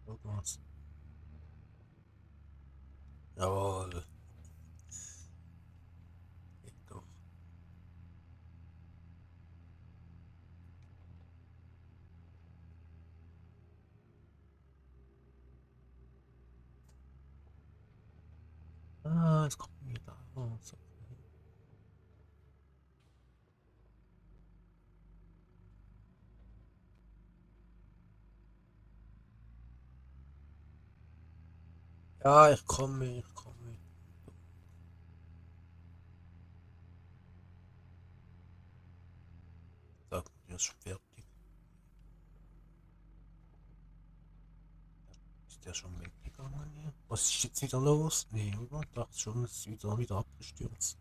Irgendwas. Jawohl. Geht doch. Ah, jetzt kommt mir da raus. Okay. Ja, ich komme, ich komme. Sag mir, ist schon fertig. Ist der schon weggegangen hier? Was ist jetzt wieder los? Nee, oder? Ich dachte schon, es ist wieder abgestürzt.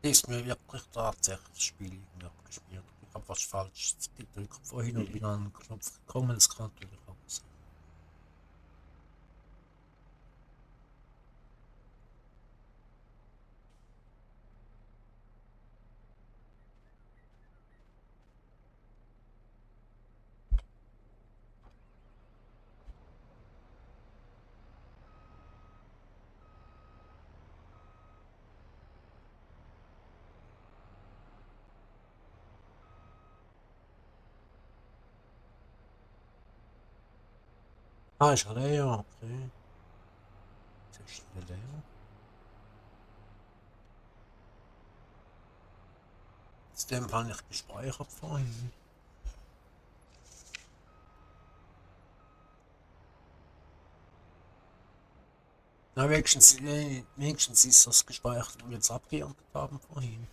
Ist mir wirklich tatsächlich das Spiel irgendwie abgeschmiert. Ich habe was falsch gedrückt vorhin und bin an den Knopf gekommen, es kann natürlich auch sein. Ah, ist er leer, okay. Ist er leer? Aus dem Fall nicht gespeichert vorhin. Na, wenigstens ist das gespeichert, wo wir jetzt abgeerntet haben vorhin.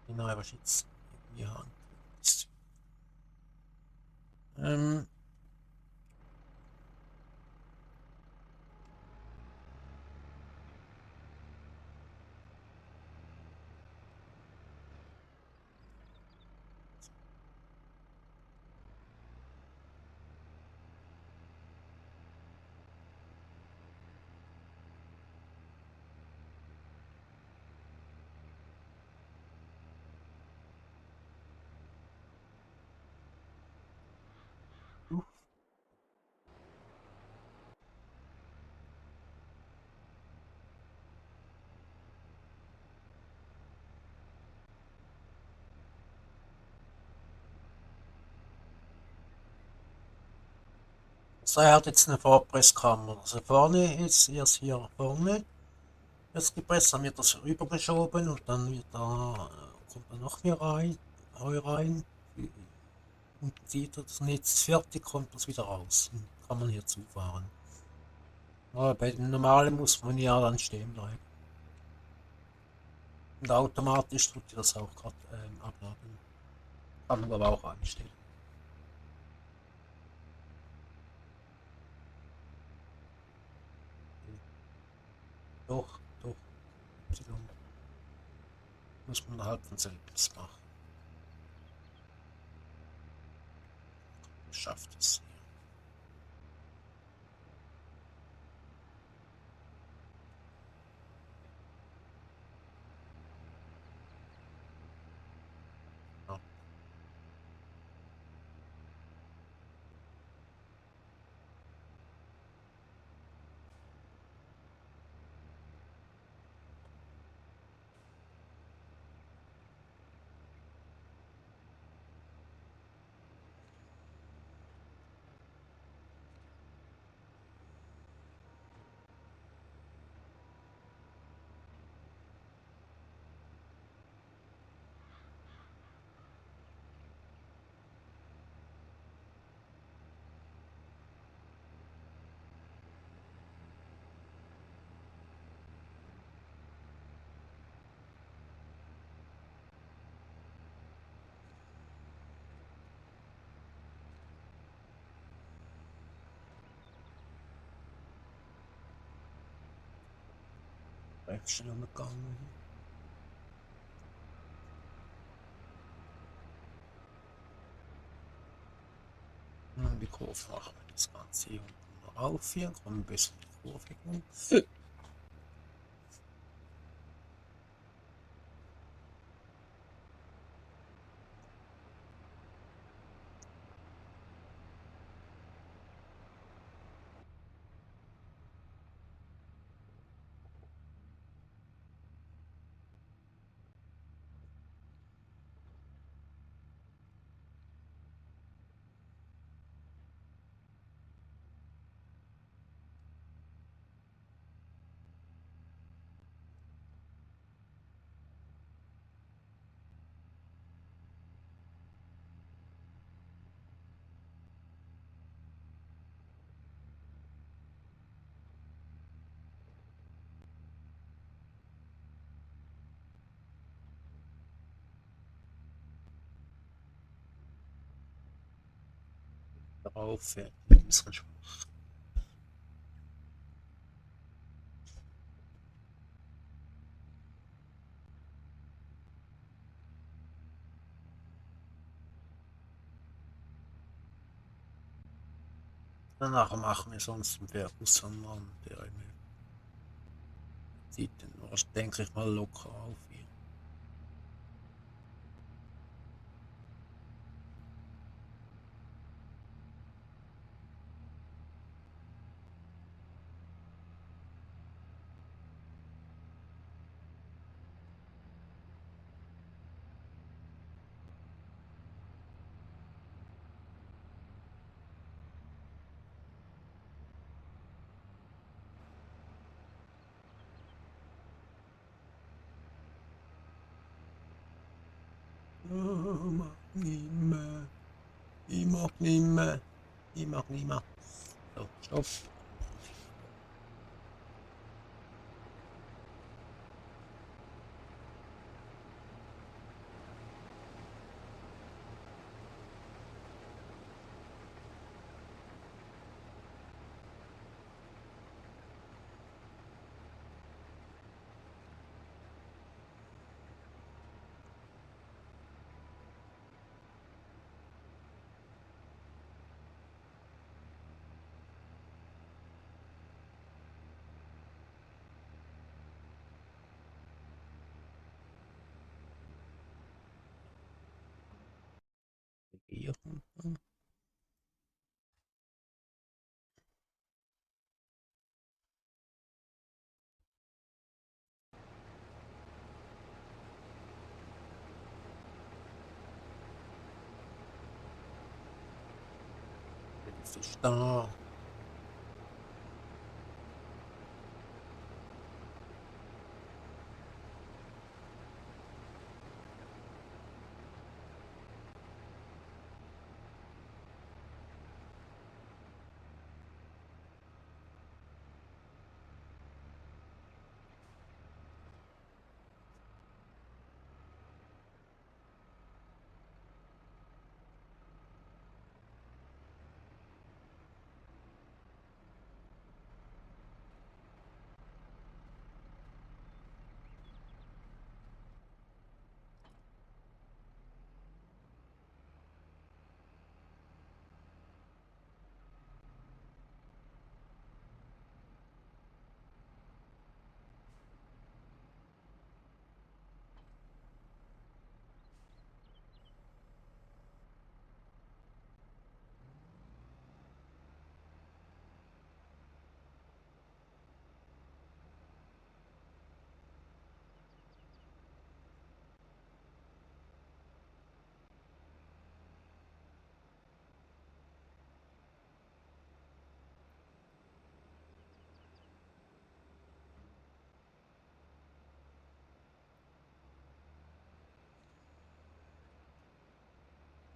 Genau, was jetzt irgendwie ist. Ähm, so, er hat jetzt eine Vorpresskammer. Also vorne ist erst hier vorne. Jetzt gepresst, dann wird das rübergeschoben und dann wird da, kommt da noch mehr rein, Heu rein. Und zieht das Netz fertig, kommt das wieder raus. Und kann man hier zufahren. Aber bei den normalen muss man ja dann stehen bleiben. Und automatisch tut ihr das auch gerade abladen. Kann man aber auch einstellen. Doch, Y muss man halt von selbst machen. Schafft es. Ja. Einstellungen gegangen. Die Kurve machen wir das Ganze hier unten rauf hier, kommen bis in die Kurve rum. Auf, ja. Ein bisschen schwach. Danach machen wir sonst einen Werkungssanmann, der eine sieht den, denke ich mal, locker auf hier. Mach nicht mehr. Ich mag nicht mehr. Ich mag nicht mehr. So, stopp. Hier. Jetzt ist da.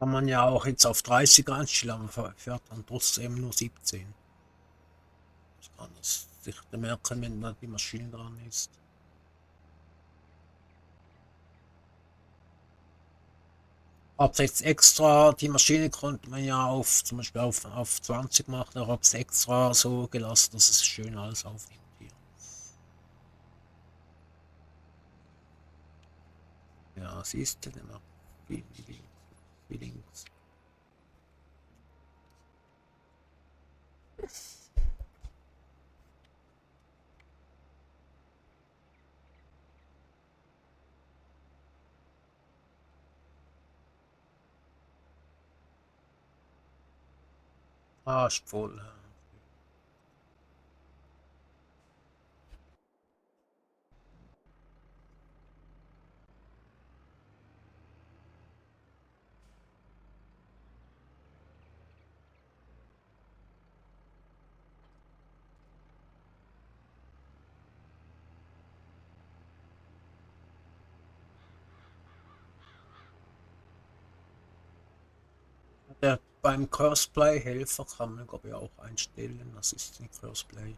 Kann man ja auch jetzt auf 30 einstellen, aber fährt dann trotzdem nur 17. Das kann es sich merken, wenn da die Maschine dran ist. Hab jetzt extra, die Maschine konnte man ja auf, zum Beispiel auf 20 machen, da habe es extra so gelassen, dass es schön alles aufnimmt hier. Ja, siehst du, der macht viel links. Ah, ist voll. Der, beim Crossplay-Helfer kann man, glaube ich, auch einstellen. Das ist ein Crossplay.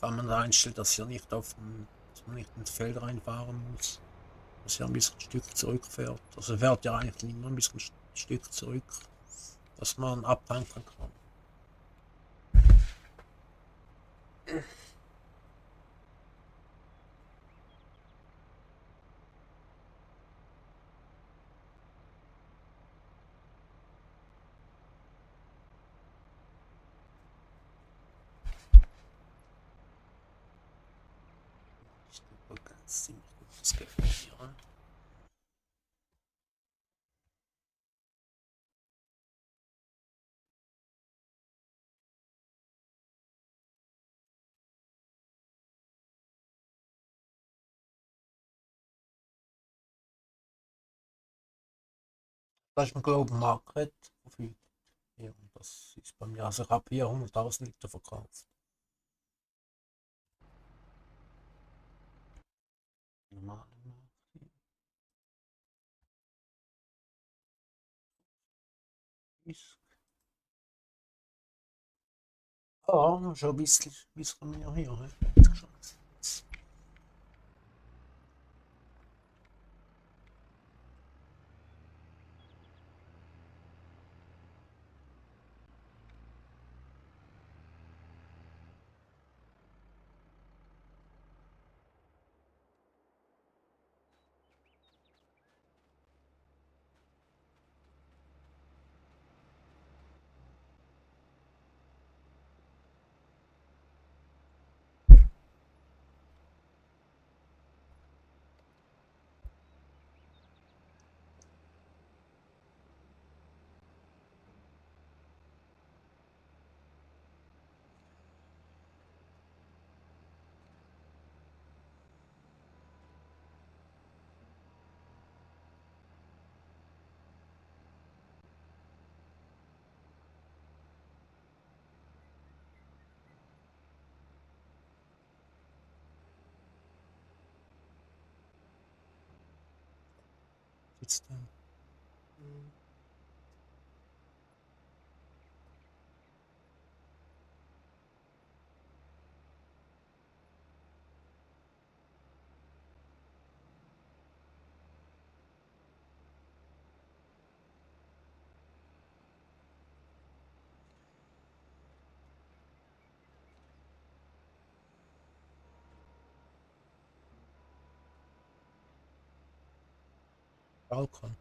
Kann man da einstellen, dass er nicht dass man nicht ins Feld reinfahren muss. Dass er ein bisschen Stück zurückfährt. Also er fährt ja eigentlich immer ein bisschen Stück zurück. dass man abtanken kann. Ich denke, ganz ziemlich gutes Gefühl hier. Das ist ein Global Market verfügt. Ja, und das ist bei mir, also ich habe 400.000 Liter verkauft. Normale Marke ist. Ja, schon ein bisschen mehr hier. Ne? Schon. Jetzt dann. Balkon.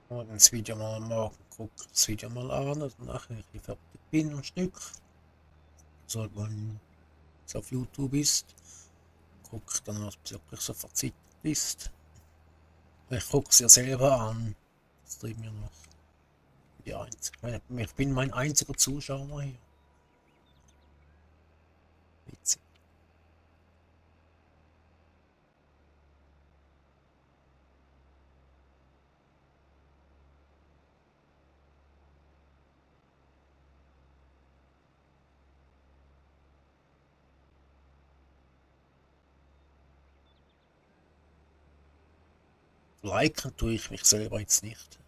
Und das Video mal morgen guck das Video mal an und nachher ich fertig bin ein Stück. So, wenn es auf YouTube ist, guck dann, was wirklich so verzichtet ist. Ich gucke es ja selber an. Das treibt mir noch die einzige. Ich bin mein einziger Zuschauer hier. Witzig. Liken tue ich mich selber jetzt nicht.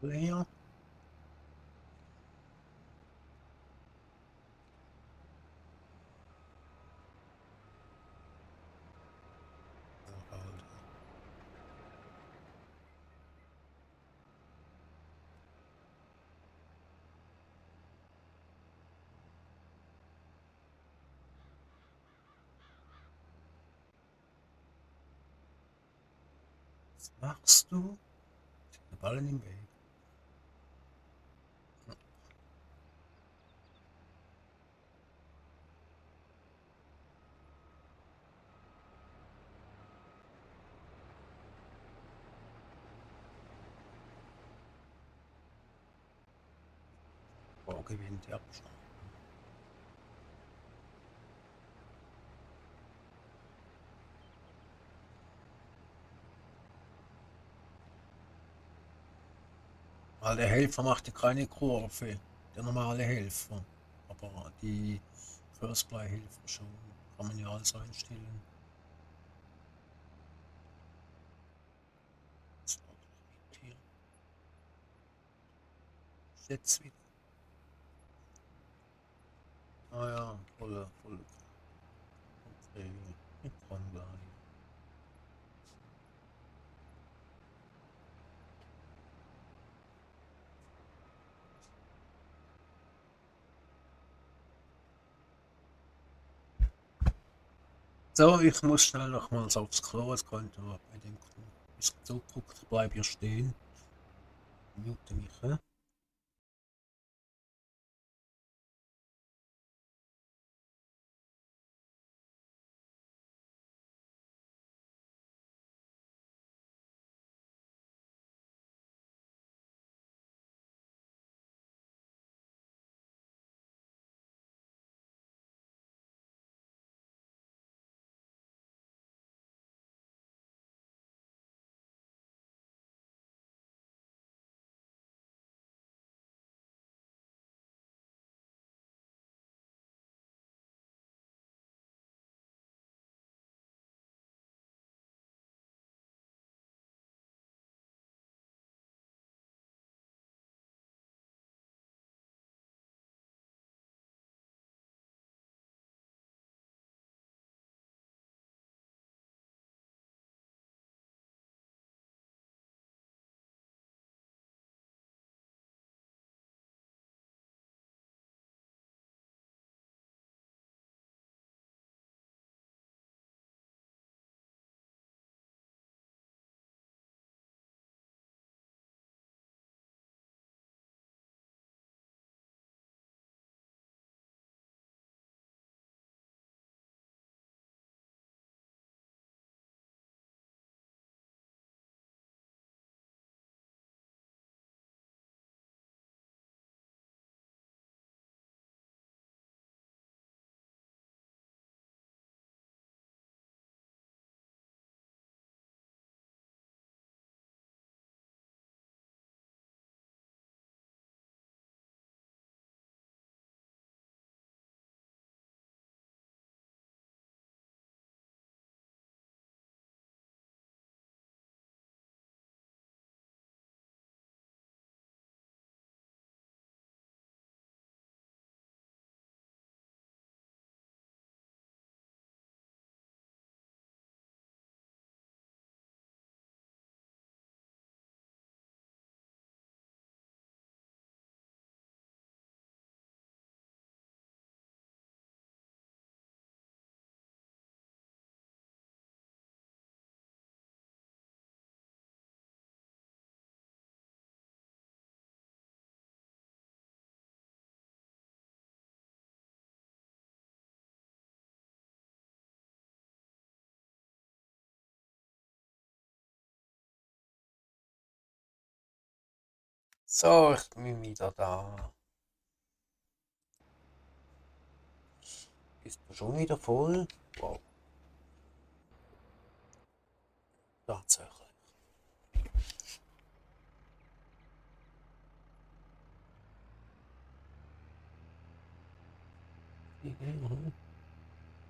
Leer. Was machst du? Der Ballen im Weg. Oh, gewinnt der Abstand. Weil der Helfer macht ja keine Kurve. Der normale Helfer. Aber die First Play Helfer schon. Kann man ja alles einstellen. Hier. Jetzt wieder. Ah ja, voll. Okay, mit dran bleiben. So, ich muss schnell nochmals aufs Klo, es könnte aber bei dem bis zuguckt, ich bleibe hier stehen. Mute mich, hä? So, ich bin wieder da. Ist schon wieder voll? Wow, tatsächlich.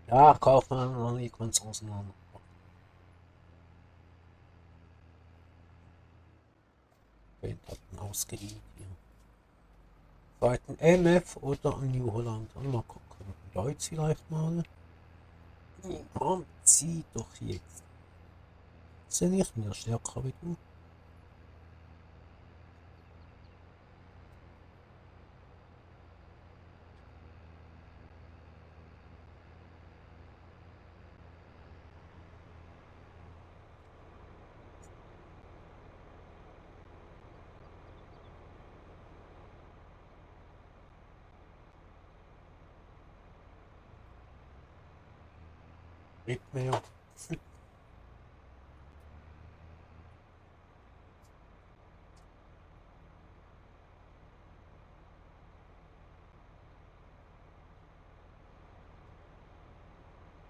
Ja, kaufen wir noch nie ganz auseinander. Band hat ein ausgeliehen hier. Zweiten MF oder New Holland. Mal gucken. Leute vielleicht mal. Komm, zieh doch jetzt. Sind nicht mehr stärker wie du. Nicht mehr.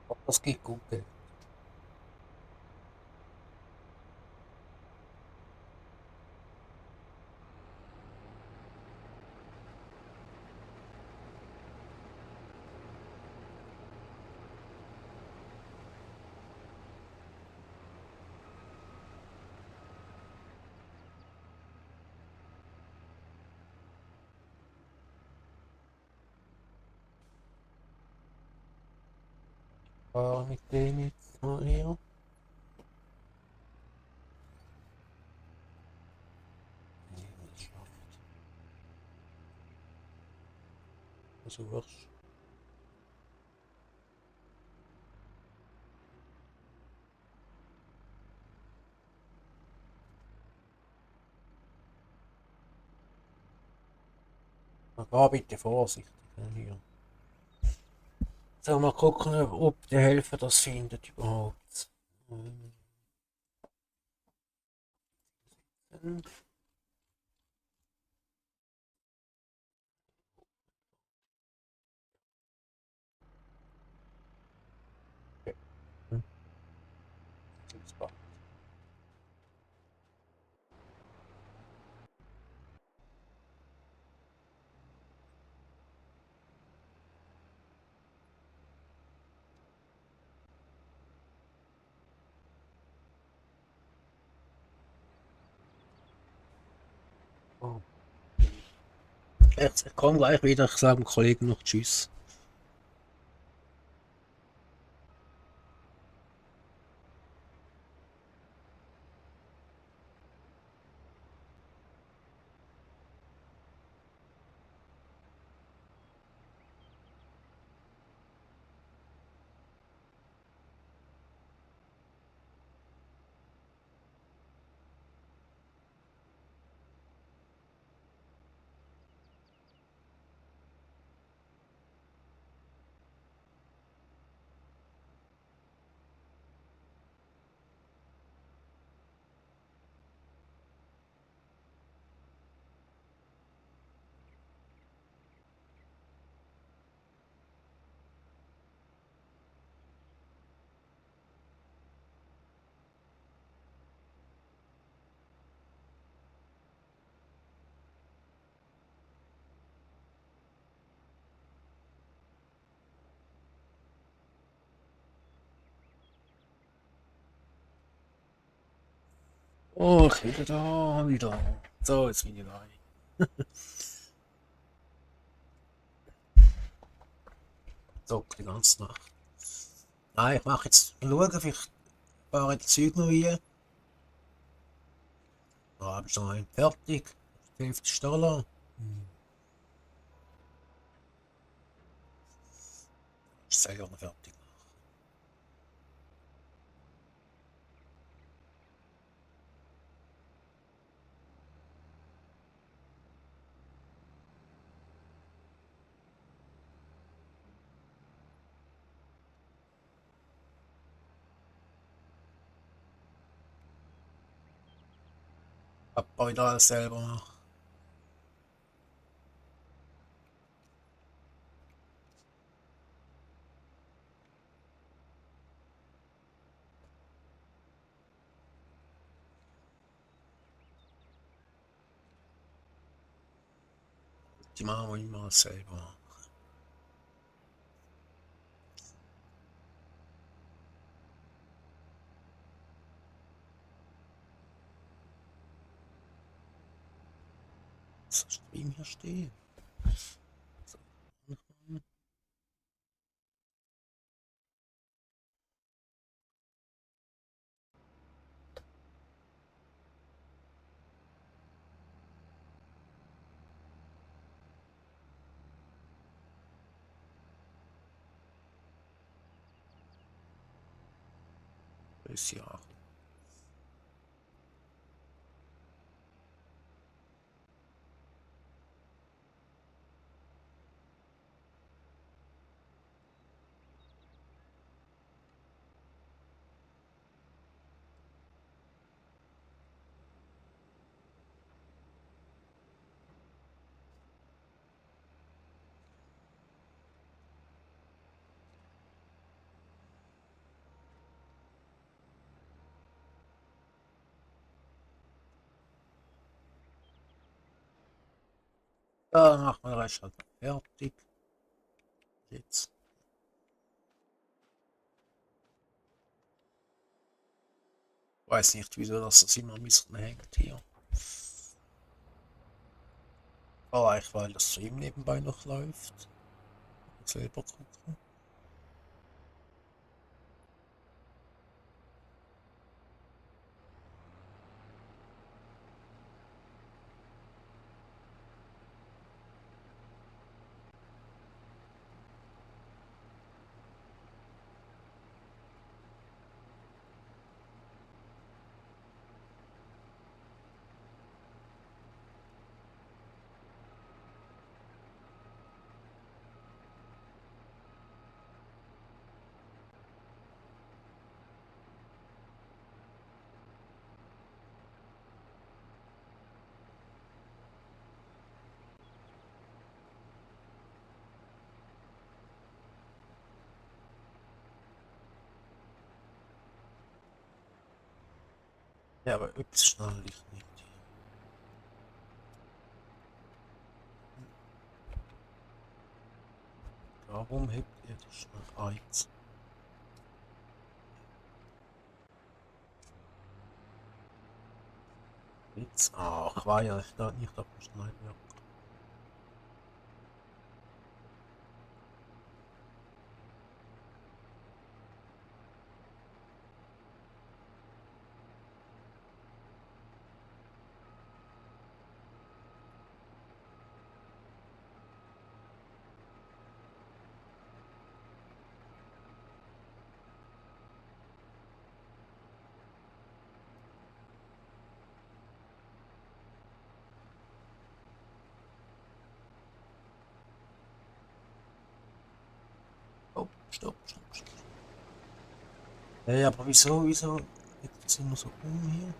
Aber das geht gut, gell? Mit dem jetzt mal hier. Nee, das schafft. Also wirst. War bitte vorsichtig hier. So, mal gucken, ob der Helfer das findet überhaupt. Ähm, okay. Hm, oh. Ich komme gleich wieder, ich sage dem Kollegen noch Tschüss. Oh, ich bin da wieder. So, jetzt bin ich da. So, die ganze Nacht. Nein, ich mache jetzt schauen, vielleicht fahre ich das Zeug noch rein. Da habe ich noch einen fertig. Die Hälfte ist da lang. Ist selber noch fertig. Abbau da alles selber machen. Die machen wir immer selber. verstehen. So. Ist ja. Ja, dann machen wir gleich halt fertig. Jetzt. Weiß nicht, wieso das immer ein bisschen hängt hier. Vielleicht, weil das Stream nebenbei noch läuft. Selber gucken. Ja, aber etwas schnell ich nicht. Warum hebt ihr das schnell 1? Jetzt. Ach, war ja da nicht abgeschneit. Ja. Oh, stopp, stopp, stopp. Ja, aber wieso geht das immer so hier?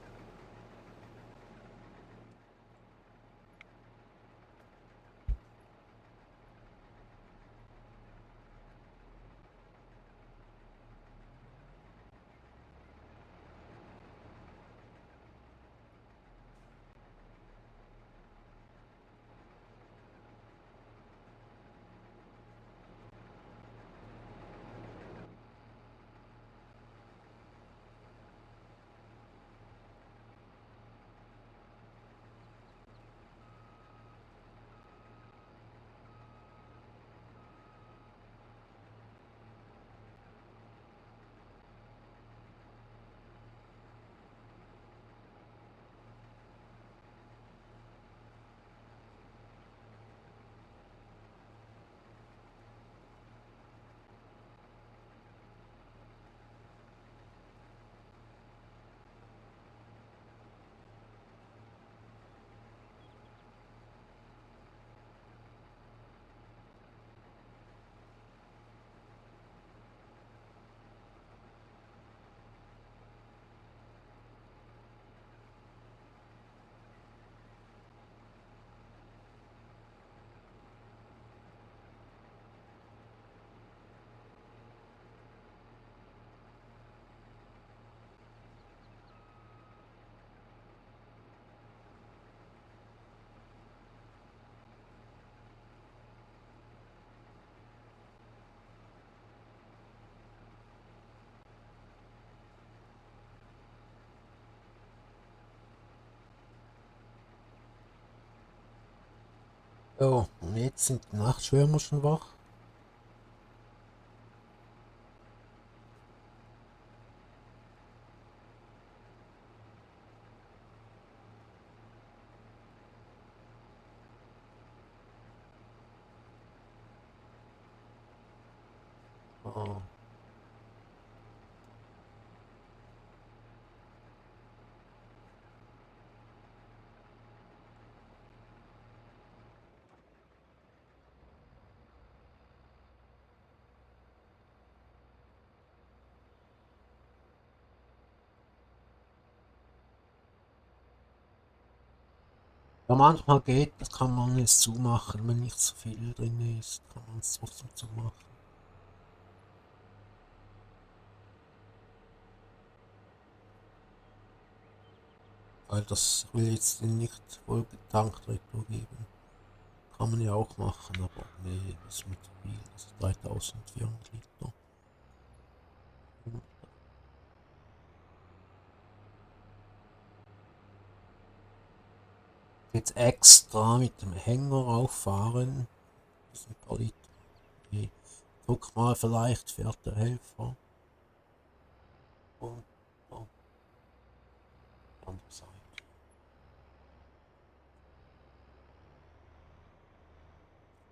Ja, und jetzt sind die Nachtschwärmer schon wach. Ah, ja, manchmal geht, das kann man es zumachen, wenn nicht so viel drin ist, kann man es trotzdem zumachen. Weil das will jetzt nicht voll getankt Retour geben. Kann man ja auch machen, aber nee, das ist mir zu viel. Das ist 3400 Liter. Jetzt extra mit dem Hänger auffahren. Das ist ein paar Liter. Okay. Guck mal, vielleicht fährt der Helfer. Und auf die andere Seite.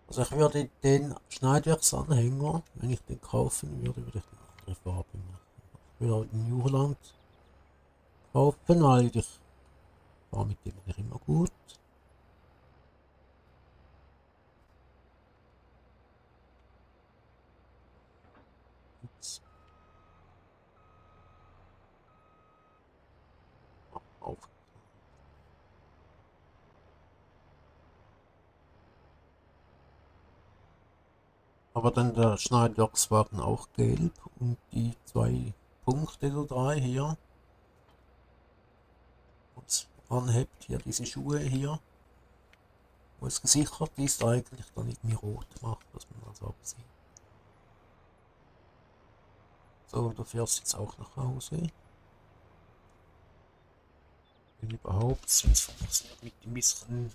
Also ich würde den Schneidwerksanhänger, wenn ich den kaufen würde, würde ich eine andere Farbe machen. Ich würde auch den Juland kaufen, weil ich war mit dem nicht immer gut. Jetzt auf. Aber dann der Schneidwerkswagen auch gelb und die zwei Punkte da drei hier, wo es anhebt, hier diese Schuhe hier, wo es gesichert ist, eigentlich dann irgendwie rot macht, dass man das auch sieht. So, du fährst jetzt auch nach Hause. Wenn überhaupt, sonst funktioniert mit dem bisschen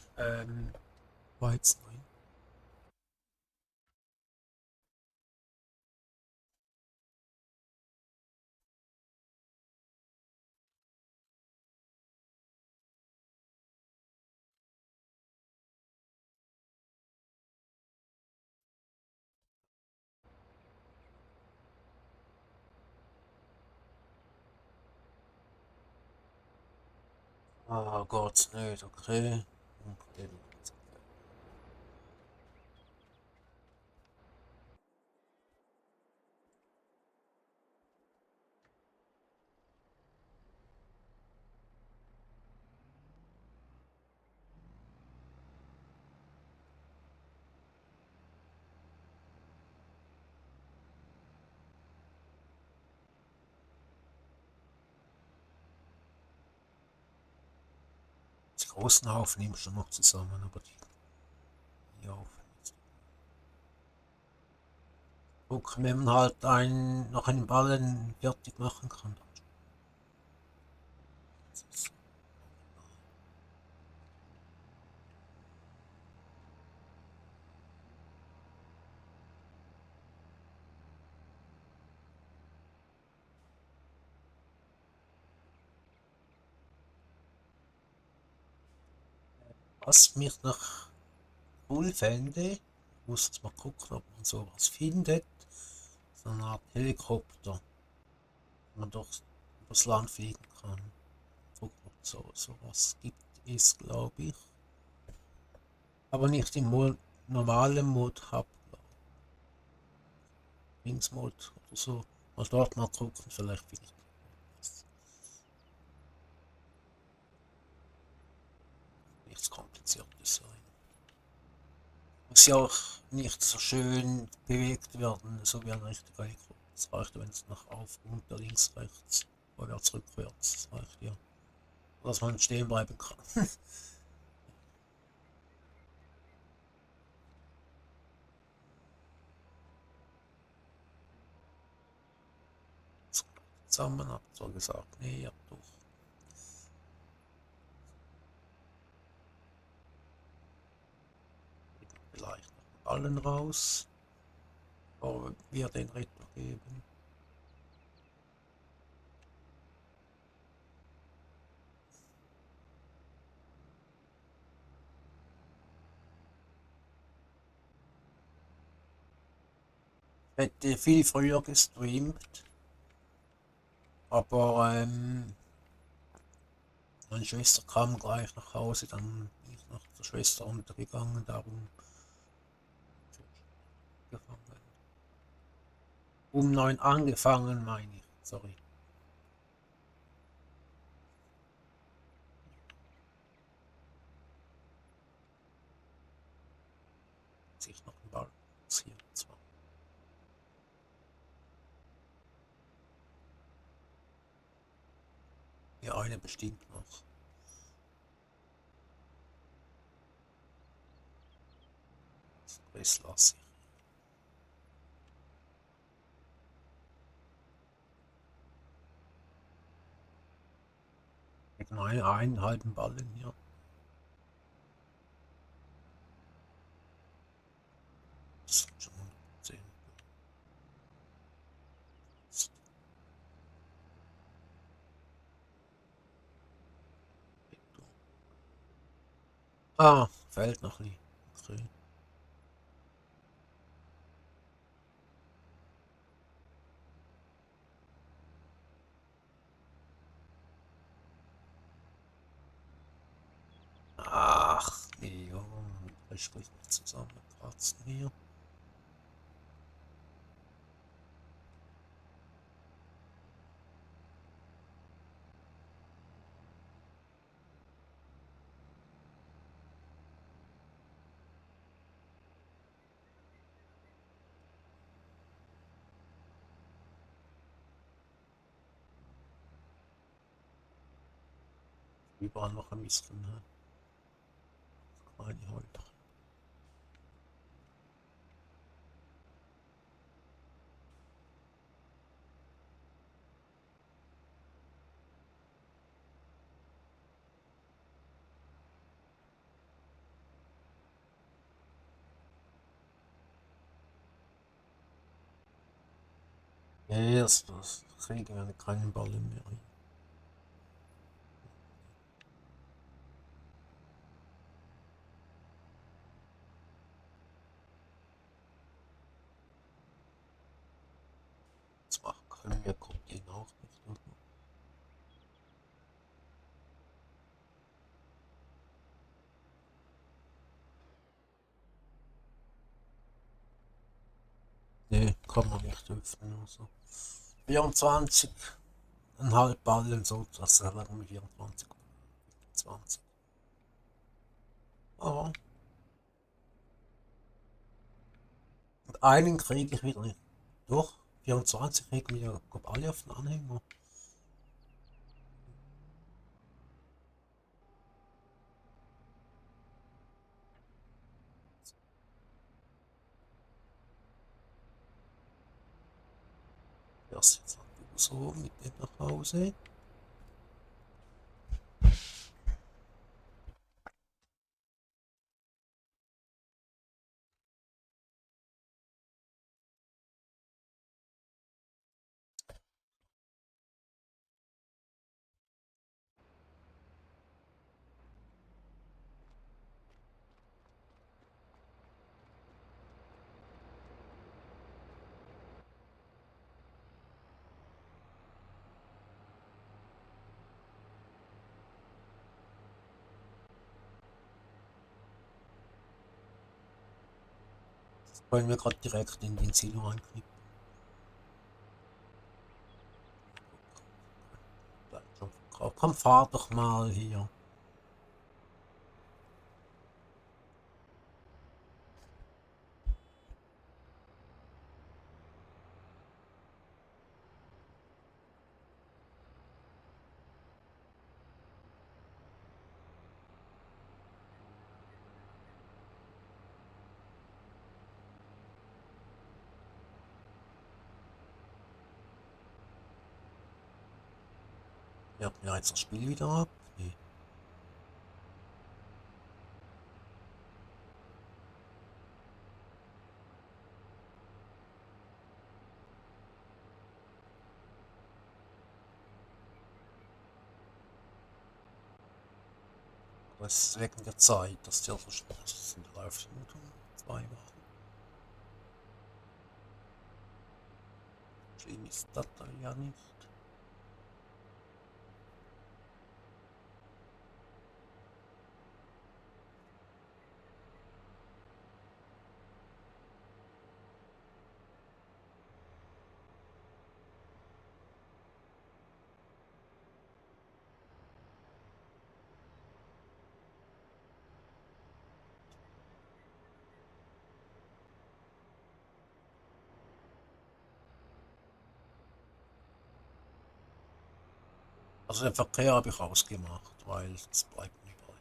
Weizen rein. Ah, geht's nicht, okay. Okay. Die großen Haufen nimmst du noch zusammen, aber die Haufen. Gucken, wenn man halt noch einen Ballen fertig machen kann. Was mich noch cool fände, muss jetzt mal gucken, ob man sowas findet. So eine Art Helikopter, wo man doch übers Land fliegen kann. Gucken, ob es sowas gibt, ist glaube ich. Aber nicht im normalen Mod Hub, Linksmod oder so. Mal dort mal gucken, vielleicht finde ich was. Nichts kompliziertes sein. Muss ja auch nicht so schön bewegt werden, so wie ein richtiger Helikopter. Es reicht, wenn es nach auf, unter, links, rechts, vorwärts, rückwärts, das reicht ja. Dass man stehen bleiben kann. Zusammen, habt so gesagt, nee, ja doch. Ballen raus. Aber wir den Retter geben. Hätte viel früher gestreamt, aber meine Schwester kam gleich nach Hause, dann bin ich nach der Schwester untergegangen, darum gefangen. Um 9 angefangen, meine ich, sorry. Sich noch ein Ball hier zwar. Ja, eine bestimmt noch. Das lasse ich. Wegen einen halben Ballen hier. Das ist schon 10. Ah, fällt noch nie. Okay. Ach, nee, ja, ich will nicht zusammenkratzen hier. Überall noch ein bisschen, ne? Kleine Häuter. Ja, das kriegen wir keinen Ballen mehr hin. Zwar können wir kopieren auch nicht. Oder? Nee, kann man nicht öffnen. Also. 24,5 Ballen, so das sagen 24, 20. Aber und einen kriege ich wieder nicht. Durch 24 kriegen wir glaub, alle auf den Anhänger. Das jetzt so mit dem nach Hause. Wollen wir gerade direkt in den Silo einkriegen. Komm, fahr doch mal hier. Ja, ja, jetzt das Spiel wieder ab. Nee. Was wegen der Zeit, dass der so schnell läuft und um 2 Wochen. Schlimm ist das da ja nicht. Also den Verkehr habe ich ausgemacht, weil es bleibt nicht bei.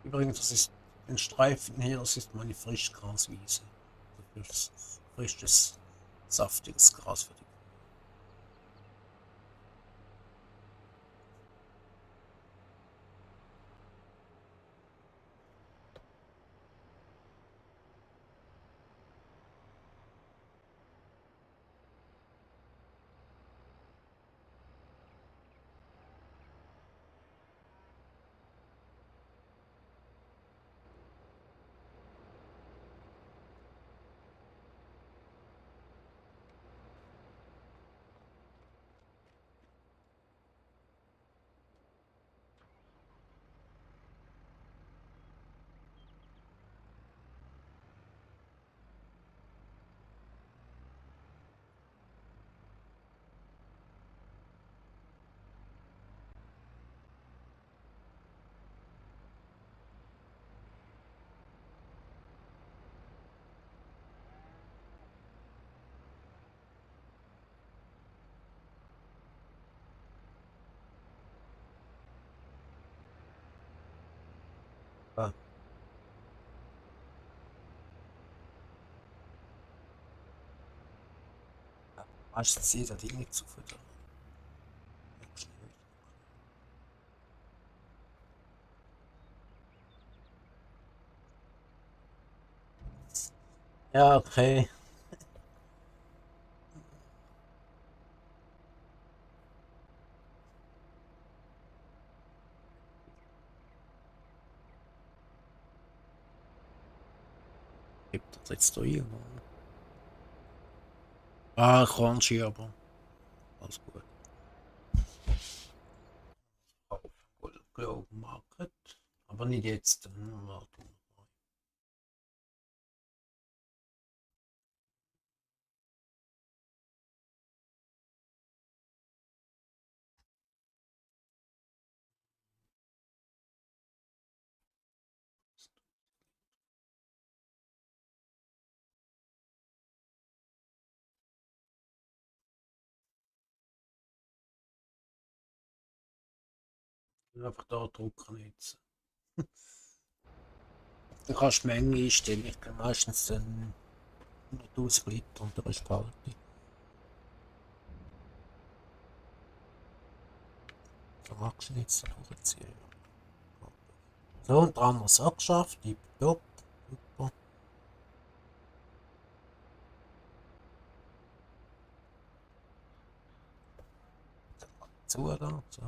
Übrigens, das ist den Streifen hier, das ist meine Frischgraswiese. Also frisches, saftiges Gras für die. Ah, ja, meistens jeder Dinge zu füttern. Ja, okay. Gibt das jetzt da irgendwo? Ah, Crunchy, aber alles gut. Global Market, aber nicht jetzt. Warte mal. Einfach da drucken jetzt. Du kannst die Menge einstellen. Ich kann meistens dann 100.000 Liter und der Rest behalte ich. So magst du jetzt hochziehen. So, und dran haben wir es auch geschafft. Tipptopp. Super. Zu da. So.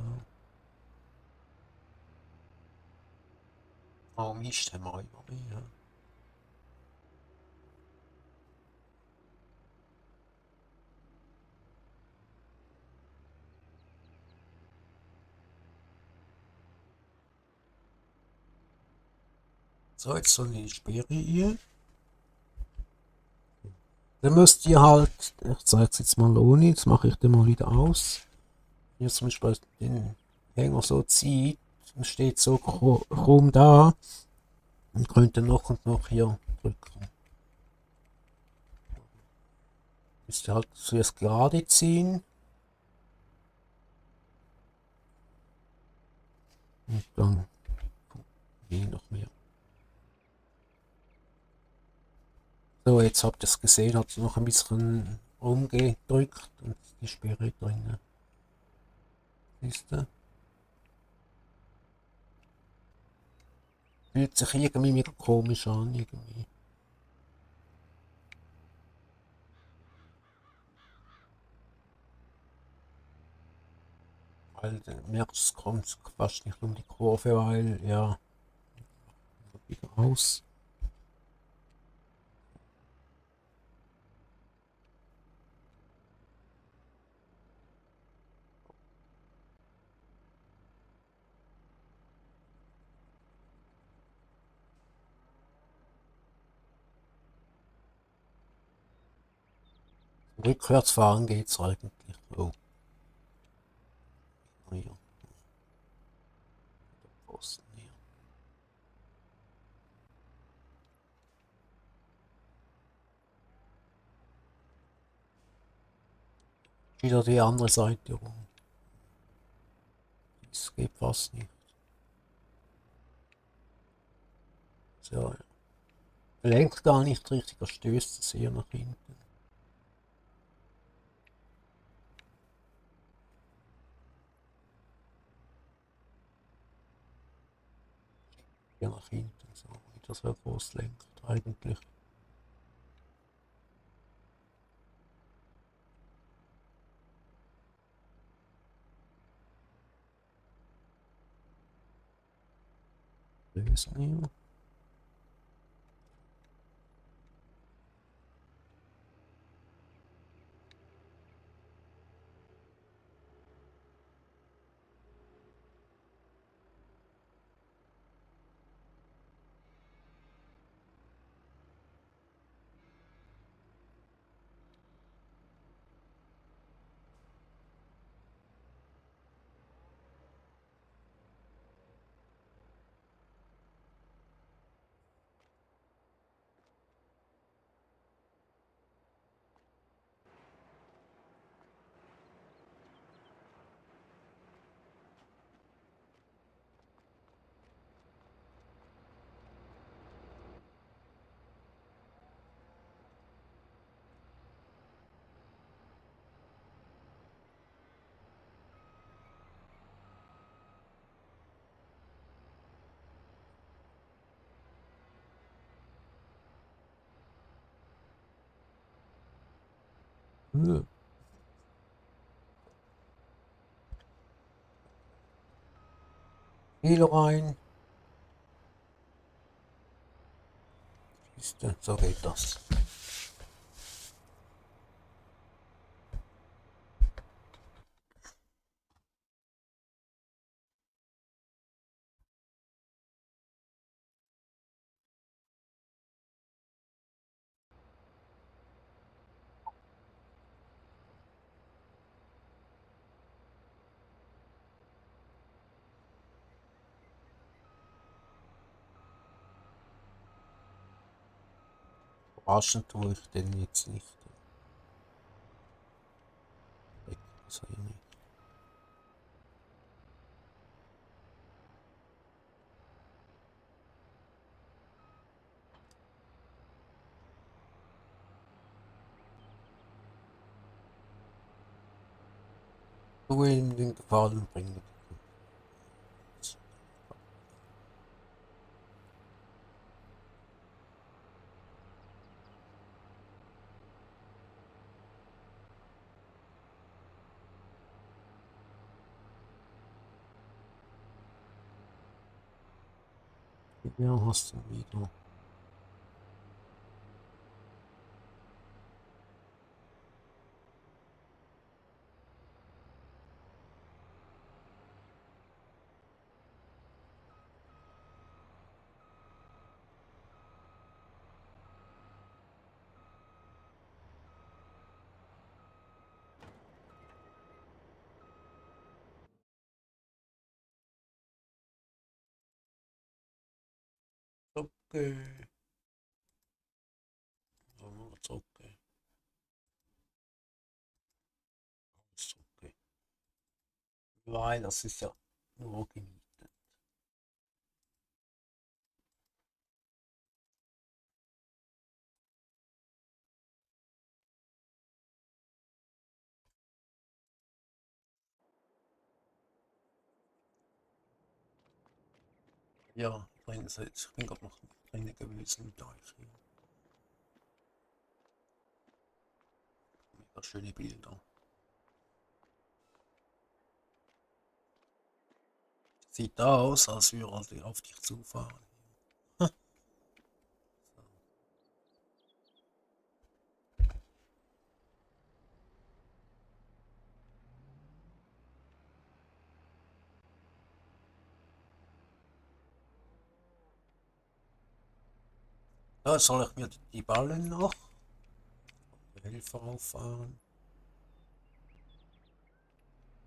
Oh Mist, haben wir immer mehr. So, jetzt soll ich die Sperre hier. Dann müsst ihr halt, ich zeige es jetzt mal ohne, jetzt mache ich den mal wieder aus. Hier zum Beispiel den Hänger so zieht, dann steht so krumm da und könnt ihr noch und noch hier drücken. Müsst ihr halt zuerst gerade ziehen und dann hier noch mehr. So, jetzt habt ihr es gesehen, habt ihr noch ein bisschen rumgedrückt und die Sperre drin. Siehst du? Fühlt sich irgendwie mega komisch an, irgendwie. Weil du merkst, es kommt fast nicht um die Kurve, weil, ja, wieder raus. Rückwärts fahren geht's eigentlich. Oh, hier. Pfosten hier. Wieder die andere Seite rum. Das geht fast nicht. So, lenkt gar nicht richtig, er stößt es hier nach hinten. Hier nach hinten, so, wie das so groß lenkt eigentlich. Lösen hier. Hm. Viel rein. Siehste, so geht das. Waschen tue ich den jetzt nicht. Weg, so hier nicht. Du in den Gefallen bringen. Ja, hast du wieder. Okay. Okay. Ist okay. Weil das ist ja nur gemietet. Ja, Ich bin gerade noch drin gewesen mit euch hier. Mega schöne Bilder. Sieht aus, als würde er auf dich zufahren. Da soll ich mir die Ballen noch Helfer auffahren.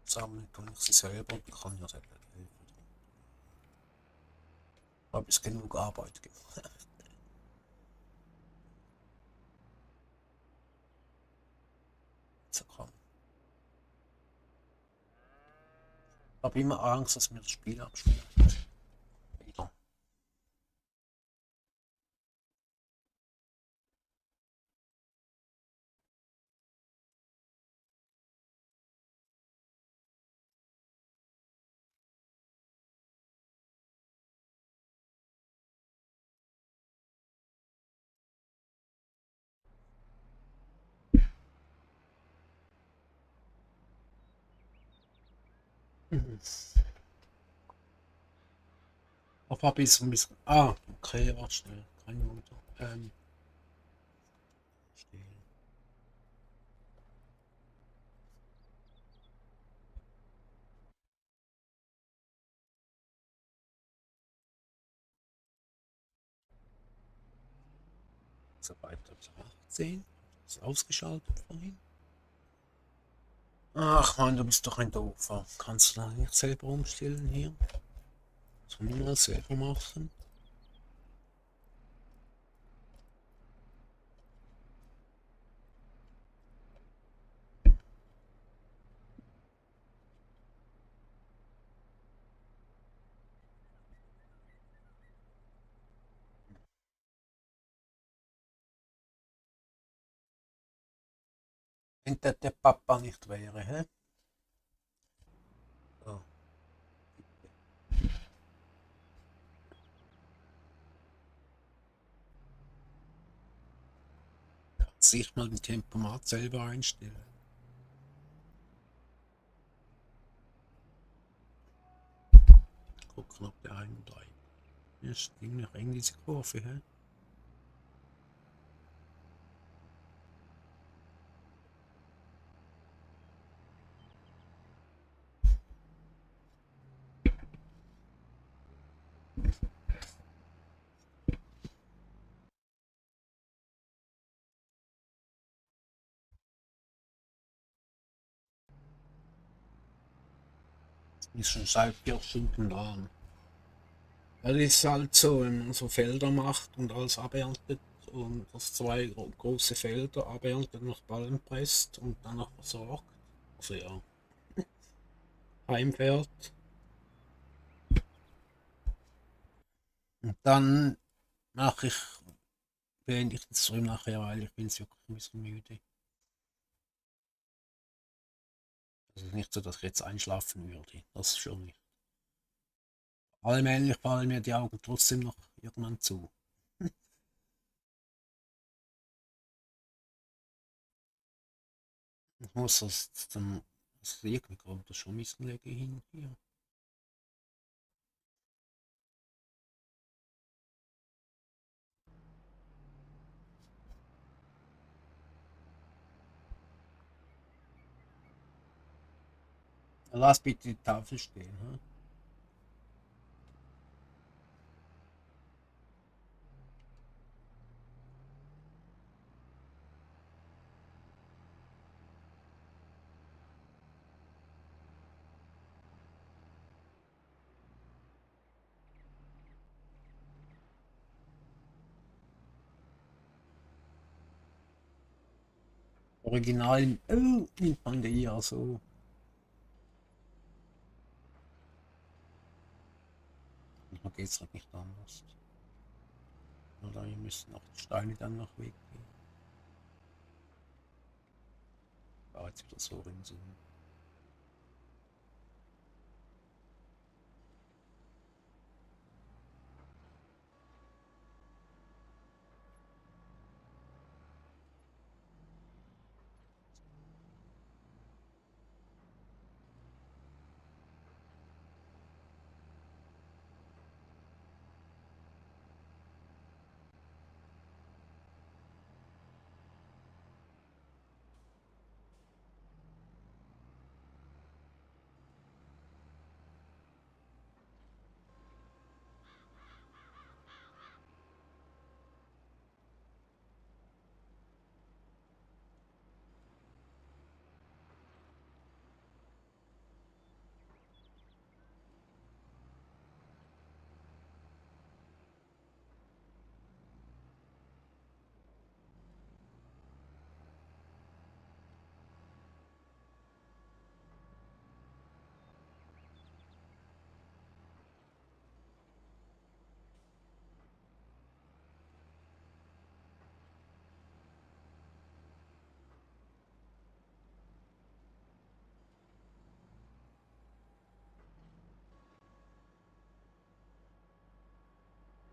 Sammeln kann ich sie selber und kann ja selber helfen. Habe ich genug Arbeit gemacht. So kann. Habe immer Angst, dass mir das Spiel abspielt. Wieder. Aber ein bisschen. Ah, okay, warte schnell. Kein Wunder. Stehen. So weiter bis 18. Ist ausgeschaltet vorhin. Ach man, du bist doch ein Doofer. Kannst du da nicht selber umstellen hier? Soll ich das selber machen? Wenn der Papa nicht wäre, hä? So. Kannst sich mal den Tempomat selber einstellen. Gucken, ob der einen bleibt. Ja, ist irgendwie eng diese Kurve, hä? Ist schon seit 4 Stunden da. Das ist halt so, wenn man so Felder macht und alles aberntet und das zwei große Felder aberntet, noch Ballen presst und dann noch versorgt. Also ja, heimfährt. Und dann mache ich, beende ich den Stream nachher, weil ich bin jetzt wirklich ein bisschen müde. Es ist nicht so, dass ich jetzt einschlafen würde. Das schon nicht. Allmählich fallen mir die Augen trotzdem noch irgendwann zu. Ich muss das dann, irgendwie kommt das schon ein bisschen hin hier. Lass bitte die Tafel stehen. Hm? Original in Pandemie, also. Manchmal geht es halt nicht anders. Oder wir müssen auch die Steine dann noch weggehen. War jetzt wieder so im Sinn.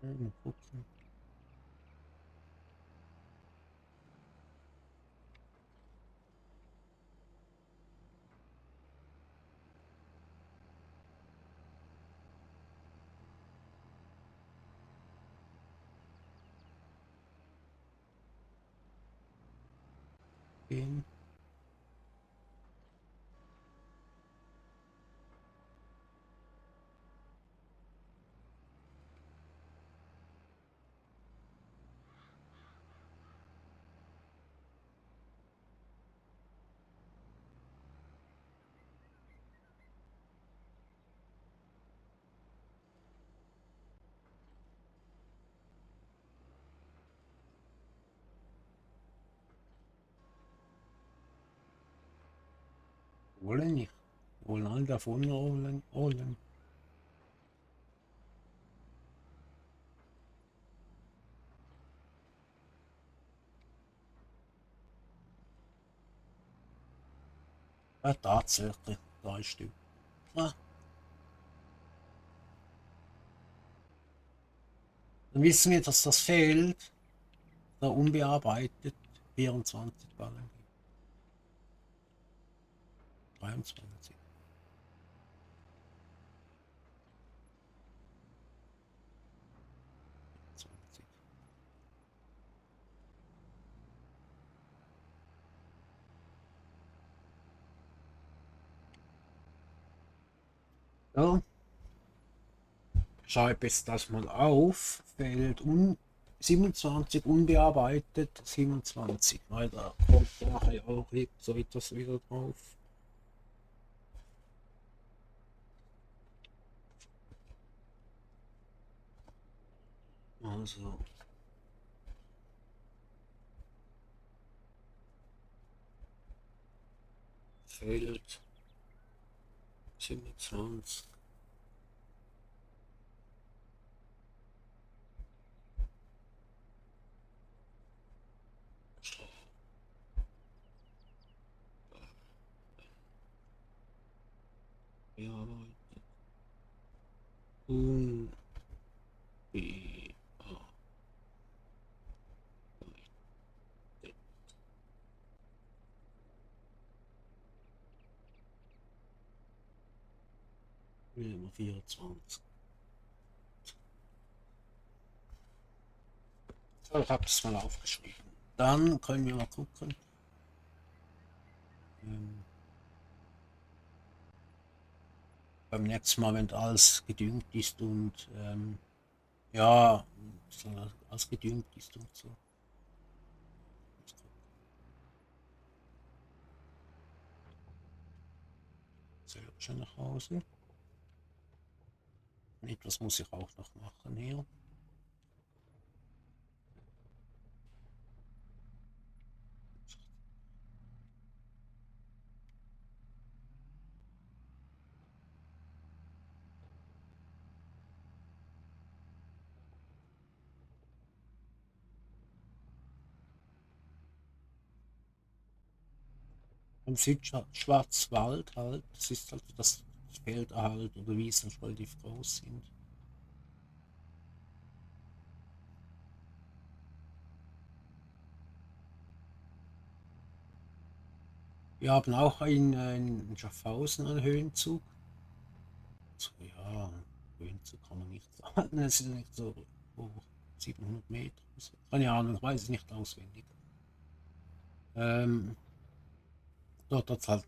Mal gucken. Gehen. Wollen nicht. Wollen alle davon rollen. Ja, tatsächlich. 3 Stück. Ah, dann wissen wir, dass das fehlt. Da unbearbeitet 24 Ballen. 23. So, schreibe jetzt das mal auf. Feld 27 unbearbeitet, 27. Weil da kommt nachher auch so etwas wieder drauf. Also. Feld 27. Bearbeitet. Unbearbeitet. Nummer 24. So, ich habe es mal aufgeschrieben. Dann können wir mal gucken. Beim nächsten Mal, wenn alles gedüngt ist und ja, so alles gedüngt ist und so. Selber schon nach Hause. Etwas muss ich auch noch machen hier. Im Südschwarzwald halt, das ist halt das Felder halt oder Wiesen relativ groß sind. Wir haben auch in Schaffhausen einen Höhenzug. So, ja, Höhenzug kann man nicht sagen, es ist nicht so hoch, 700 Meter. So. Keine Ahnung, ich weiß es nicht auswendig. Dort hat es halt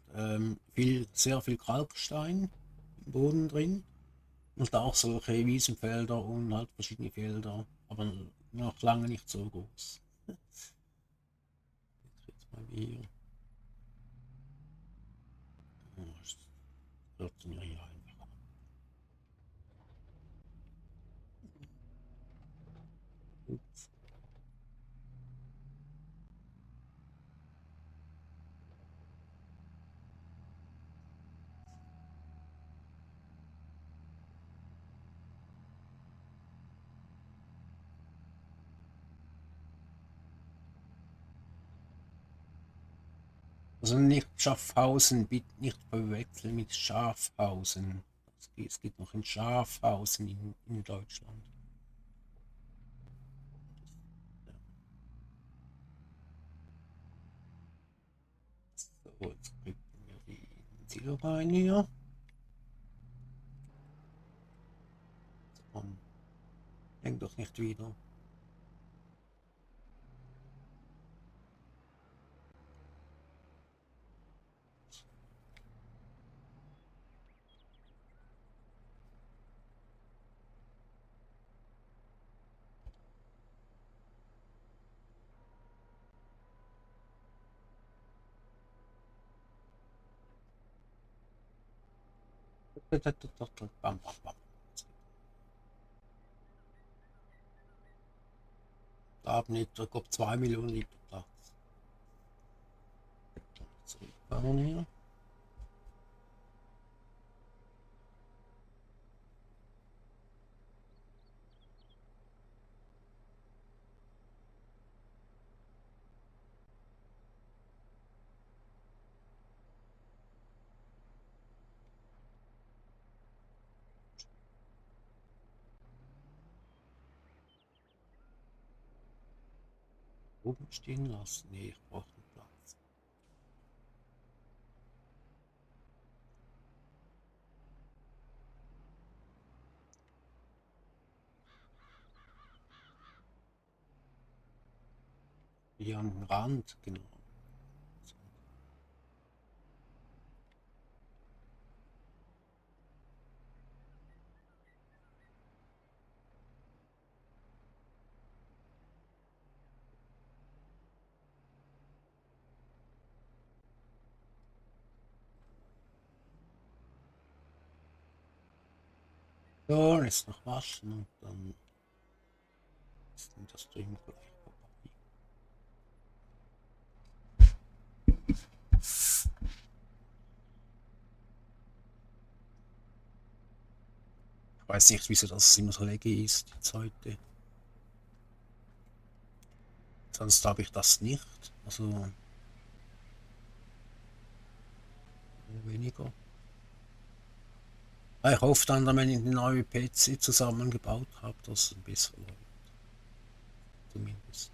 sehr viel Kalkstein im Boden drin. Und auch solche Wiesenfelder und halt verschiedene Felder, aber noch lange nicht so groß. Jetzt mal hier. Oh, das hört mir hier einfach. Ups. Also nicht Schaffhausen, bitte nicht verwechseln mit Schafhausen. Es gibt noch ein Schafhausen in Deutschland. So, jetzt kriegen wir die Silo rein hier. Komm, häng doch nicht wieder. Bam, bam, bam. Da haben wir, ich glaube, 2 Millionen Liter Platz. Zurückbauen hier. Oben stehen lassen. Nee, ich brauche einen Platz. Hier am Rand, genau. So, jetzt noch waschen und dann ist das drüben gleich vorbei. Ich weiß nicht, wieso das immer so leggy ist jetzt heute. Sonst habe ich das nicht. Also weniger. Ich hoffe dann, wenn ich den neuen PC zusammengebaut habe, dass es ein bisschen läuft. Zumindest.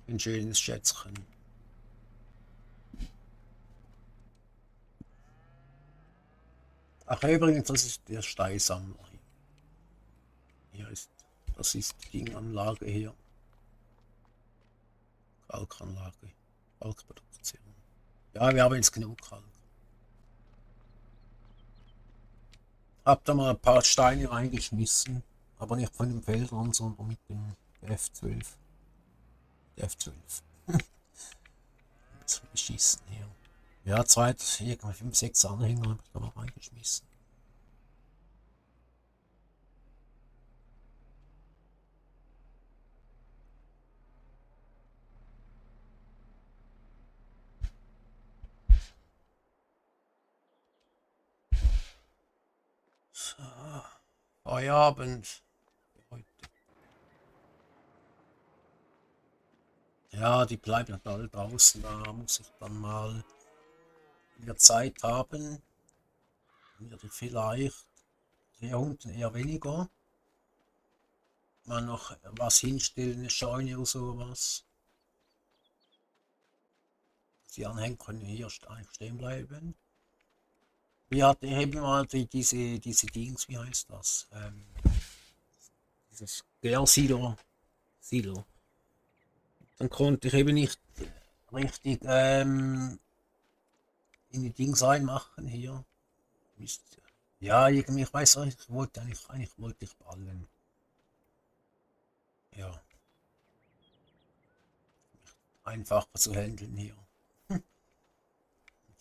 Ein schönes Schätzchen. Ach übrigens, das ist der Steinsammler hier. Das ist die Dinganlage hier. Kalkanlage. Kalkproduktion. Ja, wir haben jetzt genug Kalk. Hab da mal ein paar Steine reingeschmissen, aber nicht von den Feldern, sondern mit dem F12. F12. Jetzt beschissen hier. Ja, irgendwie 5, 6 Anhänger habe ich da mal reingeschmissen. So, Feierabend für heute. Ja, die bleiben alle draußen, da muss ich dann mal wieder Zeit haben. Werde vielleicht hier unten eher weniger. Mal noch was hinstellen, eine Scheune oder sowas. Die Anhänger können hier stehen bleiben. Wir hatten eben mal diese Dings, wie heißt das? Dieses Gärsilo. Silo. Dann konnte ich eben nicht richtig in die Dings reinmachen hier. Ja, irgendwie, ich weiß nicht, eigentlich wollte ich ballen. Ja, einfacher zu handeln hier.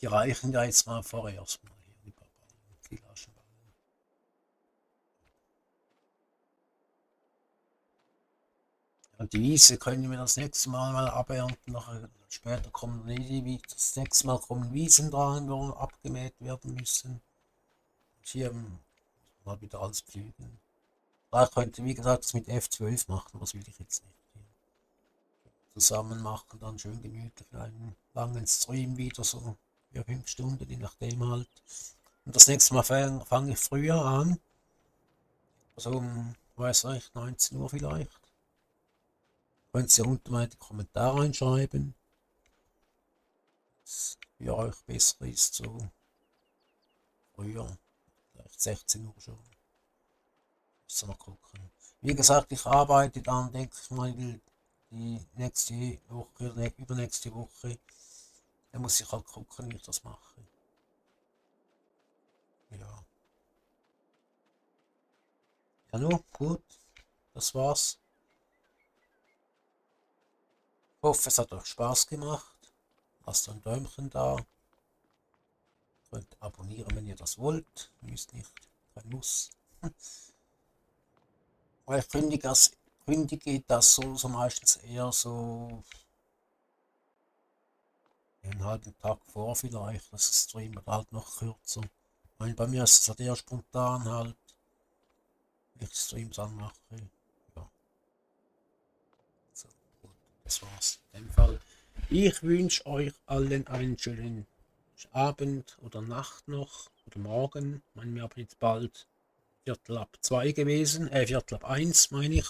Die reichen ja jetzt mal vorerst mal hier, die paar Ballen, die Laschenballen. Und die Wiese können wir das nächste Mal abernten. Später kommen das nächste Mal kommen Wiesen dran, die abgemäht werden müssen. Und hier mal wieder alles pflügen. Da könnte, wie gesagt, das mit F12 machen, was will ich jetzt nicht. Hier zusammen machen, dann schön gemütlich einen langen Stream wieder so für 5 Stunden, je nachdem halt. Und das nächste Mal fange ich früher an. Also um, weiß ich, 19 Uhr vielleicht. Könnt ihr unten mal in die Kommentare reinschreiben, was für euch besser ist, so früher. Vielleicht 16 Uhr schon. Müssen wir mal gucken. Wie gesagt, ich arbeite dann, denke ich mal, die nächste Woche oder übernächste Woche. Dann muss ich halt gucken, wie ich das mache. Ja. Ja, nur gut. Das war's. Ich hoffe, es hat euch Spaß gemacht. Lasst ein Däumchen da. Könnt abonnieren, wenn ihr das wollt. Müsst nicht. Kein Muss. Weil ich kündige das so meistens eher so einen halben Tag vor vielleicht. Das Stream wird halt noch kürzer. Weil bei mir ist es halt eher spontan halt, wie ich Streams anmache. Ja, so, gut, das war's. In dem Fall. Ich wünsche euch allen einen schönen Abend oder Nacht noch oder Morgen. Ich meine, wir haben jetzt bald Viertel ab 2 gewesen, Viertel ab 1 meine ich.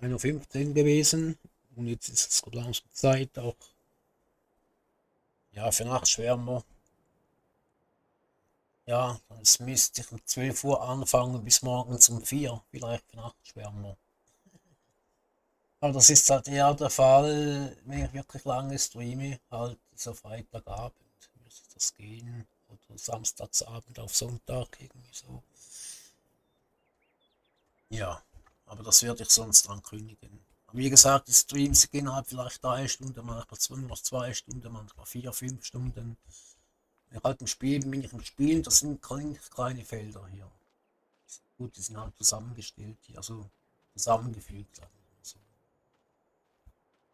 1:15 Uhr gewesen. Und jetzt ist es so langsam Zeit auch, ja, für Nachtschwärmer. Ja, das müsste ich um 12 Uhr anfangen bis morgens um 4 vielleicht für Nachtschwärmer. Aber das ist halt eher der Fall, wenn ich wirklich lange streame, halt so Freitagabend müsste das gehen. Oder Samstagsabend auf Sonntag, irgendwie so. Ja, aber das werde ich sonst ankündigen. Aber wie gesagt, die Streams gehen halt vielleicht 3 Stunden, manchmal nur noch 2 Stunden, manchmal 4, 5 Stunden. Wenn ich halt im Spiel bin, ich im Spielen, das sind kleine Felder hier. Gut, die sind halt zusammengestellt hier, also zusammengefügt. Sagen wir mal so.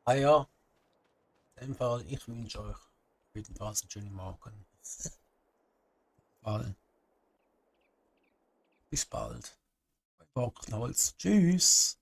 Ah ja, in dem Fall, ich wünsche euch jedenfalls einen schönen Morgen. Bald. Bis bald. Bei Borkenholz. Tschüss.